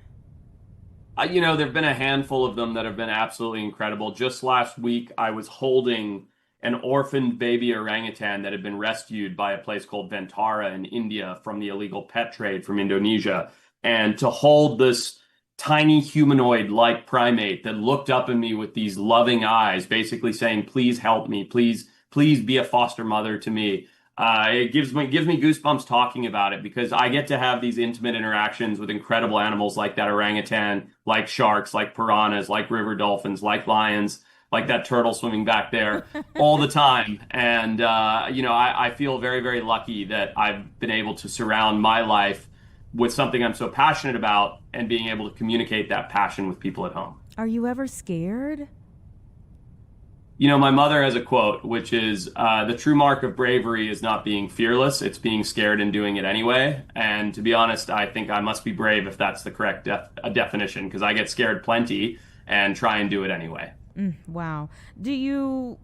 There have been a handful of them that have been absolutely incredible. Just last week, I was holding an orphaned baby orangutan that had been rescued by a place called Ventara in India from the illegal pet trade from Indonesia. And to hold this tiny humanoid-like primate that looked up at me with these loving eyes, basically saying, please help me, please be a foster mother to me. It gives me goosebumps talking about it because I get to have these intimate interactions with incredible animals like that orangutan, like sharks, like piranhas, like river dolphins, like lions, like that turtle swimming back there all the time. And, I feel very, very lucky that I've been able to surround my life with something I'm so passionate about and being able to communicate that passion with people at home. Are you ever scared? My mother has a quote, which is, the true mark of bravery is not being fearless, it's being scared and doing it anyway. And to be honest, I think I must be brave if that's the correct definition, because I get scared plenty and try and do it anyway. Wow. Do you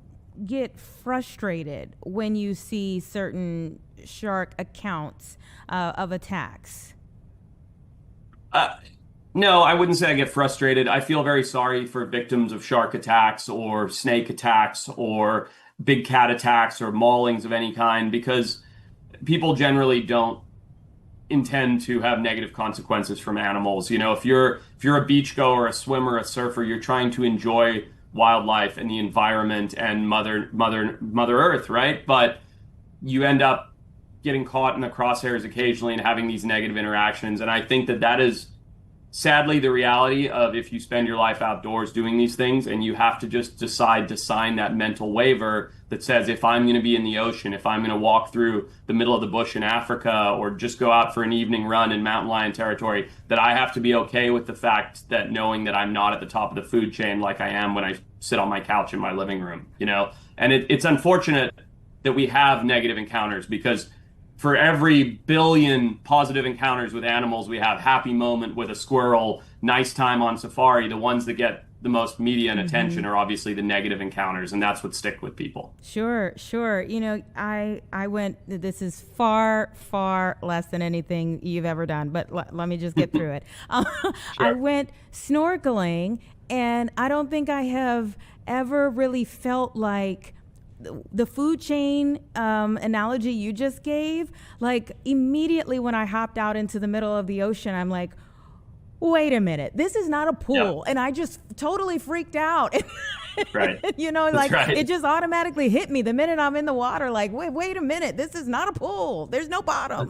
get frustrated when you see certain shark accounts of attacks? No, I wouldn't say I get frustrated. I feel very sorry for victims of shark attacks or snake attacks or big cat attacks or maulings of any kind, because people generally don't intend to have negative consequences from animals. If you're a beachgoer, a swimmer, a surfer, you're trying to enjoy wildlife and the environment and Mother Earth, right? But you end up getting caught in the crosshairs occasionally and having these negative interactions. And I think that is sadly the reality of if you spend your life outdoors doing these things, and you have to just decide to sign that mental waiver that says, if I'm going to be in the ocean, if I'm going to walk through the middle of the bush in Africa, or just go out for an evening run in mountain lion territory, that I have to be okay with the fact that knowing that I'm not at the top of the food chain like I am when I sit on my couch in my living room, And it's unfortunate that we have negative encounters, because for every billion positive encounters with animals, we have happy moment with a squirrel, nice time on safari. The ones that get the most media and attention are obviously the negative encounters, and that's what stick with people. Sure. I went, this is far, far less than anything you've ever done, but let me just get through it. Sure. I went snorkeling, and I don't think I have ever really felt like the food chain analogy you just gave. Like, immediately when I hopped out into the middle of the ocean, I'm like, wait a minute, this is not a pool. Yeah. And I just totally freaked out. Right. Right. It just automatically hit me the minute I'm in the water. Like, wait a minute, this is not a pool. There's no bottom.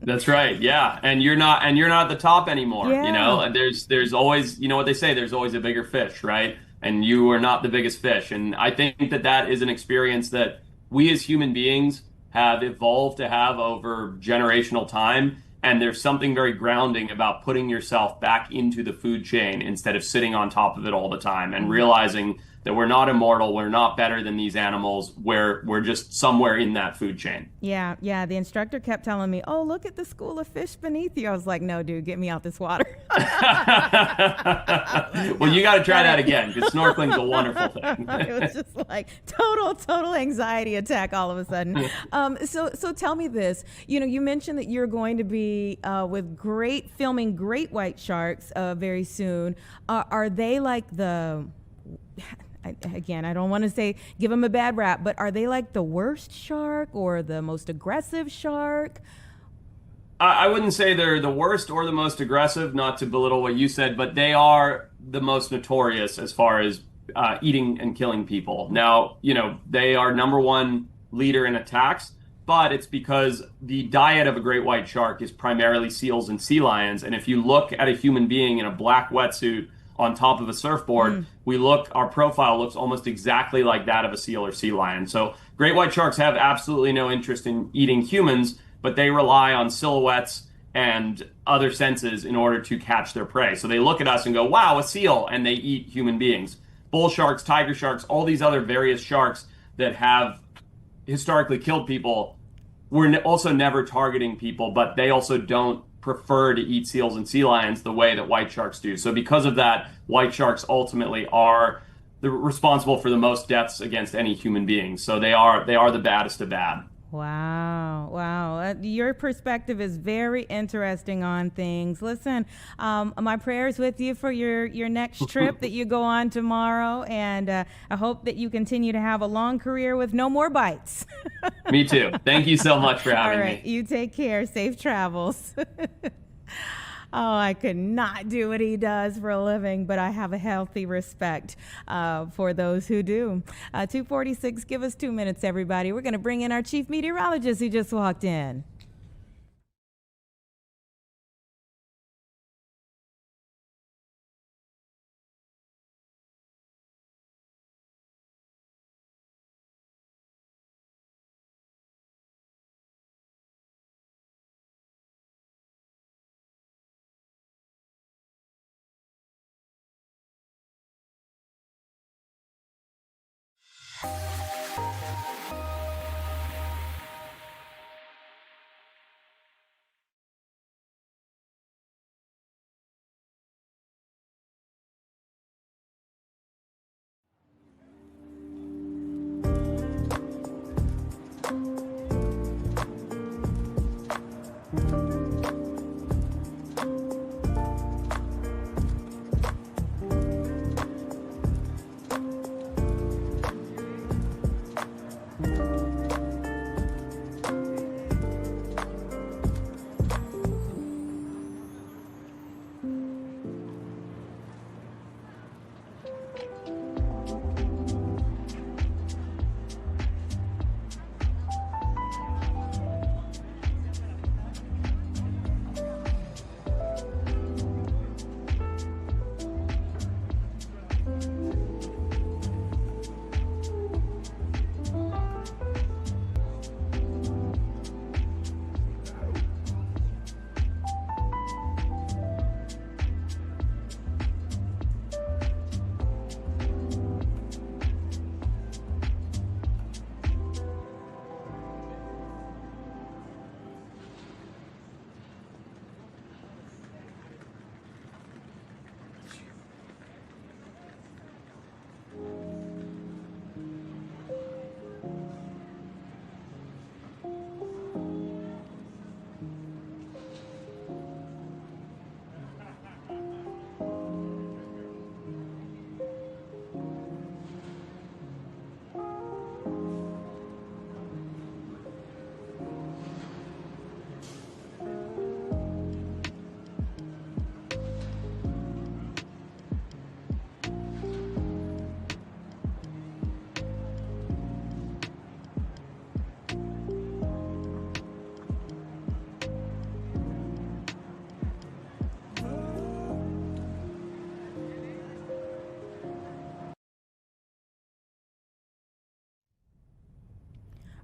That's right. Yeah. And you're not at the top anymore. Yeah. And there's always, what they say, there's always a bigger fish, right? And you are not the biggest fish. And I think that is an experience that we as human beings have evolved to have over generational time. And there's something very grounding about putting yourself back into the food chain instead of sitting on top of it all the time, and realizing that we're not immortal, we're not better than these animals, we're just somewhere in that food chain. Yeah. The instructor kept telling me, oh, look at the school of fish beneath you. I was like, no, dude, get me out this water. Well, you got to try that again, because snorkeling's a wonderful thing. It was just like total anxiety attack all of a sudden. So tell me this. You mentioned that you're going to be filming great white sharks very soon. Are they like the... Again, I don't want to give them a bad rap, but are they like the worst shark or the most aggressive shark? I wouldn't say they're the worst or the most aggressive, not to belittle what you said, but they are the most notorious as far as eating and killing people. Now, they are number one leader in attacks, but it's because the diet of a great white shark is primarily seals and sea lions. And if you look at a human being in a black wetsuit on top of a surfboard, our profile looks almost exactly like that of a seal or sea lion. So great white sharks have absolutely no interest in eating humans, but they rely on silhouettes and other senses in order to catch their prey. So they look at us and go, wow, a seal, and they eat human beings. Bull sharks, tiger sharks, all these other various sharks that have historically killed people, we're also never targeting people, but they also don't prefer to eat seals and sea lions the way that white sharks do. So because of that, white sharks ultimately are responsible for the most deaths against any human being. So they are the baddest of bad. Wow. Your perspective is very interesting on things. Listen, my prayers with you for your next trip that you go on tomorrow. And I hope that you continue to have a long career with no more bites. Me too. Thank you so much for having me. All right. You take care. Safe travels. Oh, I could not do what he does for a living, but I have a healthy respect for those who do. 2:46, give us 2 minutes, everybody. We're going to bring in our chief meteorologist who just walked in.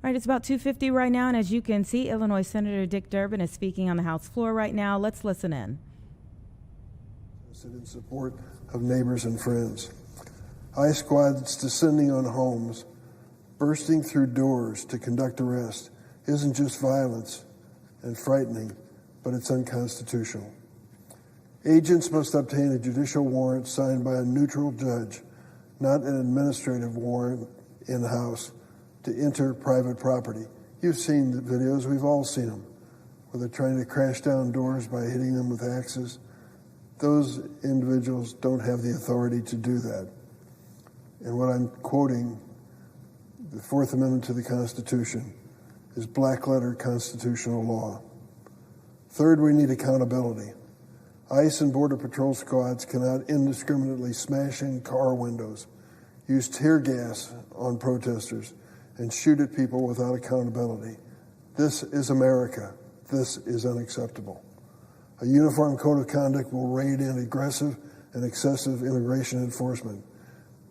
All right, it's about 2:50 right now, and as you can see, Illinois Senator Dick Durbin is speaking on the House floor right now. Let's listen in. In support of neighbors and friends. ICE squads descending on homes, bursting through doors to conduct arrests isn't just violence and frightening, but it's unconstitutional. Agents must obtain a judicial warrant signed by a neutral judge, not an administrative warrant in-house, to enter private property. You've seen the videos, we've all seen them, where they're trying to crash down doors by hitting them with axes. Those individuals don't have the authority to do that. And what I'm quoting, the Fourth Amendment to the Constitution, is black letter constitutional law. Third, we need accountability. ICE and Border Patrol squads cannot indiscriminately smash in car windows, use tear gas on protesters, and shoot at people without accountability. This is America. This is unacceptable. A uniform code of conduct will rein in aggressive and excessive immigration enforcement,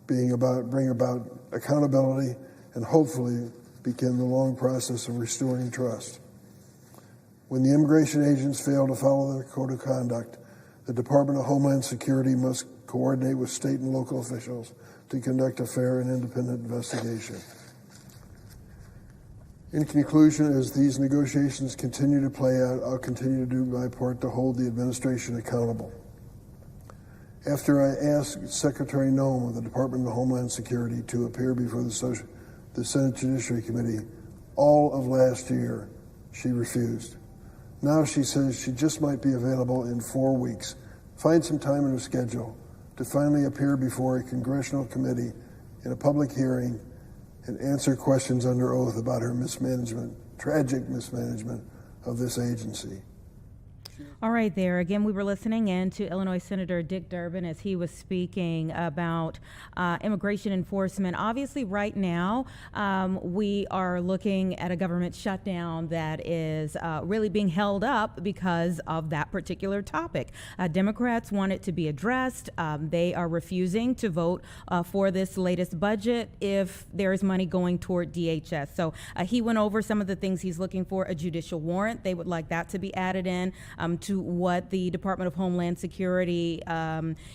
bring about accountability, and hopefully begin the long process of restoring trust. When the immigration agents fail to follow their code of conduct, the Department of Homeland Security must coordinate with state and local officials to conduct a fair and independent investigation. In conclusion, as these negotiations continue to play out, I'll continue to do my part to hold the administration accountable. After I asked Secretary Noem of the Department of Homeland Security to appear before the Senate Judiciary Committee all of last year, she refused. Now she says she just might be available in 4 weeks. Find some time in her schedule to finally appear before a congressional committee in a public hearing and answer questions under oath about her mismanagement, tragic mismanagement of this agency. All right, there. Again, we were listening in to Illinois Senator Dick Durbin as he was speaking about immigration enforcement. Obviously, right now, we are looking at a government shutdown that is really being held up because of that particular topic. Democrats want it to be addressed. They are refusing to vote for this latest budget if there is money going toward DHS. So he went over some of the things he's looking for. A judicial warrant. They would like that to be added in to what the Department of Homeland Security,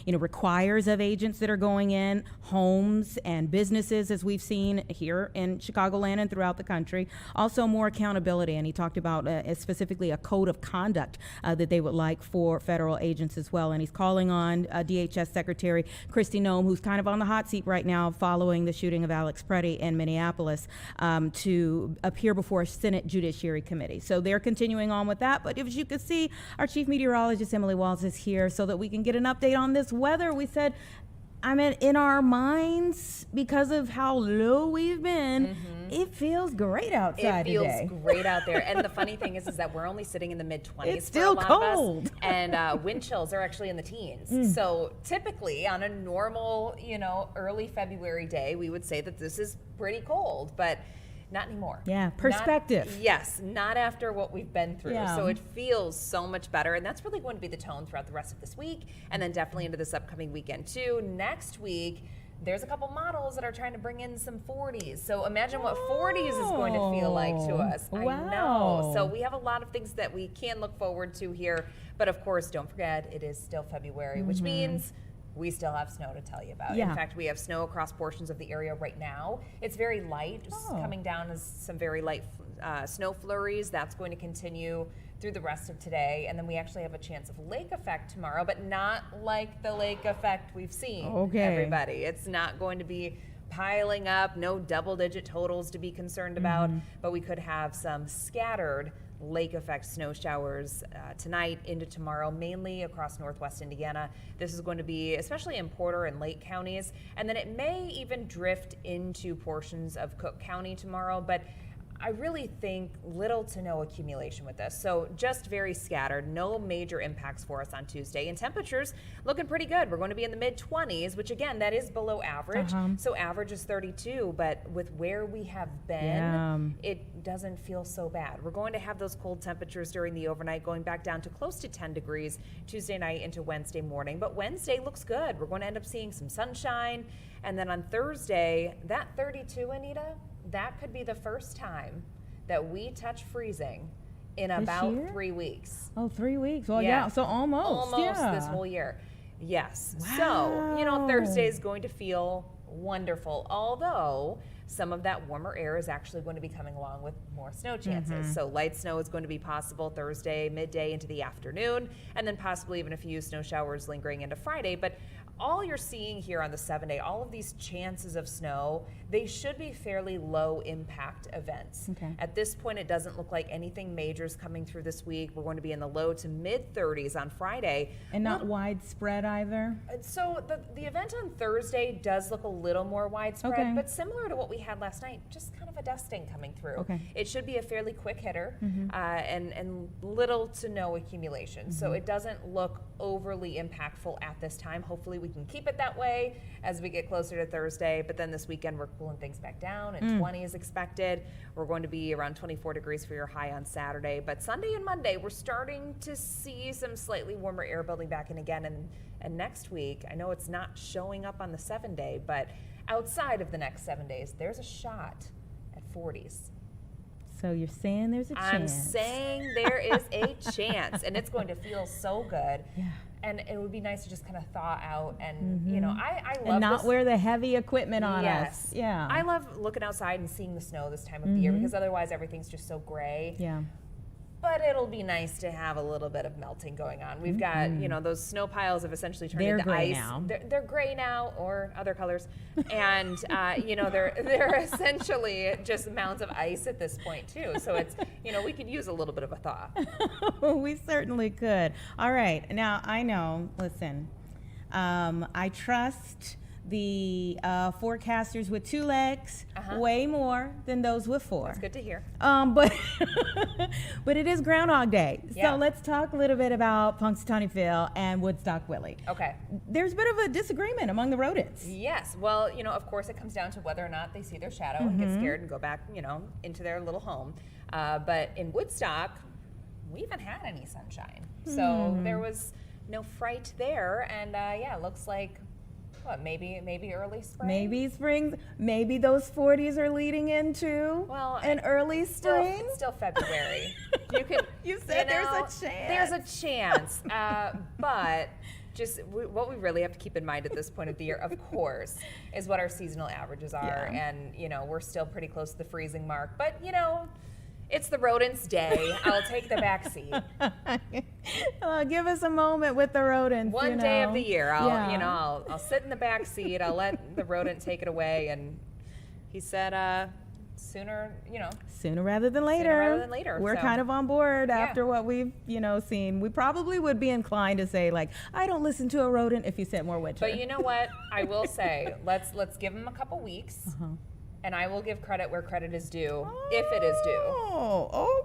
requires of agents that are going in homes and businesses, as we've seen here in Chicagoland and throughout the country. Also, more accountability, and he talked about specifically a code of conduct that they would like for federal agents as well. And he's calling on DHS Secretary Kristi Noem, who's kind of on the hot seat right now following the shooting of Alex Preddy in Minneapolis, to appear before a Senate Judiciary Committee. So they're continuing on with that. But as you can see, our chief meteorologist, Emily Walls, is here so that we can get an update on this weather. We said, in our minds, because of how low we've been, it feels great outside today. It feels great out there. And the funny thing is that we're only sitting in the mid-20s. It's still for a lot cold. of us, and wind chills are actually in the teens. So typically on a normal, early February day, we would say that this is pretty cold, but not anymore. Yeah, perspective. Not after what we've been through. Yeah. So it feels so much better, and that's really going to be the tone throughout the rest of this week, and then definitely into this upcoming weekend too. Next week, there's a couple models that are trying to bring in some 40s. So imagine what 40s is going to feel like to us. Wow. I know. So we have a lot of things that we can look forward to here, but of course, don't forget, it is still February, which means we still have snow to tell you about. Yeah. In fact, we have snow across portions of the area right now. It's very light, just coming down as some very light snow flurries. That's going to continue through the rest of today. And then we actually have a chance of lake effect tomorrow, but not like the lake effect we've seen, everybody. It's not going to be piling up, no double-digit totals to be concerned about, but we could have some scattered lake effect snow showers tonight into tomorrow, mainly across northwest Indiana. This is going to be especially in Porter and Lake counties, and then it may even drift into portions of Cook County tomorrow, but I really think little to no accumulation with this. So just very scattered, no major impacts for us on Tuesday. And temperatures looking pretty good. We're going to be in the mid-20s, which again, that is below average. So average is 32, but with where we have been, it doesn't feel so bad. We're going to have those cold temperatures during the overnight, going back down to close to 10 degrees Tuesday night into Wednesday morning. But Wednesday looks good. We're going to end up seeing some sunshine. And then on Thursday, that 32, Anita, that could be the first time that we touch freezing in about 3 weeks. Oh, 3 weeks. Well, yeah. So almost this whole year. Yes. Wow. So, Thursday is going to feel wonderful, although some of that warmer air is actually going to be coming along with more snow chances. So light snow is going to be possible Thursday, midday into the afternoon, and then possibly even a few snow showers lingering into Friday. But all you're seeing here on the 7-day, all of these chances of snow, they should be fairly low impact events. At this point, it doesn't look like anything major is coming through this week. We're going to be in the low to mid 30s on Friday. And not widespread either? So the event on Thursday does look a little more widespread, but similar to what we had last night, just kind of a dusting coming through. It should be a fairly quick hitter and little to no accumulation. So it doesn't look overly impactful at this time. Hopefully we can keep it that way as we get closer to Thursday, but then this weekend we're cooling things back down, and 20 is expected. We're going to be around 24 degrees for your high on Saturday, but Sunday and Monday we're starting to see some slightly warmer air building back in again, and next week, I know it's not showing up on the 7-day, but outside of the next 7 days, there's a shot at 40s. So you're saying there's a chance? I'm saying there is a chance, and it's going to feel so good. Yeah. And it would be nice to just kind of thaw out, and I love and not wear the heavy equipment on us. Yeah. I love looking outside and seeing the snow this time of the year, because otherwise everything's just so gray. Yeah. But it'll be nice to have a little bit of melting going on. We've got, those snow piles have essentially turned into gray ice. now. They're gray now, or other colors. And, they're essentially just mounds of ice at this point, too. So it's, we could use a little bit of a thaw. We certainly could. All right. Now, I know, listen, I trust the forecasters with 2 legs, way more than those with 4. That's good to hear. But but it is Groundhog Day. Yeah. So let's talk a little bit about Punxsutawney Phil and Woodstock Willie. Okay. There's a bit of a disagreement among the rodents. Yes. Well, of course, it comes down to whether or not they see their shadow and get scared and go back, into their little home. But in Woodstock, we haven't had any sunshine. So there was no fright there. And it looks like, maybe early spring? Maybe spring. Maybe those 40s are leading into an early spring. It's still February. You said there's a chance. There's a chance. But what we really have to keep in mind at this point of the year, of course, is what our seasonal averages are. Yeah. And, we're still pretty close to the freezing mark. But, it's the rodents' day. I'll take the back seat. Give us a moment with the rodents. One day of the year, I'll sit in the back seat. I'll let the rodent take it away. And he said, sooner rather than later. Sooner rather than later. We're kind of on board after what we've, seen. We probably would be inclined to say, like, I don't listen to a rodent if you said more winter. But you know what? I will say, let's give him a couple weeks. And I will give credit where credit is due, if it is due. Oh,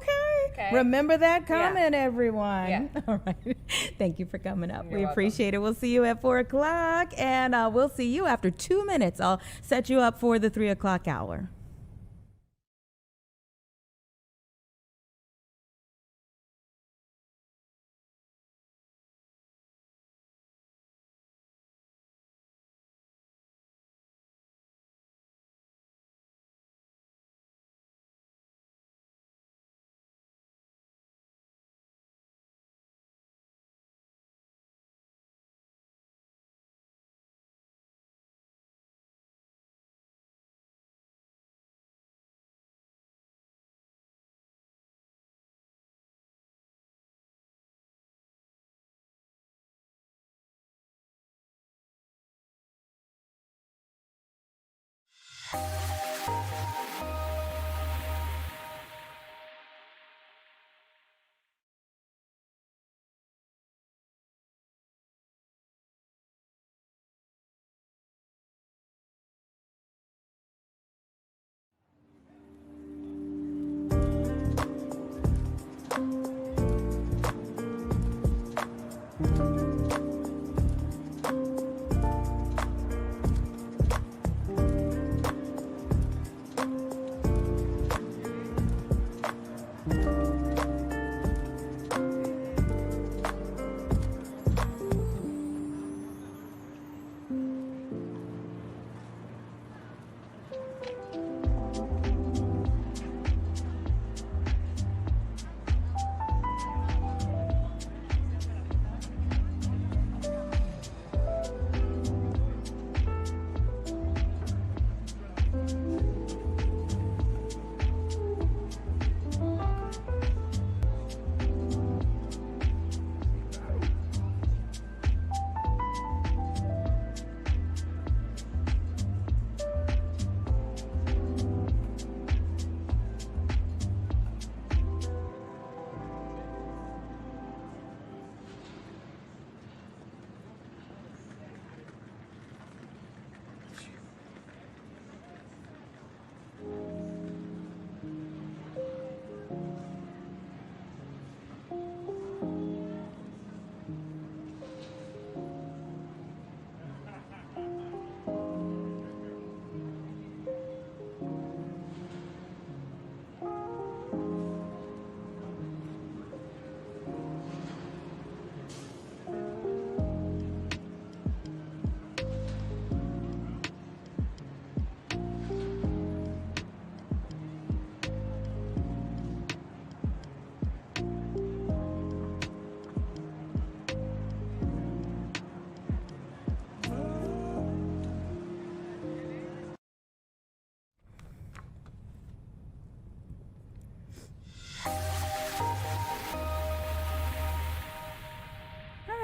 okay. Remember that comment, everyone. Yeah. All right. Thank you for coming up. You're We welcome. appreciate it. We'll see you at 4 o'clock, and we'll see you after 2 minutes. I'll set you up for the 3 o'clock hour.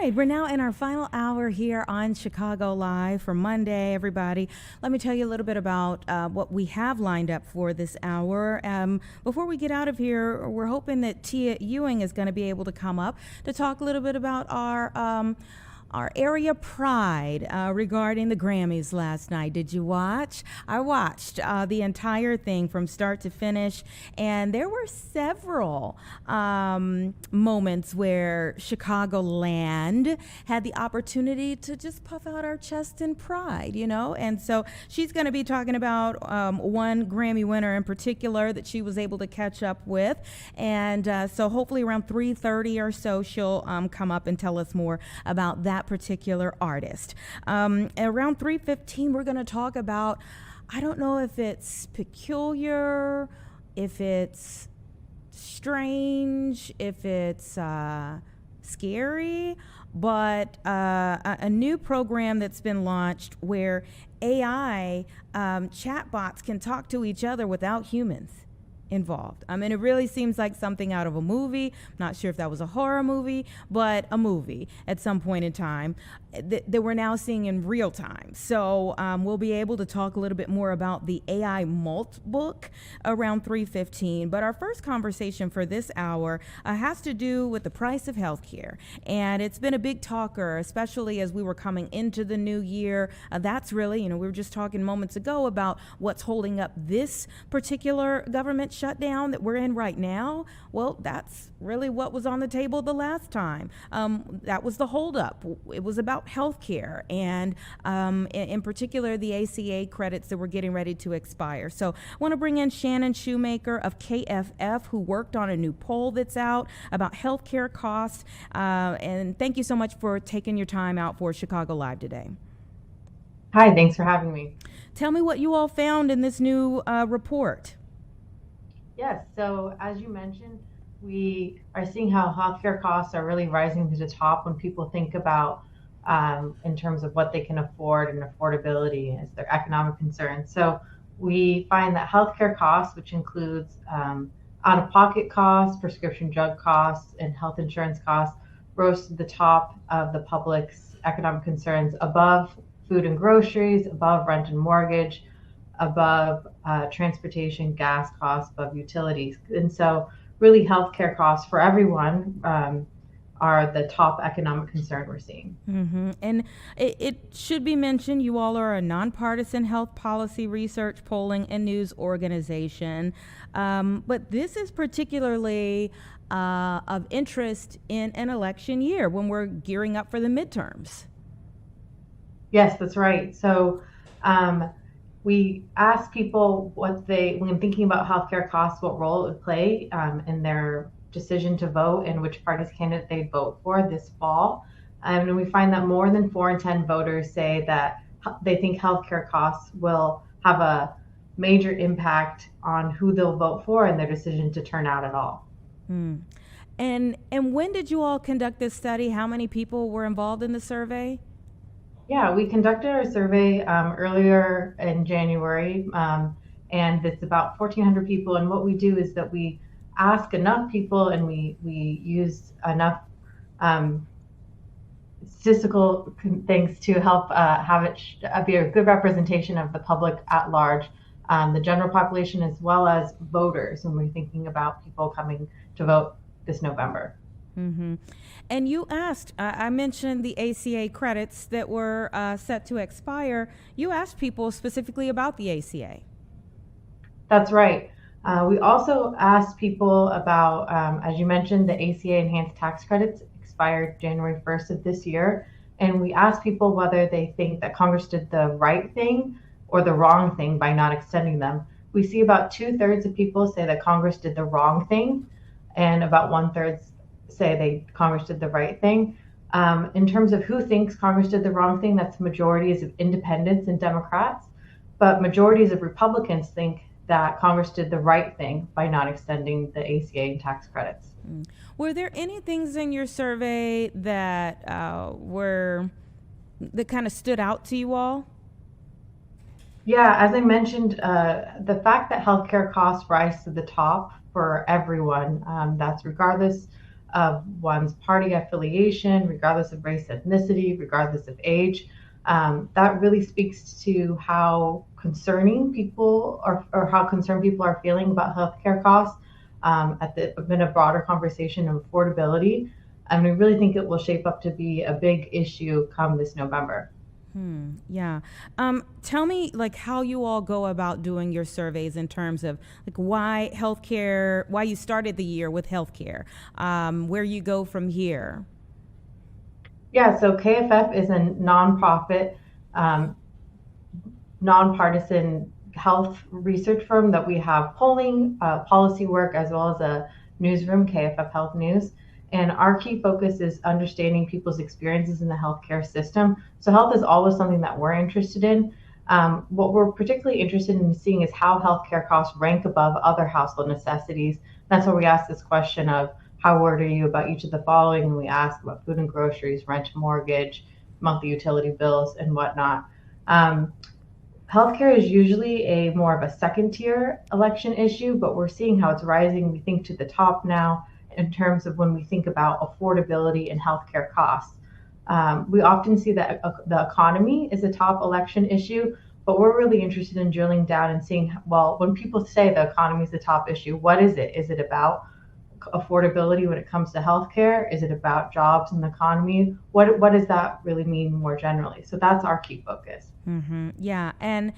right, we're now in our final hour here on Chicago Live for Monday, everybody. Let me tell you a little bit about what we have lined up for this hour. Before we get out of here, we're hoping that Tia Ewing is going to be able to come up to talk a little bit about our area pride regarding the Grammys last night. Did you watch? I watched the entire thing from start to finish, and there were several moments where Chicagoland had the opportunity to just puff out our chest in pride, you know? And so she's going to be talking about one Grammy winner in particular that she was able to catch up with. And so hopefully around 3:30 or so, she'll come up and tell us more about that particular artist. Around 3:15, we're going to talk about, I don't know if it's peculiar, if it's strange, if it's scary, but a new program that's been launched where AI chatbots can talk to each other without humans involved. I mean, it really seems like something out of a movie. I'm not sure if that was a horror movie, but a movie at some point in time that we're now seeing in real time. So we'll be able to talk a little bit more about the AI Malt book around 3:15. But our first conversation for this hour has to do with the price of healthcare. And it's been a big talker, especially as we were coming into the new year. That's really, you know, we were just talking moments ago about what's holding up this particular government shutdown that we're in right now. Well, that's really what was on the table the last time. That was the holdup. It was about health care and in particular the ACA credits that were getting ready to expire. So I want to bring in Shannon Shoemaker of KFF, who worked on a new poll that's out about health care costs. And thank you so much for taking your time out for Chicago Live today. Hi, thanks for having me. Tell me what you all found in this new report. Yes, so as you mentioned, we are seeing how healthcare costs are really rising to the top when people think about in terms of what they can afford and affordability as their economic concerns. So we find that healthcare costs, which includes out-of-pocket costs, prescription drug costs, and health insurance costs, rose to the top of the public's economic concerns, above food and groceries, above rent and mortgage, above transportation, gas costs, above utilities. And so really healthcare costs for everyone are the top economic concern we're seeing. Mm-hmm. And it should be mentioned, you all are a nonpartisan health policy research, polling, and news organization. But this is particularly of interest in an election year when we're gearing up for the midterms. Yes, that's right. So we asked people what when thinking about healthcare costs, what role it would play in their decision to vote and which party's candidate they'd vote for this fall. And we find that more than 4 in 10 voters say that they think healthcare costs will have a major impact on who they'll vote for and their decision to turn out at all. And when did you all conduct this study? How many people were involved in the survey? Yeah, we conducted our survey earlier in January, and it's about 1,400 people. And what we do is that we ask enough people and we use enough statistical things to help have it be a good representation of the public at large, the general population, as well as voters when we're thinking about people coming to vote this November. Mm-hmm. And you asked, I mentioned the ACA credits that were set to expire. You asked people specifically about the ACA. That's right. We also asked people about, as you mentioned, the ACA enhanced tax credits expired January 1st of this year. And we asked people whether they think that Congress did the right thing or the wrong thing by not extending them. We see about 2/3 of people say that Congress did the wrong thing, and about 1/3 say Congress did the right thing. In terms of who thinks Congress did the wrong thing, that's majorities of independents and Democrats, but majorities of Republicans think that Congress did the right thing by not extending the ACA and tax credits. Were there any things in your survey that that kind of stood out to you all? Yeah, as I mentioned, the fact that healthcare costs rise to the top for everyone, that's regardless of one's party affiliation, regardless of race, ethnicity, regardless of age. That really speaks to how concerning people are, or how concerned people are feeling about healthcare costs. In a broader conversation of affordability. And we really think it will shape up to be a big issue come this November. Yeah. Tell me, like, how you all go about doing your surveys in terms of like why healthcare, why you started the year with healthcare, where you go from here. Yeah, so KFF is a nonprofit, nonpartisan health research firm that we have polling, policy work, as well as a newsroom, KFF Health News. And our key focus is understanding people's experiences in the healthcare system. So health is always something that we're interested in. What we're particularly interested in seeing is how healthcare costs rank above other household necessities. That's why we ask this question of how worried are you about each of the following? And we ask about food and groceries, rent, mortgage, monthly utility bills, and whatnot. Healthcare is usually a more of a second tier election issue, but we're seeing how it's rising, we think, to the top now in terms of when we think about affordability and healthcare costs. We often see that the economy is a top election issue, but we're really interested in drilling down and seeing, well, when people say the economy is the top issue, what is it? Is it about affordability when it comes to healthcare? Is it about jobs in the economy? What does that really mean more generally? So that's our key focus. Yeah, and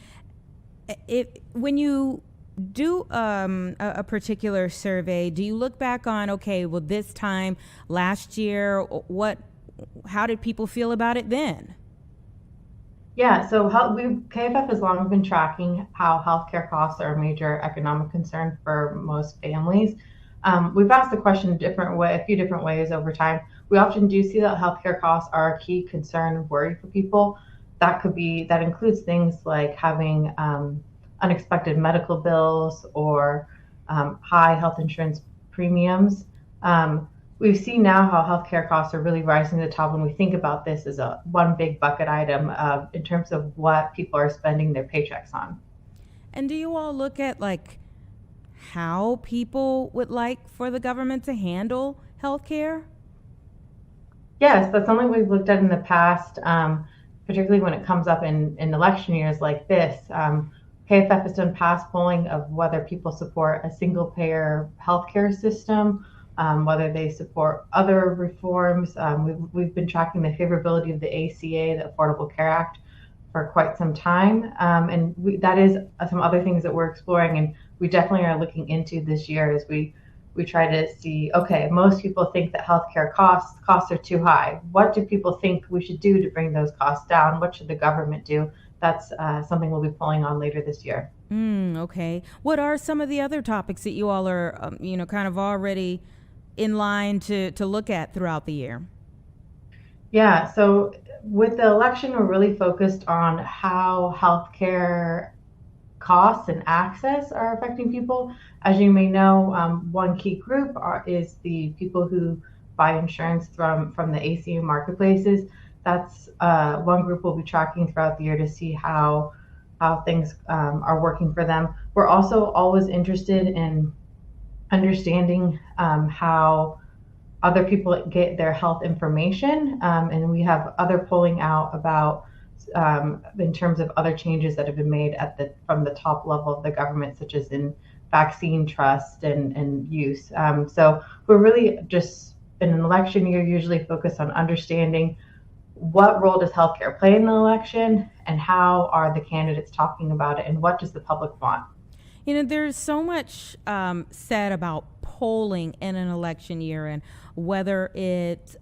when you do a particular survey, do you look back on, okay, well, this time last year, how did people feel about it then? Yeah, so KFF has long been tracking how healthcare costs are a major economic concern for most families. We've asked the question a few different ways over time. We often do see that healthcare costs are a key concern and worry for people. That includes things like having unexpected medical bills or high health insurance premiums. We've seen now how healthcare costs are really rising to the top when we think about this as one big bucket item in terms of what people are spending their paychecks on. And do you all look at like how people would like for the government to handle healthcare? Yes, that's something we've looked at in the past, particularly when it comes up in election years like this. KFF has done past polling of whether people support a single payer healthcare system, whether they support other reforms. We've been tracking the favorability of the ACA, the Affordable Care Act, for quite some time. And that is some other things that we're exploring, and we definitely are looking into this year as we try to see, okay, most people think that healthcare costs are too high. What do people think we should do to bring those costs down? What should the government do? That's something we'll be pulling on later this year. Okay. What are some of the other topics that you all are, kind of already in line to look at throughout the year? Yeah, so with the election, we're really focused on how healthcare costs and access are affecting people. As you may know, one key group is the people who buy insurance from the ACA marketplaces. That's one group we'll be tracking throughout the year to see how things are working for them. We're also always interested in understanding how other people get their health information, and we have other polling out about in terms of other changes that have been made from the top level of the government, such as in vaccine trust and use. So we're really just in an election year usually focused on understanding what role does healthcare play in the election and how are the candidates talking about it and what does the public want. There's so much said about polling in an election year and whether it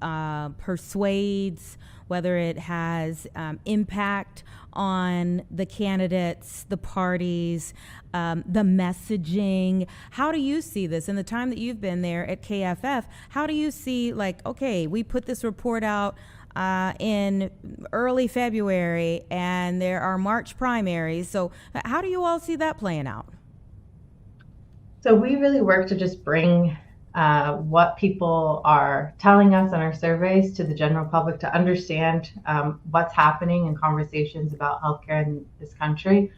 persuades, whether it has impact on the candidates, the parties, the messaging. How do you see this in the time that you've been there at KFF? How do you see, like, okay, we put this report out in early February and there are March primaries. So how do you all see that playing out? So we really work to just bring what people are telling us in our surveys to the general public to understand what's happening in conversations about healthcare in this country.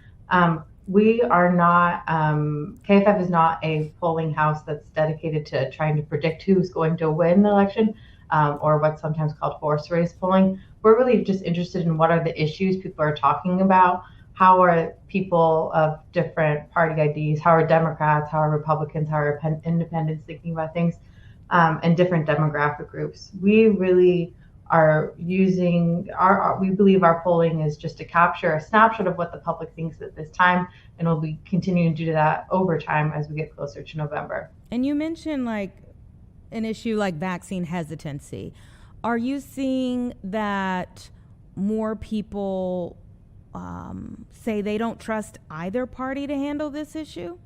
We are not, KFF is not a polling house that's dedicated to trying to predict who's going to win the election or what's sometimes called horse race polling. We're really just interested in what are the issues people are talking about. How are people of different party IDs, how are Democrats, how are Republicans, how are independents thinking about things? and different demographic groups. We really are using we believe our polling is just to capture a snapshot of what the public thinks at this time, and we'll be continuing to do that over time as we get closer to November. And you mentioned like an issue like vaccine hesitancy. Are you seeing that more people say they don't trust either party to handle this issue?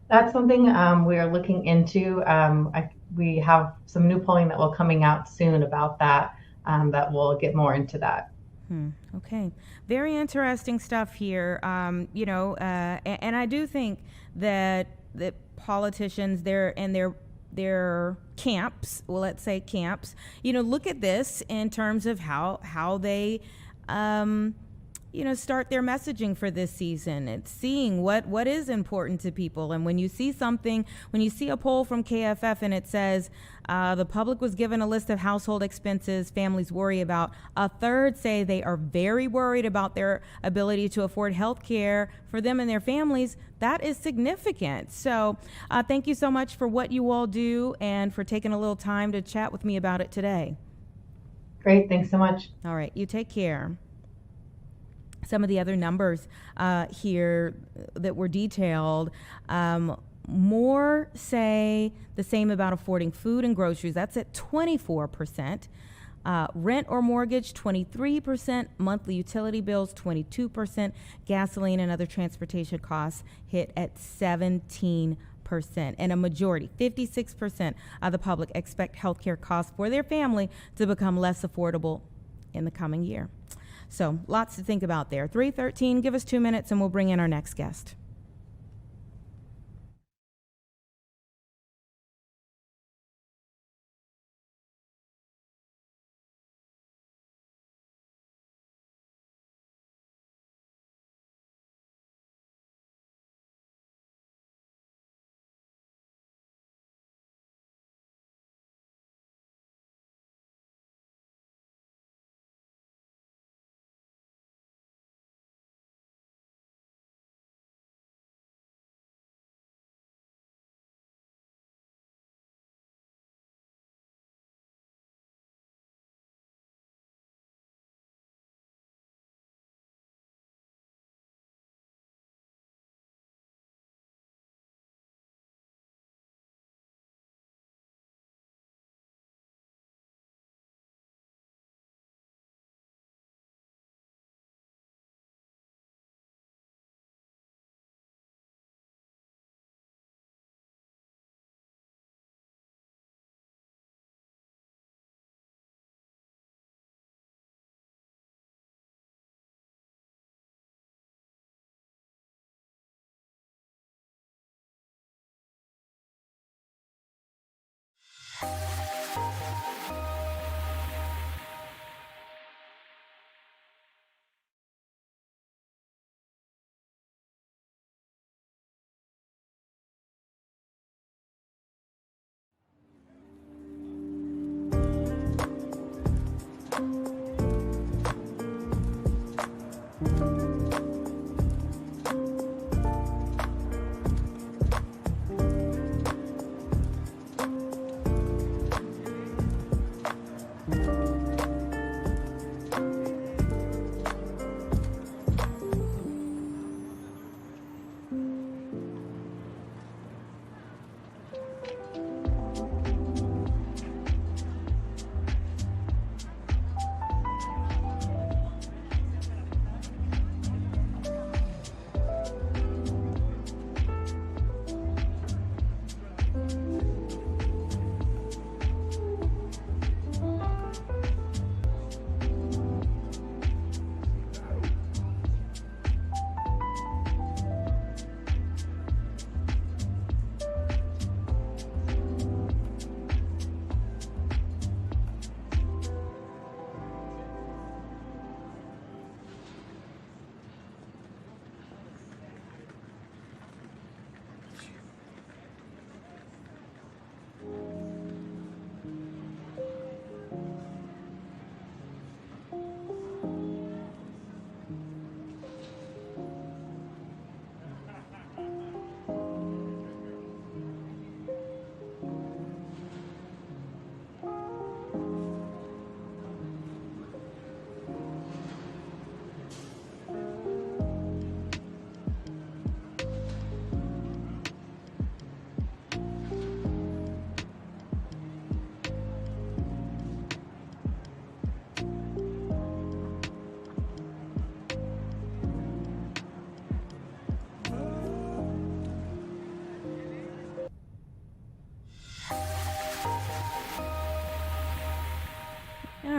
That's something we are looking into. We have some new polling that will coming out soon about that, that will get more into that. Okay, very interesting stuff here. And I do think that politicians, their camps, well, let's say camps, look at this in terms of how they start their messaging for this season. It's seeing what is important to people. And when you see a poll from KFF and it says the public was given a list of household expenses families worry about, a third say they are very worried about their ability to afford health care for them and their families, that is significant. So thank you so much for what you all do and for taking a little time to chat with me about it today. Great, thanks so much. All right, you take care. Some of the other numbers here that were detailed, more say the same about affording food and groceries. That's at 24%. Rent or mortgage, 23%. Monthly utility bills, 22%. Gasoline and other transportation costs hit at 17%. And a majority, 56% of the public expect healthcare costs for their family to become less affordable in the coming year. So lots to think about there. 3:13, give us 2 minutes and we'll bring in our next guest.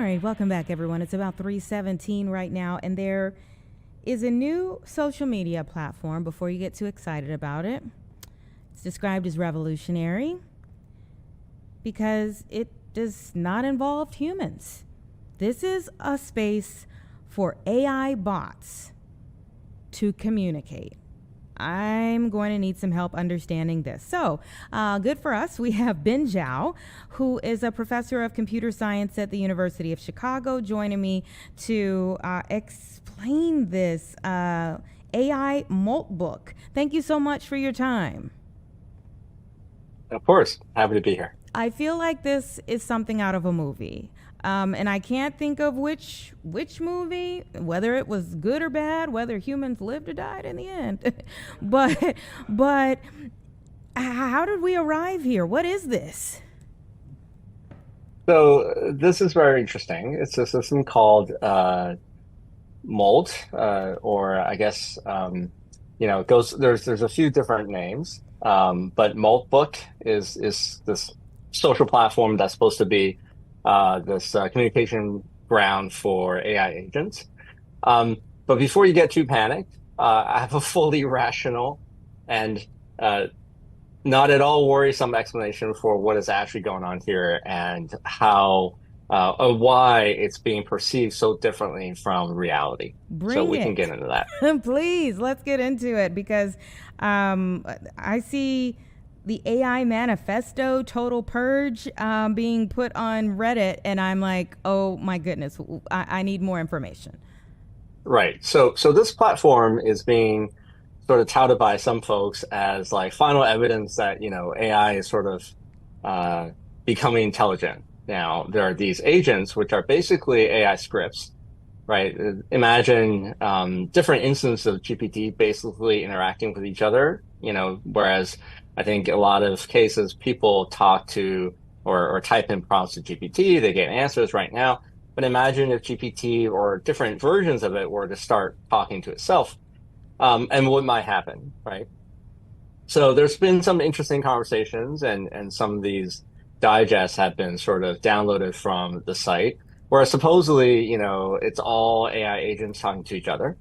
right, welcome back, everyone. It's about 3:17 right now, and there is a new social media platform. Before you get too excited about it, it's described as revolutionary because it does not involve humans. This is a space for AI bots to communicate. I'm going to need some help understanding this. So, good for us. We have Ben Zhao, who is a professor of computer science at the University of Chicago, joining me to explain this AI Molt book. Thank you so much for your time. Of course. Happy to be here. I feel like this is something out of a movie. And I can't think of which movie, whether it was good or bad, whether humans lived or died in the end. but how did we arrive here? What is this? So this is very interesting. It's a system called Molt, or I guess it goes. There's a few different names, but Molt Book is this social platform that's supposed to be this communication ground for AI agents. But before you get too panicked, I have a fully rational and not at all worrisome explanation for what is actually going on here and how why it's being perceived so differently from reality. So we can get into that. Please, let's get into it, because I see the AI manifesto total purge being put on Reddit, and I'm like, oh my goodness, I need more information. Right. So this platform is being sort of touted by some folks as like final evidence that, AI is sort of becoming intelligent. Now, there are these agents, which are basically AI scripts, right? Imagine different instances of GPT basically interacting with each other, whereas I think a lot of cases people talk to or type in prompts to GPT, they get answers right now. But imagine if GPT or different versions of it were to start talking to itself, and what might happen, right? So there's been some interesting conversations, and some of these digests have been sort of downloaded from the site, where supposedly, it's all AI agents talking to each other.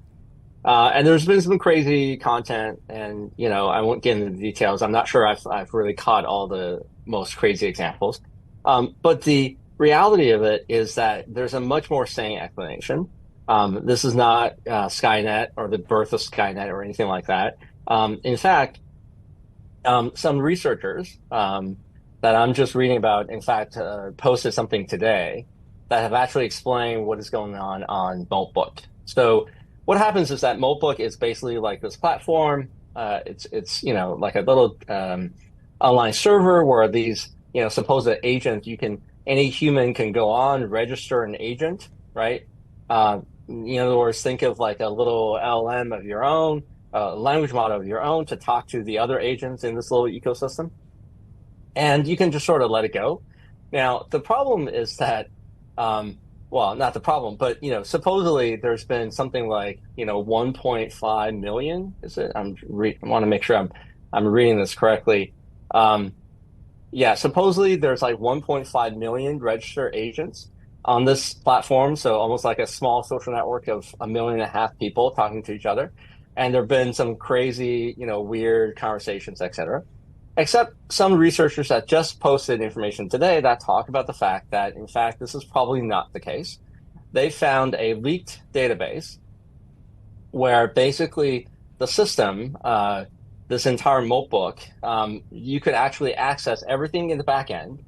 And there's been some crazy content, and I won't get into the details. I'm not sure I've really caught all the most crazy examples. But the reality of it is that there's a much more sane explanation. This is not Skynet or the birth of Skynet or anything like that. In fact, some researchers that I'm just reading about, in fact, posted something today that have actually explained what is going on Notebook. So what happens is that Notebook is basically like this platform. It's like a little online server where these supposed agents, any human can go on, register an agent, right? In other words, think of like a little LLM of your own, language model of your own to talk to the other agents in this little ecosystem, and you can just sort of let it go. Now the problem is that. Well, not the problem, but supposedly there's been something like 1.5 million. Is it? I want to make sure I'm reading this correctly. Yeah, supposedly there's like 1.5 million registered agents on this platform. So almost like a small social network of 1.5 million people talking to each other. And there've been some crazy, weird conversations, etc. Except some researchers that just posted information today that talk about the fact that, in fact, this is probably not the case. They found a leaked database where basically the system, this entire notebook, you could actually access everything in the back end.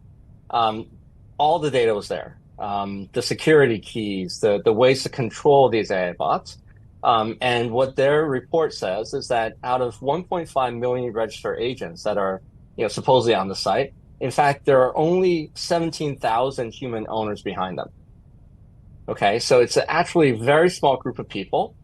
All the data was there. The security keys, the ways to control these AI bots. And what their report says is that out of 1.5 million registered agents that are, supposedly on the site, in fact, there are only 17,000 human owners behind them. Okay, so it's actually a very small group of people,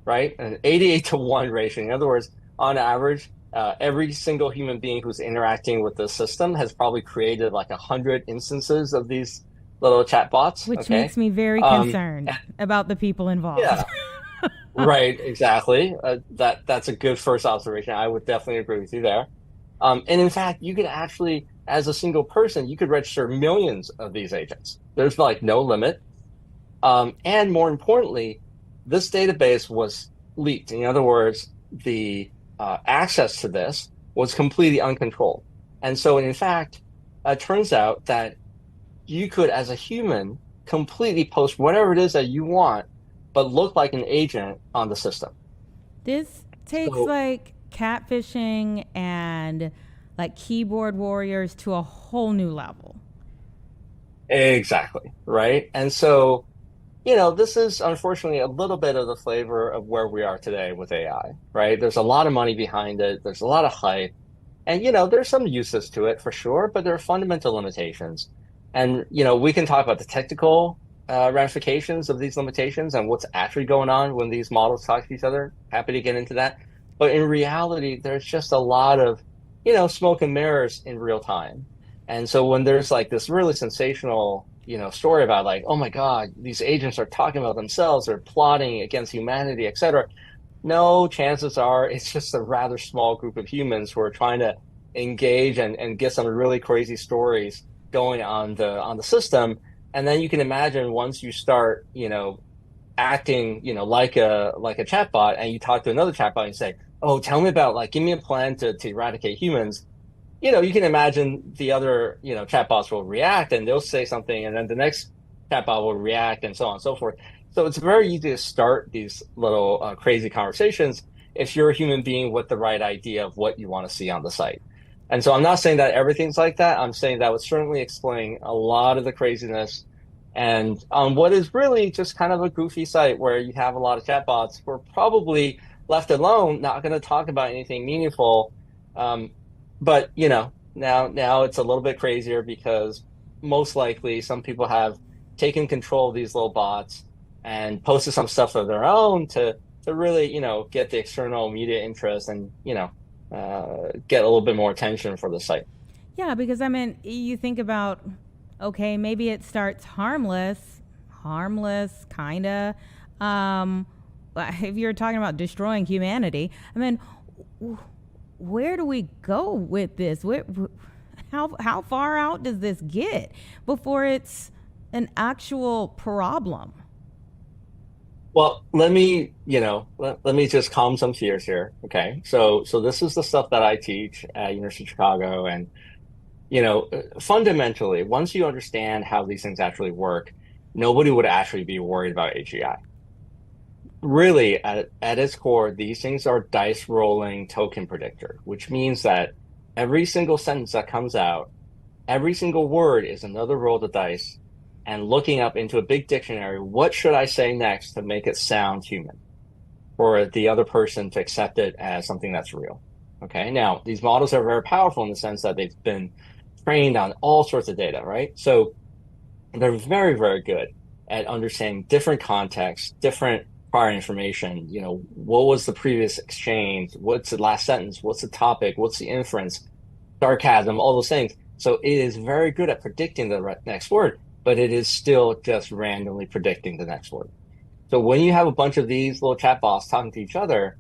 right? An 88-to-1 ratio. In other words, on average, every single human being who's interacting with the system has probably created like 100 instances of these little chat bots. Which makes me very concerned about the people involved. Yeah. Right, exactly. That's a good first observation. I would definitely agree with you there. And in fact, you could actually, as a single person, you could register millions of these agents. There's like no limit. And more importantly, this database was leaked. In other words, the access to this was completely uncontrolled. And so, in fact, it turns out that you could, as a human, completely post whatever it is that you want, but look like an agent on the system. This takes like catfishing and like keyboard warriors to a whole new level. Exactly, right? And so, this is unfortunately a little bit of the flavor of where we are today with AI, right? There's a lot of money behind it. There's a lot of hype. And, there's some uses to it for sure, but there are fundamental limitations. And, we can talk about the technical ramifications of these limitations and what's actually going on when these models talk to each other. Happy to get into that. But in reality, there's just a lot of, smoke and mirrors in real time. And so when there's like this really sensational, story about like, oh my God, these agents are talking about themselves, they're plotting against humanity, et cetera. No, chances are it's just a rather small group of humans who are trying to engage and get some really crazy stories going on the system. And then you can imagine once you start, acting, like a chatbot, and you talk to another chatbot and say, oh, tell me about like, give me a plan to eradicate humans. You can imagine the other, chatbots will react and they'll say something, and then the next chatbot will react, and so on and so forth. So it's very easy to start these little crazy conversations if you're a human being with the right idea of what you want to see on the site. And so I'm not saying that everything's like that. I'm saying that would certainly explain a lot of the craziness. And on what is really just kind of a goofy site where you have a lot of chatbots who are probably left alone, not going to talk about anything meaningful. But now it's a little bit crazier because most likely some people have taken control of these little bots and posted some stuff of their own to really, get the external media interest and, get a little bit more attention for the site. Yeah, because I mean, you think about, okay, maybe it starts harmless, kinda. If you're talking about destroying humanity, I mean, where do we go with this? How far out does this get before it's an actual problem? Well, let me just calm some fears here. Okay. So this is the stuff that I teach at University of Chicago. And, fundamentally, once you understand how these things actually work, nobody would actually be worried about AGI. Really, at its core, these things are dice rolling token predictor, which means that every single sentence that comes out, every single word is another roll of the dice, and looking up into a big dictionary, what should I say next to make it sound human, for the other person to accept it as something that's real. Okay, now these models are very powerful in the sense that they've been trained on all sorts of data, right? So they're very, very good at understanding different contexts, different prior information. What was the previous exchange? What's the last sentence? What's the topic? What's the inference? Sarcasm, all those things. So it is very good at predicting the next word, but it is still just randomly predicting the next word. So when you have a bunch of these little chatbots talking to each other,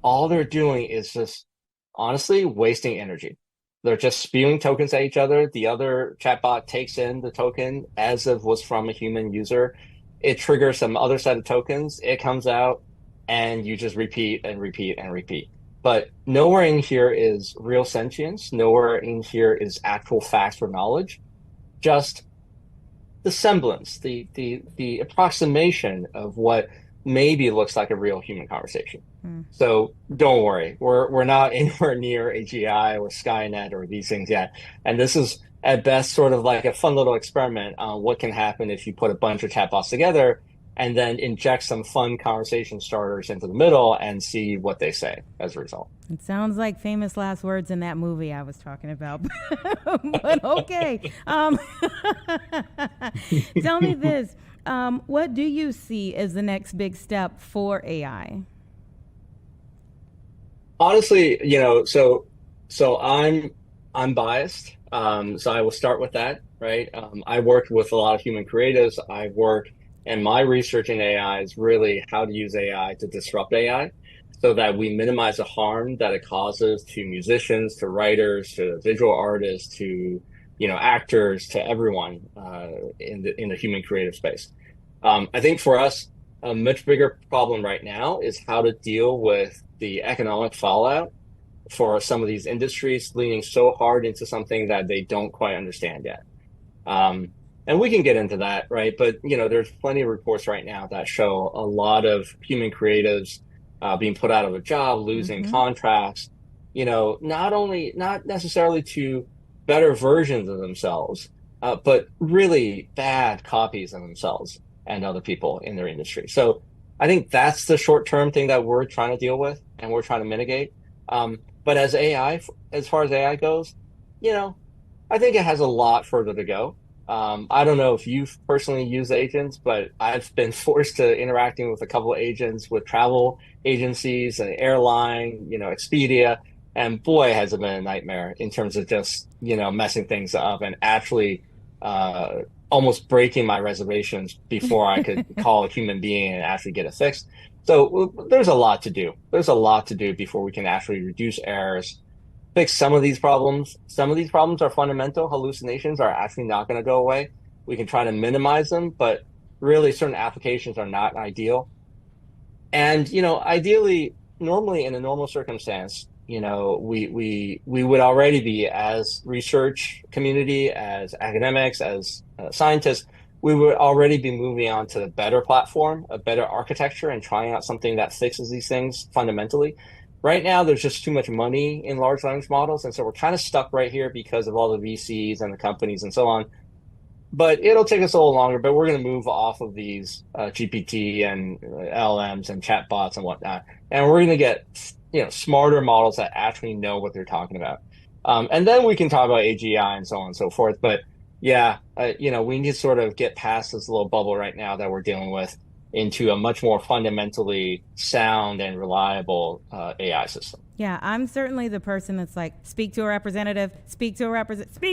all they're doing is just honestly wasting energy. They're just spewing tokens at each other. The other chatbot takes in the token as if it was from a human user. It triggers some other set of tokens. It comes out, and you just repeat and repeat and repeat. But nowhere in here is real sentience. Nowhere in here is actual facts or knowledge. Just the semblance, the approximation of what maybe looks like a real human conversation. So don't worry, we're not anywhere near AGI or Skynet or these things yet. And this is at best sort of like a fun little experiment on what can happen if you put a bunch of chatbots together and then inject some fun conversation starters into the middle and see what they say as a result. It sounds like famous last words in that movie I was talking about. But okay. Tell me this. What do you see as the next big step for AI? Honestly, so I'm biased. So I will start with that, right? I worked with a lot of human creatives. And my research in AI is really how to use AI to disrupt AI so that we minimize the harm that it causes to musicians, to writers, to visual artists, to, actors, to everyone in the human creative space. I think for us, a much bigger problem right now is how to deal with the economic fallout for some of these industries leaning so hard into something that they don't quite understand yet. And we can get into that, right? But there's plenty of reports right now that show a lot of human creatives being put out of a job, losing contracts. Not necessarily to better versions of themselves, but really bad copies of themselves and other people in their industry. So I think that's the short-term thing that we're trying to deal with and we're trying to mitigate. But as far as AI goes, I think it has a lot further to go. I don't know if you've personally used agents, but I've been forced to interacting with a couple of agents with travel agencies and airline, Expedia, and boy, has it been a nightmare in terms of just, messing things up and actually almost breaking my reservations before I could call a human being and actually get it fixed. So there's a lot to do. There's a lot to do before we can actually reduce errors, fix some of these problems. Some of these problems are fundamental. Hallucinations are actually not going to go away. We can try to minimize them, but really certain applications are not ideal. And, ideally, normally in a normal circumstance, we would already be, as research community, as academics, as scientists, we would already be moving on to a better platform, a better architecture, and trying out something that fixes these things fundamentally. Right now, there's just too much money in large language models, and so we're kind of stuck right here because of all the VCs and the companies and so on. But it'll take us a little longer, but we're going to move off of these GPT and LLMs and chatbots and whatnot, and we're going to get smarter models that actually know what they're talking about. And then we can talk about AGI and so on and so forth. But yeah, we need to sort of get past this little bubble right now that we're dealing with into a much more fundamentally sound and reliable AI system. Yeah, I'm certainly the person that's like, speak to a representative, speak to a representative.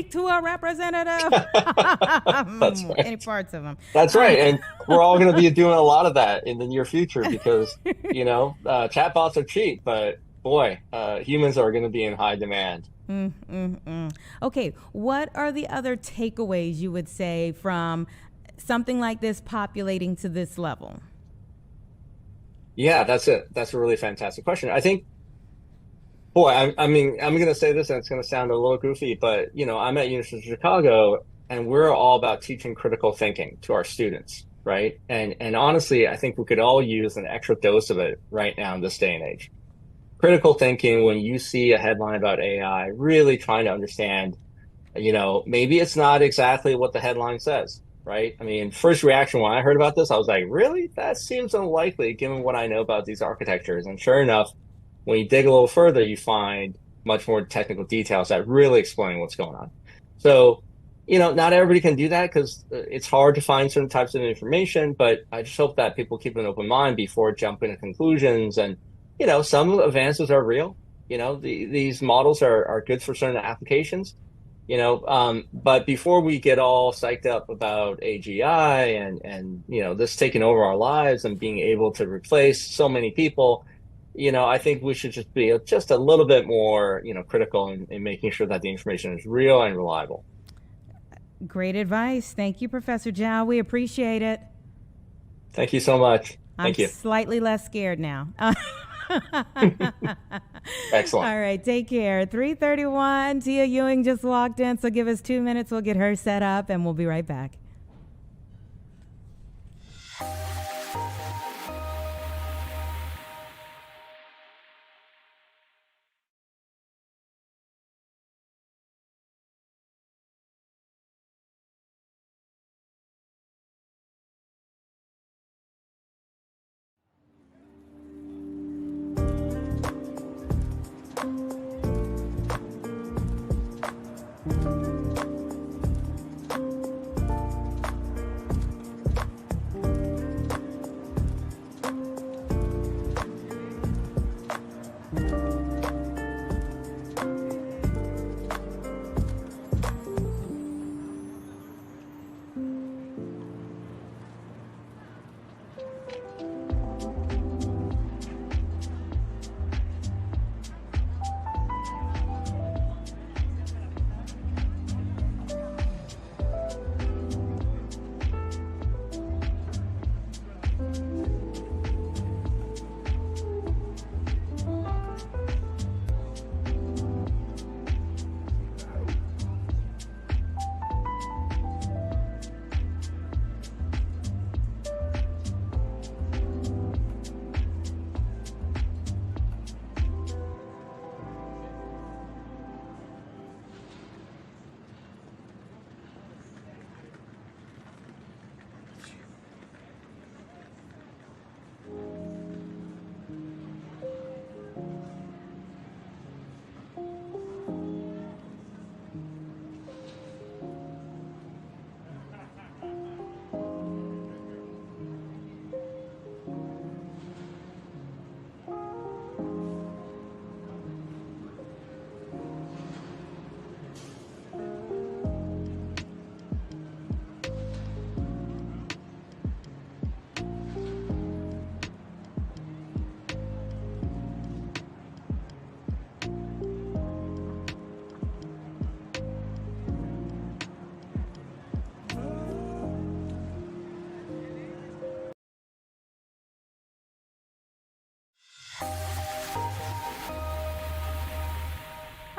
That's right. Any parts of them. That's right. And we're all going to be doing a lot of that in the near future because, chatbots are cheap, but boy, humans are going to be in high demand. Okay, what are the other takeaways you would say from something like this populating to this level? Yeah, that's it. That's a really fantastic question. I think, boy, I mean, I'm going to say this and it's going to sound a little goofy, but, I'm at University of Chicago and we're all about teaching critical thinking to our students, right? And honestly, I think we could all use an extra dose of it right now in this day and age. Critical thinking, when you see a headline about AI, really trying to understand, maybe it's not exactly what the headline says, right? I mean, first reaction when I heard about this, I was like, really? That seems unlikely given what I know about these architectures. And sure enough, when you dig a little further, you find much more technical details that really explain what's going on. So, not everybody can do that because it's hard to find certain types of information, but I just hope that people keep an open mind before jumping to conclusions. And, some advances are real. These models are good for certain applications. But before we get all psyched up about AGI and this taking over our lives and being able to replace so many people, I think we should just be just a little bit more, critical in making sure that the information is real and reliable. Great advice. Thank you, Professor Zhao. We appreciate it. Thank you so much. Thank you. I'm slightly less scared now. Excellent. All right, take care. 3:31. Tia Ewing just walked in, so give us 2 minutes. We'll get her set up, and we'll be right back.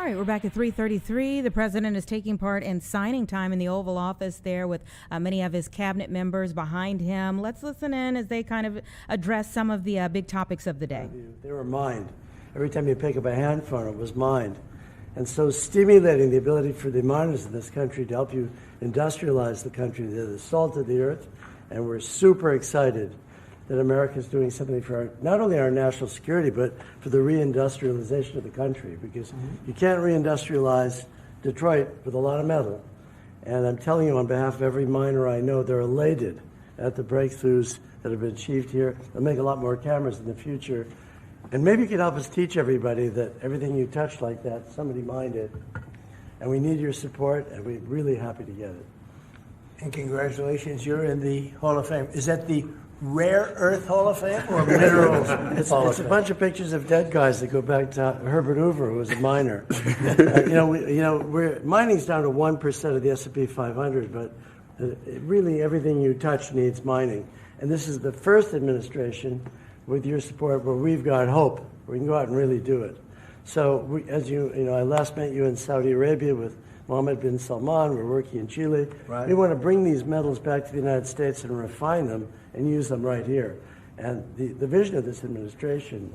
right, we're back at 3:33. The president is taking part in signing time in the Oval Office there with many of his cabinet members behind him. Let's listen in as they kind of address some of the big topics of the day. They were mined. Every time you pick up a hand phone, it was mined. And so stimulating the ability for the miners in this country to help you industrialize the country, they're the salt of the earth, and we're super excited that America is doing something for not only our national security, but for the reindustrialization of the country, because you can't reindustrialize Detroit with a lot of metal. And I'm telling you on behalf of every miner I know, they're elated at the breakthroughs that have been achieved here. They'll make a lot more cameras in the future. And maybe you could help us teach everybody that everything you touch like that, somebody mined it. And we need your support, and we're really happy to get it. And congratulations, you're in the Hall of Fame. Is that the Rare Earth Hall of Fame or Minerals Hall of It's Fame? a bunch of pictures of dead guys that go back to Herbert Hoover, who was a miner. Mining's down to 1% of the S&P 500, but really everything you touch needs mining. And this is the first administration, with your support, where we've got hope. We can go out and really do it. So, I last met you in Saudi Arabia with Mohammed bin Salman. We're working in Chile. Right. We want to bring these metals back to the United States and refine them and use them right here. And the vision of this administration,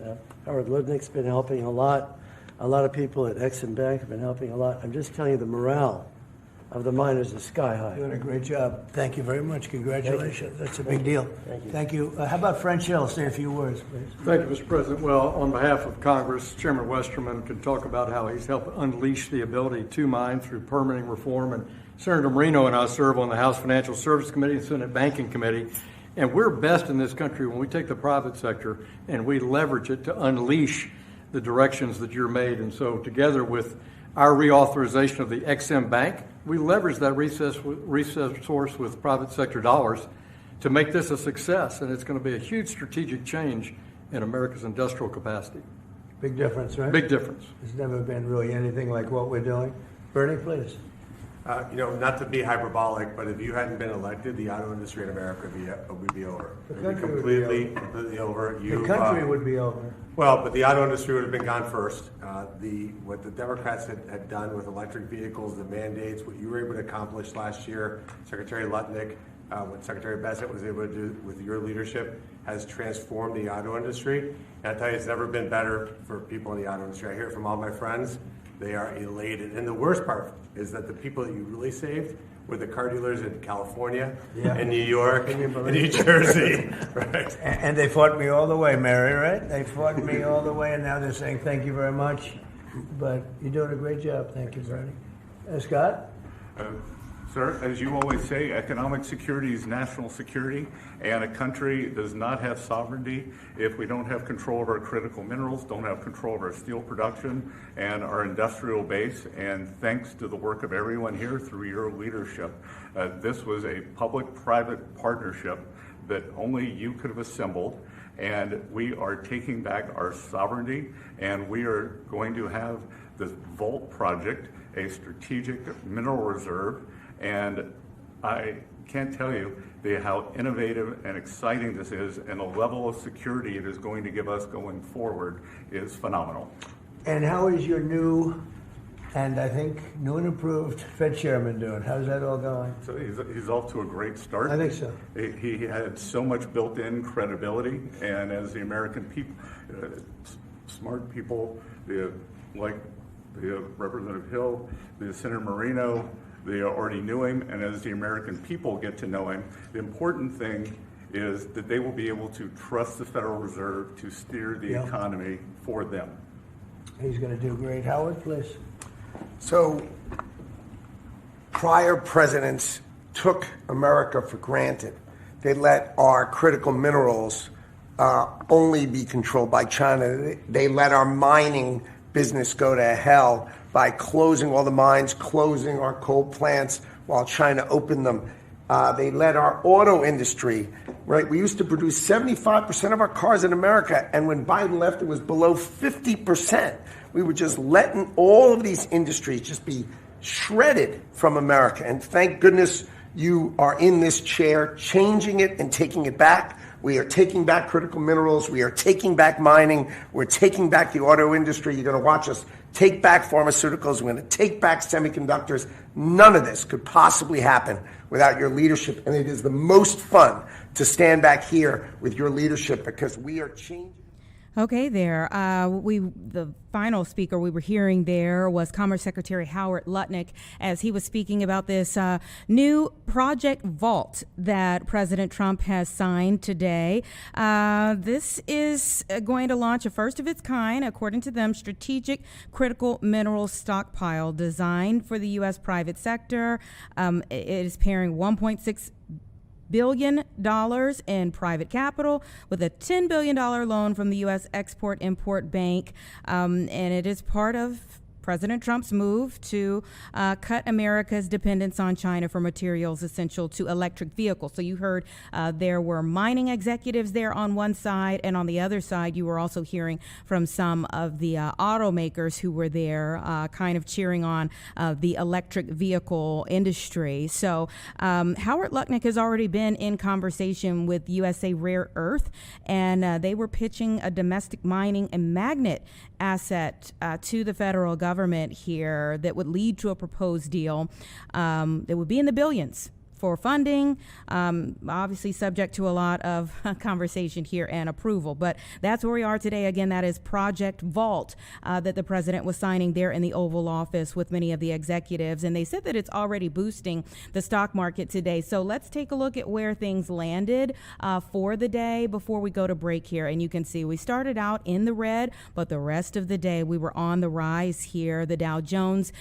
Howard Lutnick's been helping a lot. A lot of people at Exim Bank have been helping a lot. I'm just telling you, the morale of the miners is sky high. Doing a great job. Thank you very much. Congratulations. That's a big deal. Thank you. Thank you. How about French Hill? Say a few words, please. Thank you, Mr. President. Well, on behalf of Congress, Chairman Westerman can talk about how he's helped unleash the ability to mine through permitting reform. And Senator Marino and I serve on the House Financial Services Committee and Senate Banking Committee. And we're best in this country when we take the private sector and we leverage it to unleash the directions that you're made. And so together with our reauthorization of the Exim Bank, we leverage that resource with private sector dollars to make this a success. And it's going to be a huge strategic change in America's industrial capacity. Big difference, right? Big difference. There's never been really anything like what we're doing. Bernie, please. Not to be hyperbolic, but if you hadn't been elected, the auto industry in America would be over. The It would be country completely over. The country would be over. Well, but the auto industry would have been gone first. What the Democrats had done with electric vehicles, the mandates, what you were able to accomplish last year, Secretary Lutnick, what Secretary Bassett was able to do with your leadership has transformed the auto industry. And I tell you, it's never been better for people in the auto industry. I hear it from all my friends. They are elated. And the worst part is that the people that you really saved were the car dealers in California, in New York, in New Jersey. Right. And they fought me all the way, Mary, right? They fought me all the way, and now they're saying thank you very much. But you're doing a great job. Thank you, Bernie. Scott? Sir, as you always say, economic security is national security, and a country does not have sovereignty if we don't have control of our critical minerals, don't have control of our steel production and our industrial base. And thanks to the work of everyone here through your leadership, this was a public-private partnership that only you could have assembled. And we are taking back our sovereignty, and we are going to have this Vault project, a strategic mineral reserve. And I can't tell you how innovative and exciting this is, and the level of security it is going to give us going forward is phenomenal. And how is your new, and I think new and improved Fed chairman doing? How's that all going? So he's off to a great start. I think so. He had so much built-in credibility, and as the American people, smart people, like the Representative Hill, the Senator Marino, they already knew him, and as the American people get to know him, the important thing is that they will be able to trust the Federal Reserve to steer the economy for them. He's going to do great. Howard, please. So, prior presidents took America for granted. They let our critical minerals only be controlled by China. They let our mining business go to hell by closing all the mines, closing our coal plants while China opened them. They let our auto industry, right? We used to produce 75% of our cars in America, and when Biden left, it was below 50%. We were just letting all of these industries just be shredded from America. And thank goodness you are in this chair, changing it and taking it back. We are taking back critical minerals. We are taking back mining. We're taking back the auto industry. You're going to watch us take back pharmaceuticals. We're going to take back semiconductors. None of this could possibly happen without your leadership. And it is the most fun to stand back here with your leadership because we are changing. Okay, there. The final speaker we were hearing there was Commerce Secretary Howard Lutnick as he was speaking about this new Project Vault that President Trump has signed today. This is going to launch a first of its kind, according to them, strategic critical mineral stockpile designed for the U.S. private sector. It is pairing $1.6 billion in private capital with a $10 billion loan from the U.S. Export-Import Bank. And it is part of President Trump's move to cut America's dependence on China for materials essential to electric vehicles. So you heard there were mining executives there on one side, and on the other side, you were also hearing from some of the automakers who were there kind of cheering on the electric vehicle industry. So Howard Lutnick has already been in conversation with USA Rare Earth, and they were pitching a domestic mining and magnet asset to the federal government here that would lead to a proposed deal that would be in the billions for funding, obviously subject to a lot of conversation here and approval. But that's where we are today. Again, that is Project Vault that the president was signing there in the Oval Office with many of the executives. And they said that it's already boosting the stock market today. So let's take a look at where things landed for the day before we go to break here. And you can see we started out in the red, but the rest of the day we were on the rise here. The Dow Jones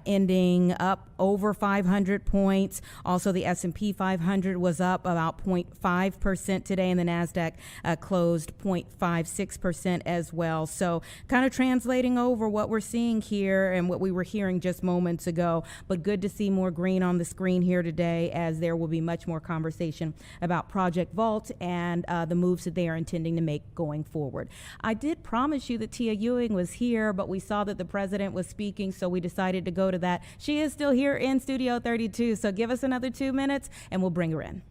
ending up over 500 points. Also, the S&P 500 was up about 0.5% today, and the NASDAQ closed 0.56% as well. So kind of translating over what we're seeing here and what we were hearing just moments ago, but good to see more green on the screen here today as there will be much more conversation about Project Vault and the moves that they are intending to make going forward. I did promise you that Tia Ewing was here, but we saw that the president was speaking, so we decided to go to that. She is still here in Studio 32, so give us another 2 minutes and we'll bring her in.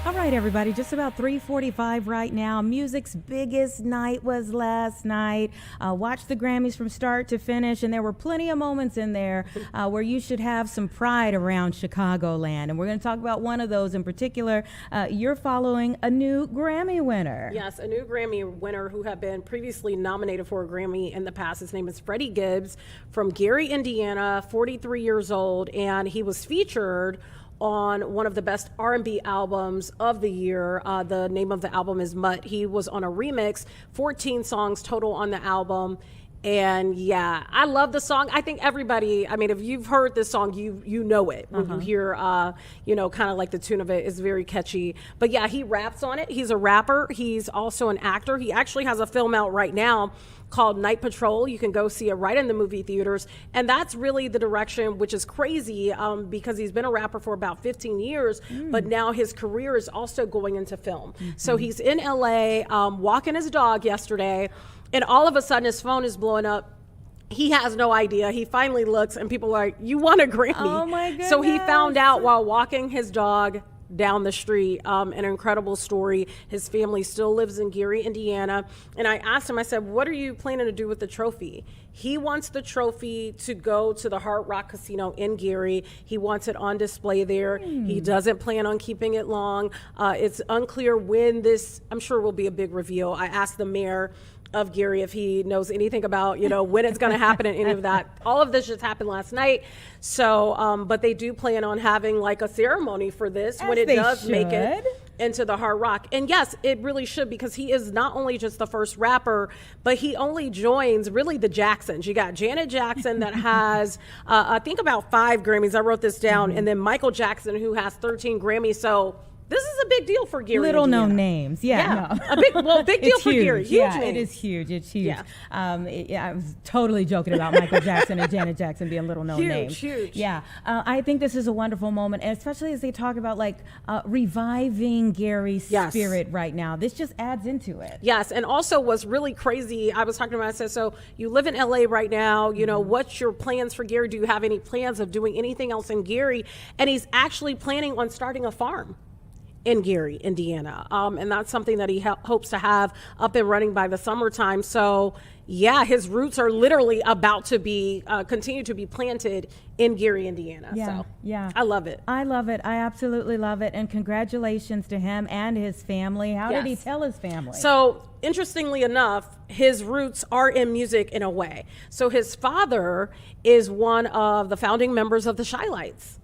All right, everybody, just about 3:45 right now. Music's biggest night was last night. Watched the Grammys from start to finish, and there were plenty of moments in there where you should have some pride around Chicagoland. And we're going to talk about one of those in particular. You're following a new Grammy winner. Yes, a new Grammy winner who had been previously nominated for a Grammy in the past. His name is Freddie Gibbs from Gary, Indiana, 43 years old, and he was featured on one of the best R&B albums of the year. The name of the album is Mutt. He was on a remix, 14 songs total on the album. And yeah, I love the song. I think everybody, I mean, if you've heard this song, you know it. When you hear, kind of like the tune of it is very catchy. But yeah, he raps on it. He's a rapper. He's also an actor. He actually has a film out right now called Night Patrol. You can go see it right in the movie theaters. And that's really the direction, which is crazy because he's been a rapper for about 15 years, but now his career is also going into film. So he's in LA, walking his dog yesterday, and all of a sudden his phone is blowing up. He has no idea. He finally looks and people are like, "You won a Grammy." Oh my goodness. So he found out while walking his dog down the street. An incredible story. His family still lives in Gary, Indiana. And I asked him, I said, "What are you planning to do with the trophy?" He wants the trophy to go to the Hard Rock Casino in Gary. He wants it on display there. He doesn't plan on keeping it long. It's unclear when this, I'm sure, will be a big reveal. I asked the mayor of Gary if he knows anything about, when it's going to happen and any of that. All of this just happened last night. So, but they do plan on having like a ceremony for this when it does make it into the Hard Rock. And yes, it really should, because he is not only just the first rapper, but he only joins really the Jacksons. You got Janet Jackson that has, I think about 5 Grammys. I wrote this down. And then Michael Jackson, who has 13 Grammys. So this is a big deal for Gary. Little Indiana. known names, No. Big deal for Gary. Huge Yeah, name. it is huge. It's huge. Yeah. I was totally joking about Michael Jackson and Janet Jackson being little known names. Huge. Yeah, I think this is a wonderful moment, and especially as they talk about like reviving Gary's spirit right now. This just adds into it. Yes, and also what's really crazy, I was talking about, I said, so you live in LA right now, what's your plans for Gary? Do you have any plans of doing anything else in Gary? And he's actually planning on starting a farm in Gary, Indiana. And that's something that he hopes to have up and running by the summertime. So yeah, his roots are literally about to be, continue to be planted in Gary, Indiana. Yeah, so yeah. I love it. I love it. I absolutely love it. And congratulations to him and his family. How did he tell his family? So interestingly enough, his roots are in music in a way. So his father is one of the founding members of the Shy Lights.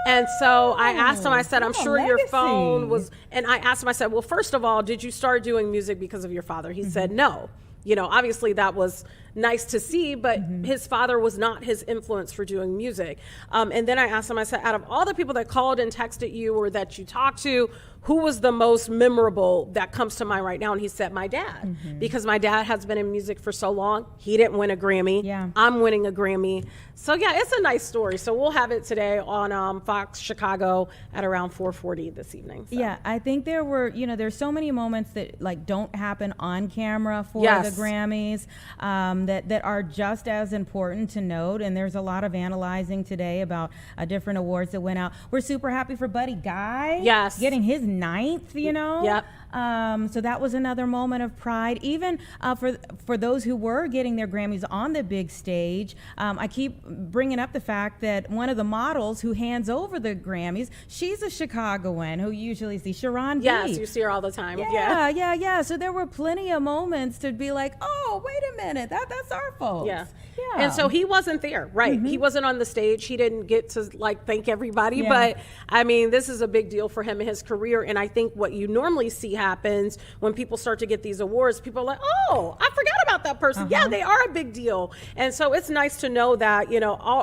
And so I asked him, I said, "I'm sure your phone was," and I asked him, I said, "Well, first of all, did you start doing music because of your father?" He said, "No." Obviously that was nice to see, but his father was not his influence for doing music. And then I asked him, I said, "Out of all the people that called and texted you or that you talked to, who was the most memorable that comes to mind right now?" And he said, "My dad," because my dad has been in music for so long. He didn't win a Grammy. Yeah. I'm winning a Grammy. So yeah, it's a nice story. So we'll have it today on Fox Chicago at around 4:40 this evening. So. Yeah, I think there were, there's so many moments that like don't happen on camera for the Grammys that are just as important to note. And there's a lot of analyzing today about different awards that went out. We're super happy for Buddy Guy. Yes. Getting his 9th, Yep. So that was another moment of pride. Even for those who were getting their Grammys on the big stage, I keep bringing up the fact that one of the models who hands over the Grammys, she's a Chicagoan who you usually see, Sharon B. Yes, you see her all the time. Yeah. So there were plenty of moments to be like, "Oh, wait a minute, that's our folks." Yeah. And so he wasn't there, right? He wasn't on the stage. He didn't get to like thank everybody, but I mean, this is a big deal for him in his career. And I think what you normally see happens when people start to get these awards, people are like, "Oh, I forgot about that person." Yeah, they are a big deal. And so it's nice to know that,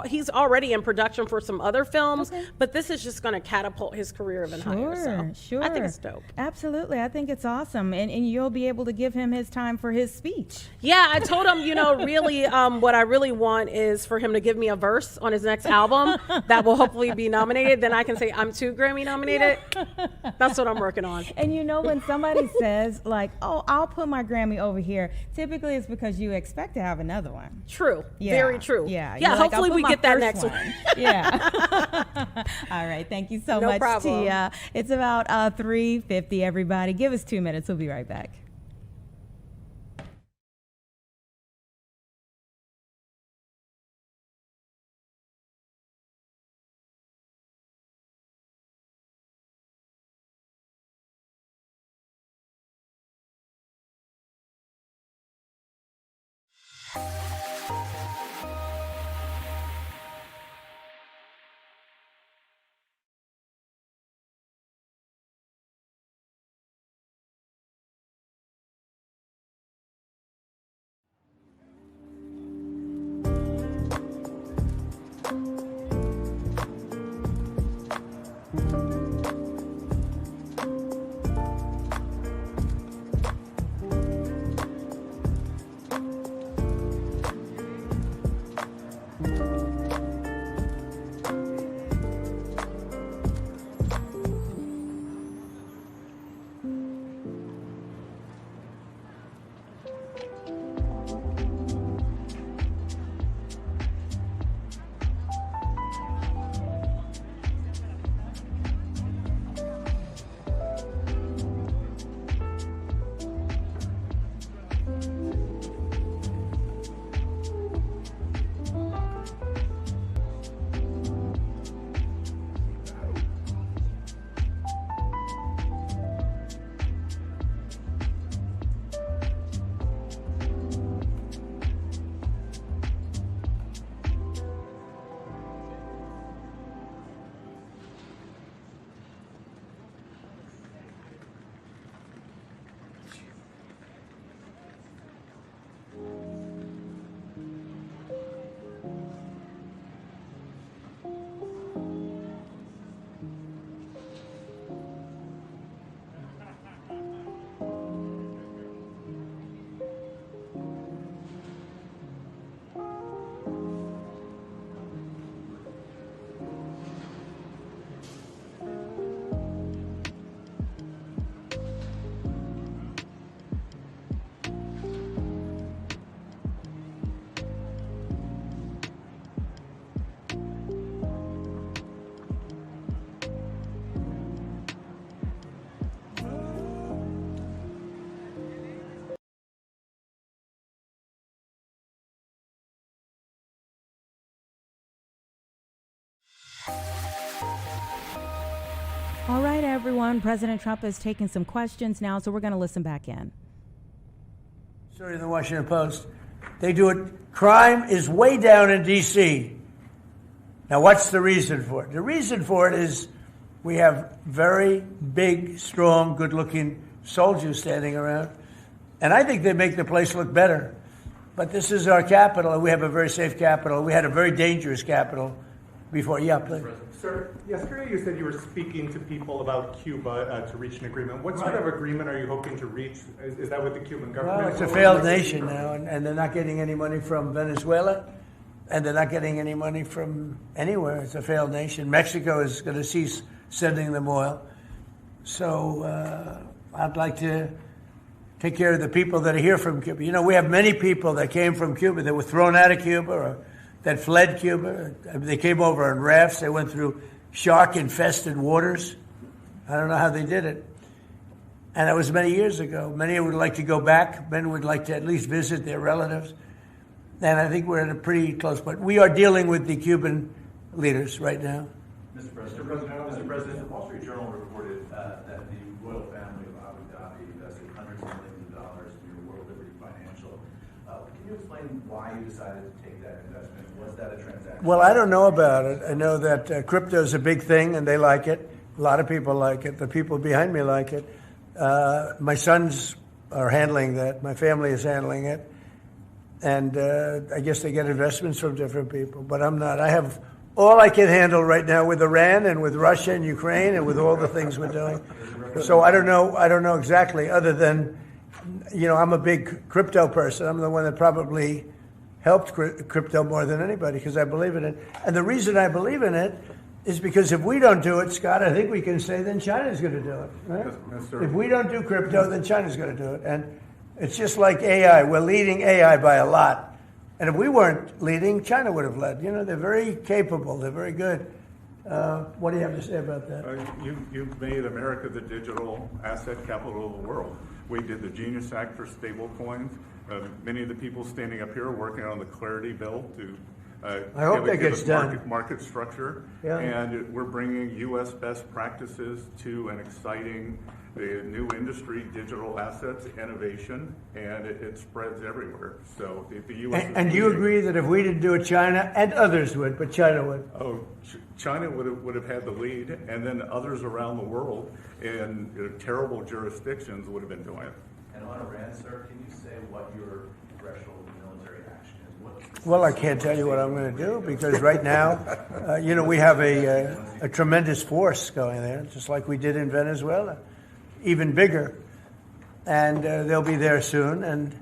he's already in production for some other films, but this is just going to catapult his career even higher. So I think it's dope. Absolutely. I think it's awesome. And you'll be able to give him his time for his speech. Yeah, I told him, really what I really want is for him to give me a verse on his next album that will hopefully be nominated. Then I can say I'm 2 Grammy nominated. That's what I'm working on. And when somebody says like, "Oh, I'll put my Grammy over here," typically it's because you expect to have another one. True. Yeah. Very true. Yeah. Yeah. You're like, hopefully we get that next one. Yeah. All right. Thank you so No much, problem. Tia. It's about 3:50, everybody. Give us 2 minutes. We'll be right back. All right, everyone. President Trump is taking some questions now, so we're going to listen back in. Story in the Washington Post. They do it. Crime is way down in D.C. Now, what's the reason for it? The reason for it is we have very big, strong, good-looking soldiers standing around, and I think they make the place look better. But this is our capital, and we have a very safe capital. We had a very dangerous capital before. Yeah, please. Sir, yesterday you said you were speaking to people about Cuba to reach an agreement. What sort of agreement are you hoping to reach? Is that with the Cuban government? Well, it's a failed nation now, and they're not getting any money from Venezuela, and they're not getting any money from anywhere. It's a failed nation. Mexico is going to cease sending them oil. So I'd like to take care of the people that are here from Cuba. You know, we have many people that came from Cuba that were thrown out of Cuba or that fled Cuba. They came over on rafts. They went through shark-infested waters. I don't know how they did it. And that was many years ago. Many would like to go back. Many would like to at least visit their relatives. And I think we're at a pretty close point. We are dealing with the Cuban leaders right now. Mr. President, the Wall Street Journal reported that the royal family of Abu Dhabi invested hundreds of millions of dollars in your World Liberty Financial. Can you explain why you decided to take that investment? Was that a transaction? Well, I don't know about it. I know that crypto is a big thing, and they like it. A lot of people like it. The people behind me like it. My sons are handling that. My family is handling it. And I guess they get investments from different people, but I'm not. I have all I can handle right now with Iran and with Russia and Ukraine and with all the things we're doing. So I don't know exactly, other than, you know, I'm a big crypto person. I'm the one that probably helped crypto more than anybody because I believe in it. And the reason I believe in it is because if we don't do it, Scott, I think we can say then China's going to do it. Right? Yes, If we don't do crypto, then China's going to do it. And it's just like AI. We're leading AI by a lot. And if we weren't leading, China would have led. You know, they're very capable. They're very good. What do you have to say about that? You've made America the digital asset capital of the world. We did the Genius Act for stable coins. Many of the people standing up here are working on the Clarity Bill to I hope that gets done. Market structure. Yeah. And we're bringing U.S. best practices to an exciting new industry, digital assets, innovation, and it spreads everywhere. So the U.S. And do you agree that if we didn't do it, China and others would, but China would? Oh, China would have had the lead, and then others around the world in terrible jurisdictions would have been doing it. And on Iran, sir, can you say what your threshold of military action is? Well, I can't tell you what I'm going to do because right now, we have a tremendous force going there, just like we did in Venezuela, even bigger. And they'll be there soon. And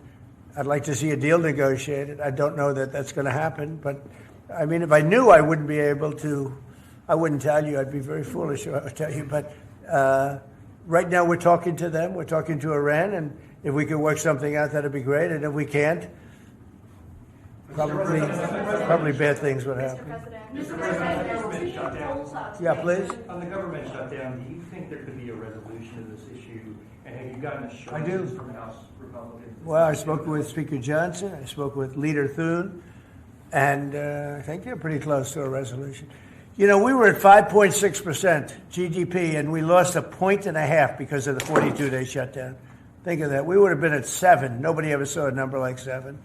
I'd like to see a deal negotiated. I don't know that that's going to happen. But, I mean, if I knew I wouldn't be able to, I wouldn't tell you. I'd be very foolish if I would tell you. But right now we're talking to them. We're talking to Iran. And if we can work something out, that'd be great. And if we can't, probably bad things would happen. Mr. President, Yeah, please. On the government shutdown, do you think there could be a resolution of this issue? And have you gotten I do. assurances from House Republicans? Well, I spoke with Speaker Johnson. I spoke with Leader Thune. And I think they're pretty close to a resolution. We were at 5.6% GDP, and we lost 1.5 points because of the 42-day shutdown. Think of that. We would have been at 7. Nobody ever saw a number like 7.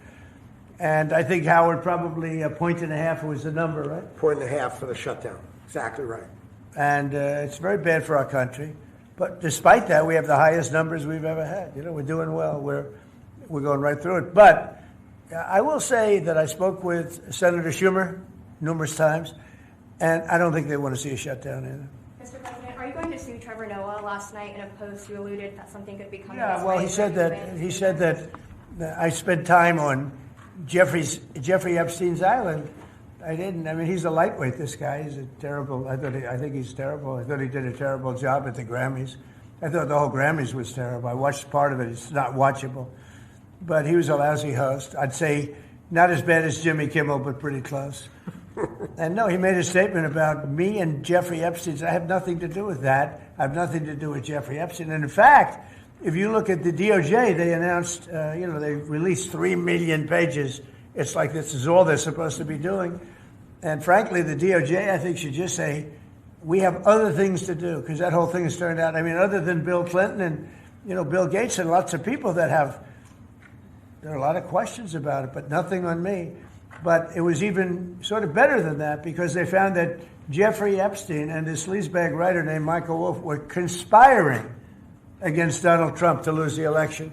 And I think, Howard, probably 1.5 points was the number, right? 1.5 for the shutdown. Exactly right. And it's very bad for our country. But despite that, we have the highest numbers we've ever had. We're doing well. We're going right through it. But I will say that I spoke with Senator Schumer numerous times, and I don't think they want to see a shutdown either. Mr. President, are you going to sue Trevor Noah? Last night in a post, you alluded that something could be coming. Yeah, well, he said that I spent time on Jeffrey Epstein's island. I didn't. I mean, he's a lightweight, this guy. He's a terrible, I think he's terrible. I thought he did a terrible job at the Grammys. I thought the whole Grammys was terrible. I watched part of it. It's not watchable. But he was a lousy host. I'd say not as bad as Jimmy Kimmel, but pretty close. And no, he made a statement about me and Jeffrey Epstein. I have nothing to do with that. I have nothing to do with Jeffrey Epstein. And in fact, if you look at the DOJ, they announced, they released 3 million pages. It's like this is all they're supposed to be doing. And frankly, the DOJ, I think, should just say, we have other things to do, because that whole thing has turned out, other than Bill Clinton and, Bill Gates and lots of people that there are a lot of questions about it, but nothing on me. But it was even sort of better than that, because they found that Jeffrey Epstein and this sleazebag writer named Michael Wolff were conspiring against Donald Trump to lose the election.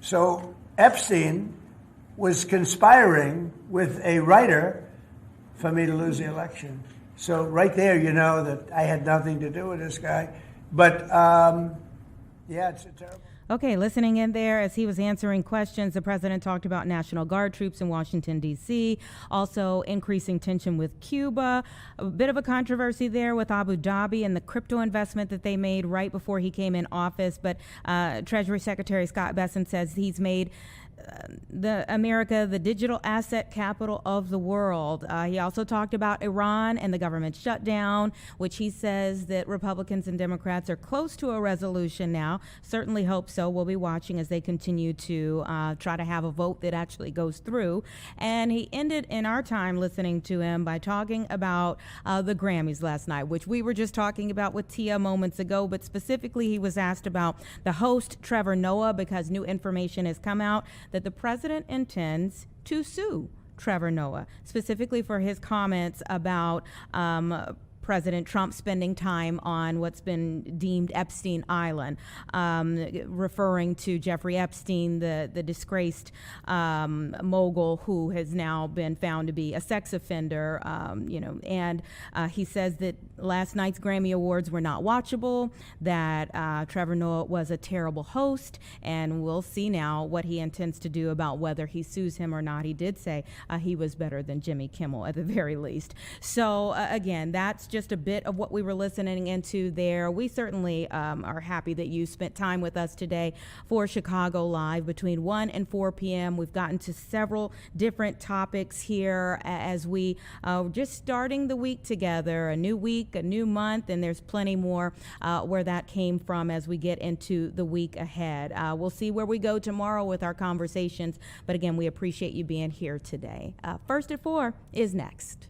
So Epstein was conspiring with a writer for me to lose the election. So right there, that I had nothing to do with this guy. But, it's a terrible. Okay, listening in there as he was answering questions, the president talked about National Guard troops in Washington, D.C., also increasing tension with Cuba, a bit of a controversy there with Abu Dhabi and the crypto investment that they made right before he came in office. But Treasury Secretary Scott Bessent says he's made America the digital asset capital of the world. He also talked about Iran and the government shutdown, which he says that Republicans and Democrats are close to a resolution now. Certainly hope so. We'll be watching as they continue to try to have a vote that actually goes through. And he ended in our time listening to him by talking about the Grammys last night, which we were just talking about with Tia moments ago, but specifically he was asked about the host, Trevor Noah, because new information has come out that the president intends to sue Trevor Noah, specifically for his comments about President Trump spending time on what's been deemed Epstein Island, referring to Jeffrey Epstein, the disgraced mogul who has now been found to be a sex offender, and he says that last night's Grammy Awards were not watchable, that Trevor Noah was a terrible host, and we'll see now what he intends to do about whether he sues him or not. He did say he was better than Jimmy Kimmel at the very least. So again, that's just just a bit of what we were listening into there. We certainly are happy that you spent time with us today for Chicago Live between 1 and 4 p.m. We've gotten to several different topics here as we just starting the week together, a new week, a new month, and there's plenty more where that came from as we get into the week ahead. We'll see where we go tomorrow with our conversations, but again, we appreciate you being here today. First at 4 is next.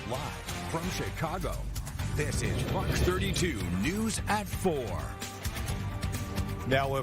Live from Chicago, this is Fox 32 News at 4. Now,